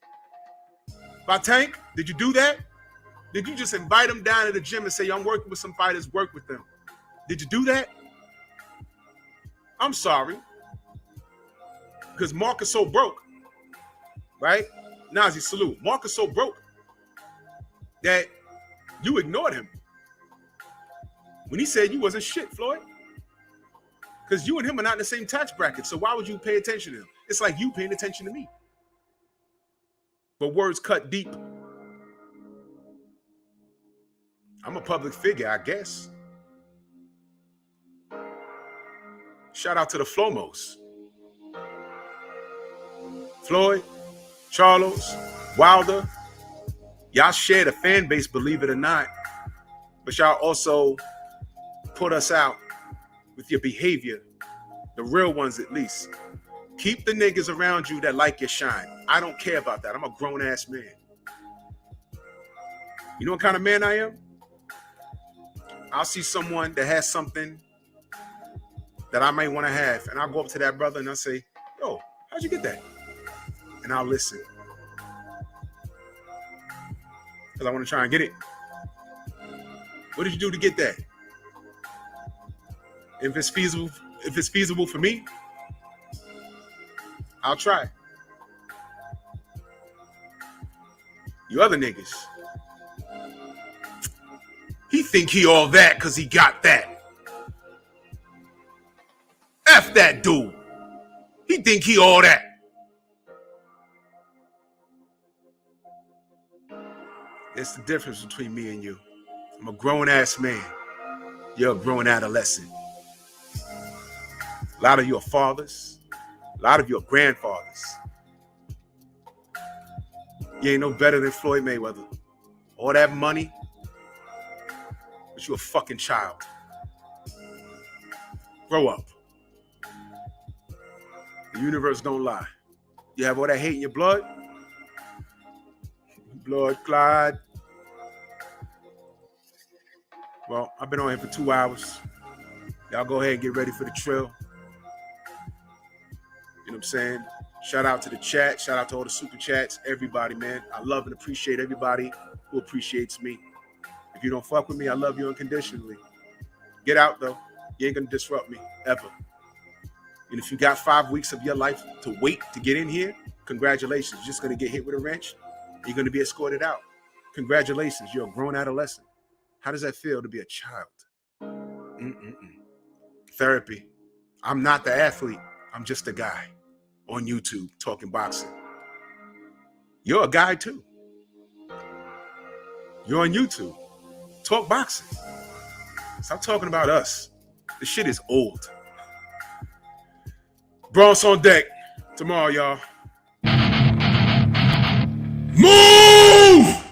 by Tank? Did you do that? Did you just invite him down to the gym and say, I'm working with some fighters, work with them? Did you do that? I'm sorry. Because Mark is so broke, right? Nazi, salute. Mark is so broke that you ignored him when he said you wasn't shit, Floyd. Because you and him are not in the same tax bracket. So why would you pay attention to him? It's like you paying attention to me. But words cut deep. I'm a public figure, I guess. Shout out to the Flomos. Floyd, Charlos, Wilder. Y'all share the fan base, believe it or not. But y'all also put us out with your behavior. The real ones, at least. Keep the niggas around you that like your shine. I don't care about that. I'm a grown-ass man. You know what kind of man I am? I'll see someone that has something that I might want to have, and I'll go up to that brother and I'll say, yo, how'd you get that? And I'll listen. Because I want to try and get it. What did you do to get that? If it's feasible for me, I'll try. You other niggas, he think he all that because he got that. F that dude. He think he all that. It's the difference between me and you. I'm a grown-ass man. You're a grown adolescent. A lot of your fathers, a lot of your grandfathers. You ain't no better than Floyd Mayweather. All that money, but you a fucking child. Grow up. The universe don't lie. You have all that hate in your blood? Blood clot. Well, I've been on here for 2 hours. Y'all go ahead and get ready for the trail. You know what I'm saying? Shout out to the chat. Shout out to all the super chats. Everybody, man. I love and appreciate everybody who appreciates me. If you don't fuck with me, I love you unconditionally. Get out, though. You ain't going to disrupt me, ever. And if you got 5 weeks of your life to wait to get in here, congratulations. You're just going to get hit with a wrench. You're going to be escorted out. Congratulations. You're a grown adolescent. How does that feel to be a child? Therapy. I'm not the athlete. I'm just a guy on YouTube talking boxing. You're a guy too. You're on YouTube. Talk boxing. Stop talking about us. This shit is old. Bronx on deck. Tomorrow, y'all. Move!